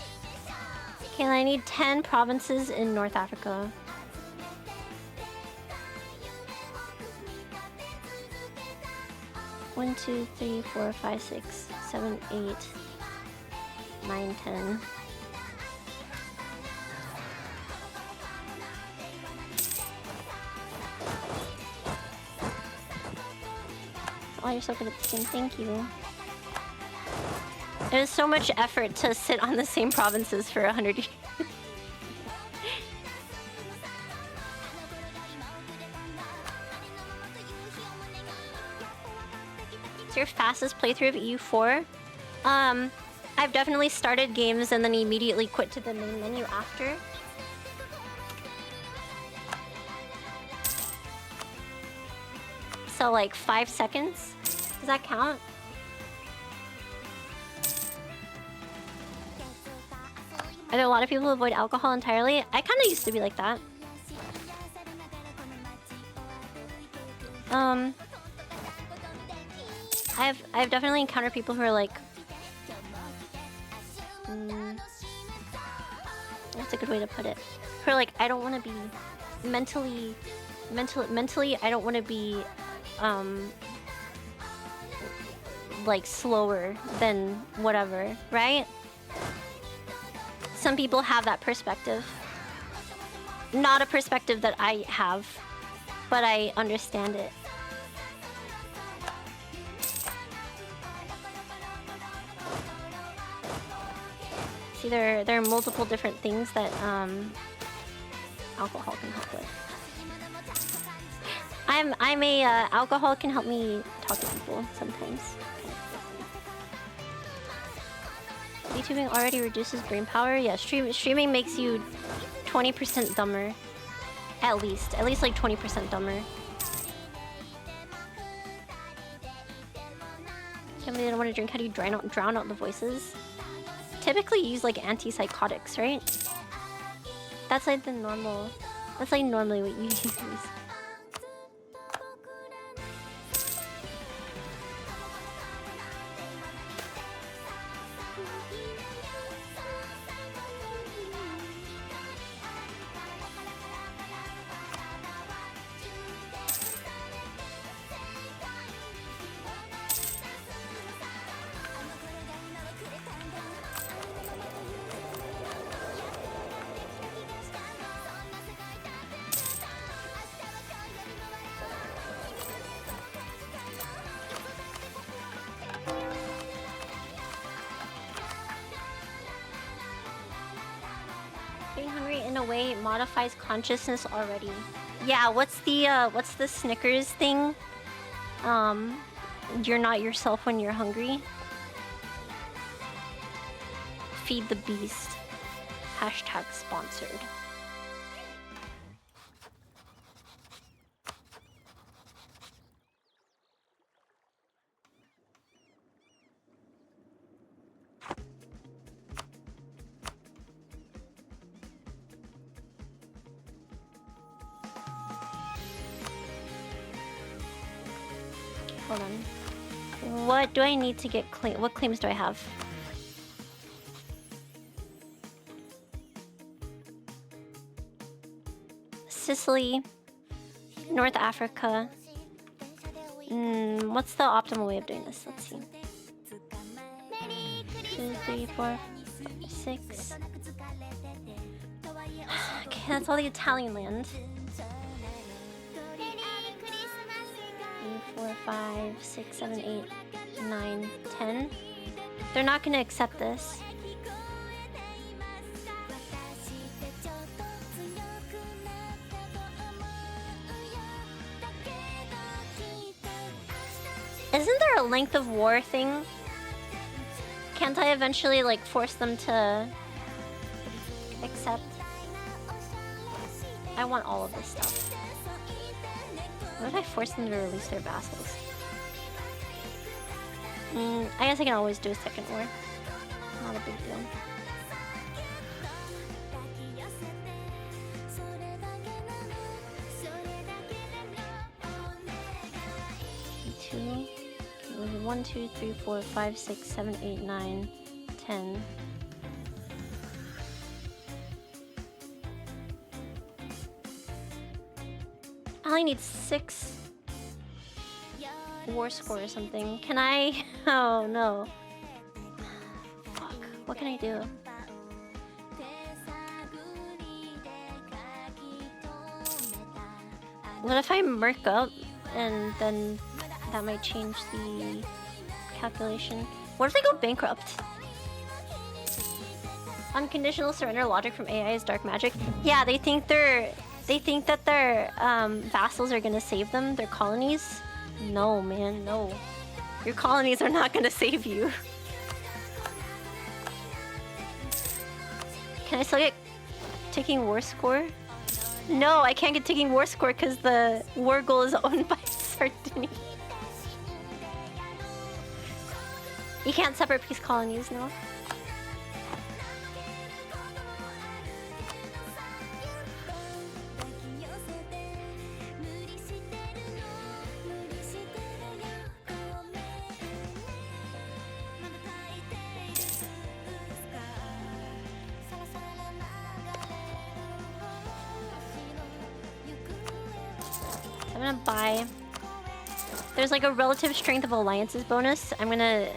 Okay, I need 10 provinces in North Africa. One, 2, 3, 4, 5, 6, 7, 8, 9, 10. Oh, you're so good at this game. Thank you. It was so much effort to sit on the same provinces for 100 years. It's your fastest playthrough of EU4? I've definitely started games and then immediately quit to the main menu after. So like 5 seconds? Does that count? Are there a lot of people who avoid alcohol entirely? I kind of used to be like that. I've definitely encountered people who are like, what's a good way to put it? Who are like, I don't want to be mentally, I don't want to be, like slower than whatever, right? Some people have that perspective. Not a perspective that I have, but I understand it. See, there are multiple different things that alcohol can help with. Alcohol can help me talk to people sometimes. YouTubing already reduces brain power. Yeah, streaming makes you 20% dumber. At least like 20% dumber. Can't believe I don't want to drink. How do you drown out the voices? Typically use like antipsychotics, right? That's like the normal. That's like normally what you use. Modifies consciousness already. Yeah, what's the Snickers thing? You're not yourself when you're hungry. Feed the beast. Hashtag sponsored. Hold on. What do I need to get claim? What claims do I have? Sicily, North Africa. What's the optimal way of doing this? Let's see. 2, 3, 4, 5, 6. Okay, that's all the Italian land. 3, 4, 5, 6, 7, 8, 9, 10. They're not gonna accept this. Isn't there a length of war thing? Can't I eventually like force them to accept? I want all of this stuff. What if I force them to release their vassals? I guess I can always do a second war. Not a big deal. Two. 1, 2, 3, 4, 5, 6, 7, 8, 9, 10. I only need 6 war score or something. Can I? Oh no. Fuck. What can I do? What if I merc up and then that might change the calculation? What if they go bankrupt? Unconditional surrender logic from AI is dark magic. Yeah, they think that their vassals are gonna save them, their colonies. No, man, no. Your colonies are not gonna save you. Can I still get taking war score? No, I can't get taking war score because the war goal is owned by Sardinia. You can't separate peace colonies, no? I'm gonna buy. There's like a relative strength of alliances bonus. I'm gonna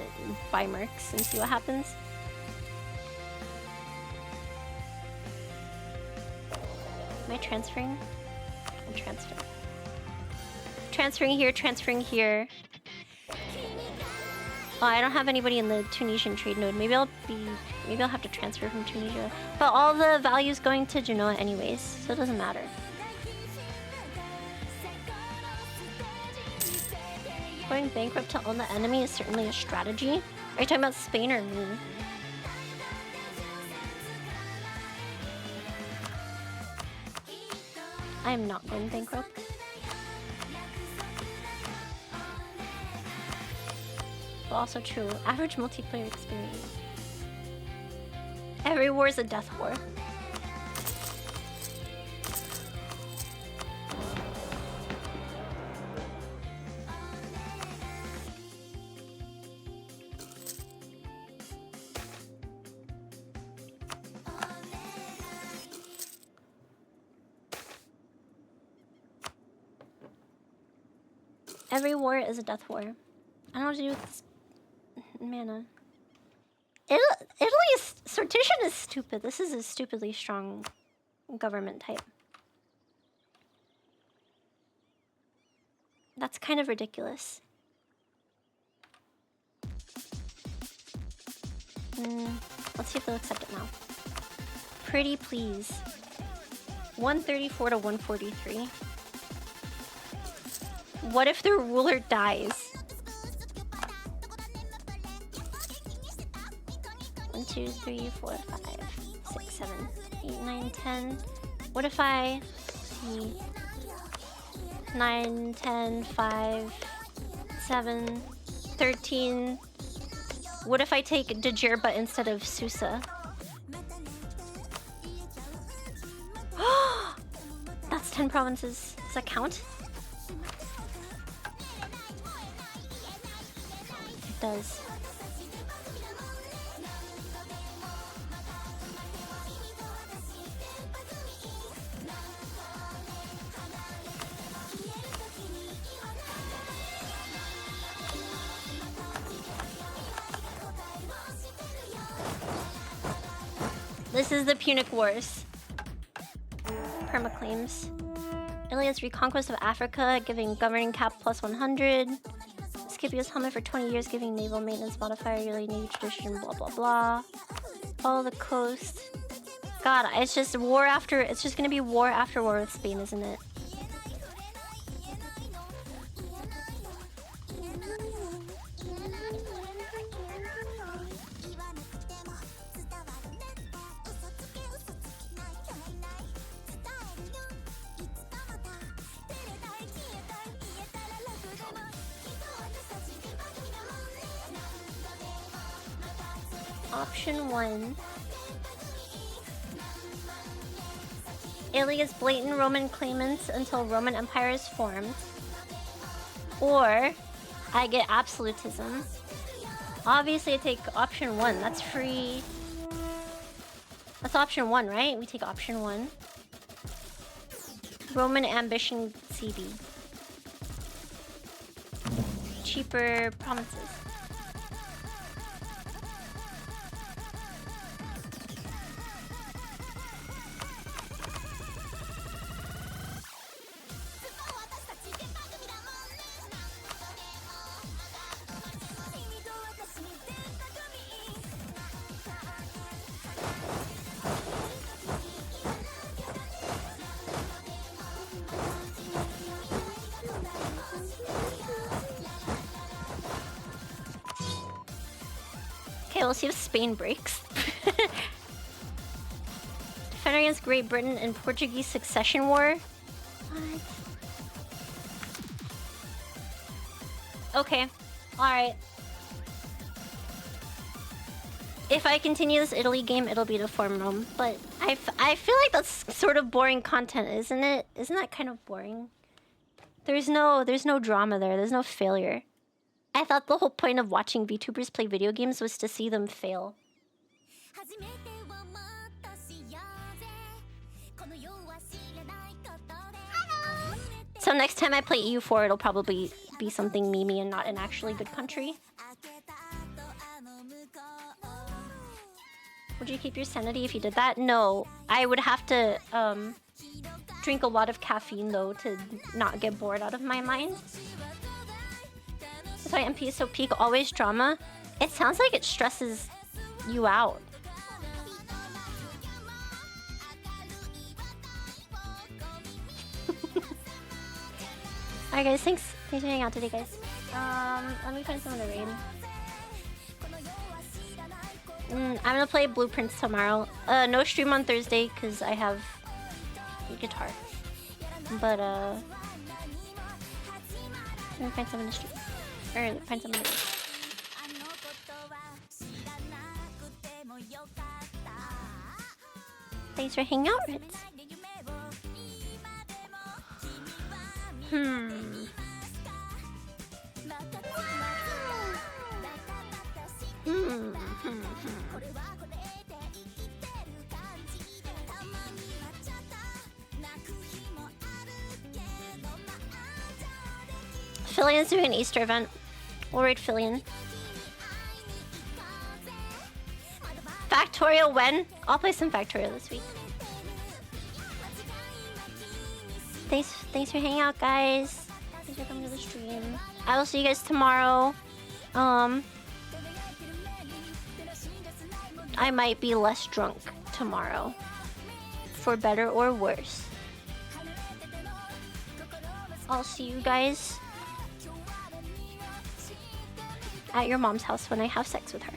buy mercs and see what happens. Am I transferring? I'm transferring. Transferring here, transferring here. Oh, I don't have anybody in the Tunisian trade node. Maybe I'll have to transfer from Tunisia. But all the value's going to Genoa anyways, so it doesn't matter. Going bankrupt to own the enemy is certainly a strategy. Are you talking about Spain or me? I am not going bankrupt. But also true. Average multiplayer experience. Every war is a death war. Every war is a death war. I don't know what to do with this mana. Italy's sortition is stupid. This is a stupidly strong government type. That's kind of ridiculous. Let's see if they'll accept it now. Pretty please. 134 to 143. What if their ruler dies? 1, 2, 3, 4, 5, 6, 7, 8, 9, 10. What if I see 9, 10, 5, 7, 13. What if I take Djerba instead of Susa? That's 10 provinces. Does that count? It does. This is the Punic Wars. Permaclaims. Iliad's reconquest of Africa, giving governing cap plus 100. Scipio's helmet for 20 years, giving naval maintenance modifier, yearly navy tradition, blah blah blah. Follow the coast. God, it's just war after. It's just gonna be war after war with Spain, isn't it? option 1. Italy is blatant Roman claimants until Roman Empire is formed. Or I get absolutism. Obviously I take option 1. That's free. That's option 1, right? We take option 1. Roman ambition CD. Cheaper promises. Okay, we'll see if Spain breaks. Defender against Great Britain in Portuguese succession war. What? Okay, alright. If I continue this Italy game, it'll be to form Rome. But I feel like that's sort of boring content, isn't it? Isn't that kind of boring? There's no drama there. There's no failure. I thought the whole point of watching VTubers play video games was to see them fail. So next time I play EU4, it'll probably be something memey and not an actually good country. Would you keep your sanity if you did that? No, I would have to drink a lot of caffeine though to not get bored out of my mind. That's why MP is so peak, always drama. It sounds like it stresses you out. Alright guys, thanks for hanging out today guys. Let me find someone to raid. I'm gonna play Blueprints tomorrow. No stream on Thursday because I have guitar. But I'm gonna find someone to stream. Or find someone to raid. Thanks for hanging out, Ritz. Fillian's doing an Easter event. We'll raid Fillian. Factorial when? I'll play some Factorial this week. Thanks for hanging out, guys. Thanks for coming to the stream. I will see you guys tomorrow. I might be less drunk tomorrow. For better or worse. I'll see you guys at your mom's house when I have sex with her.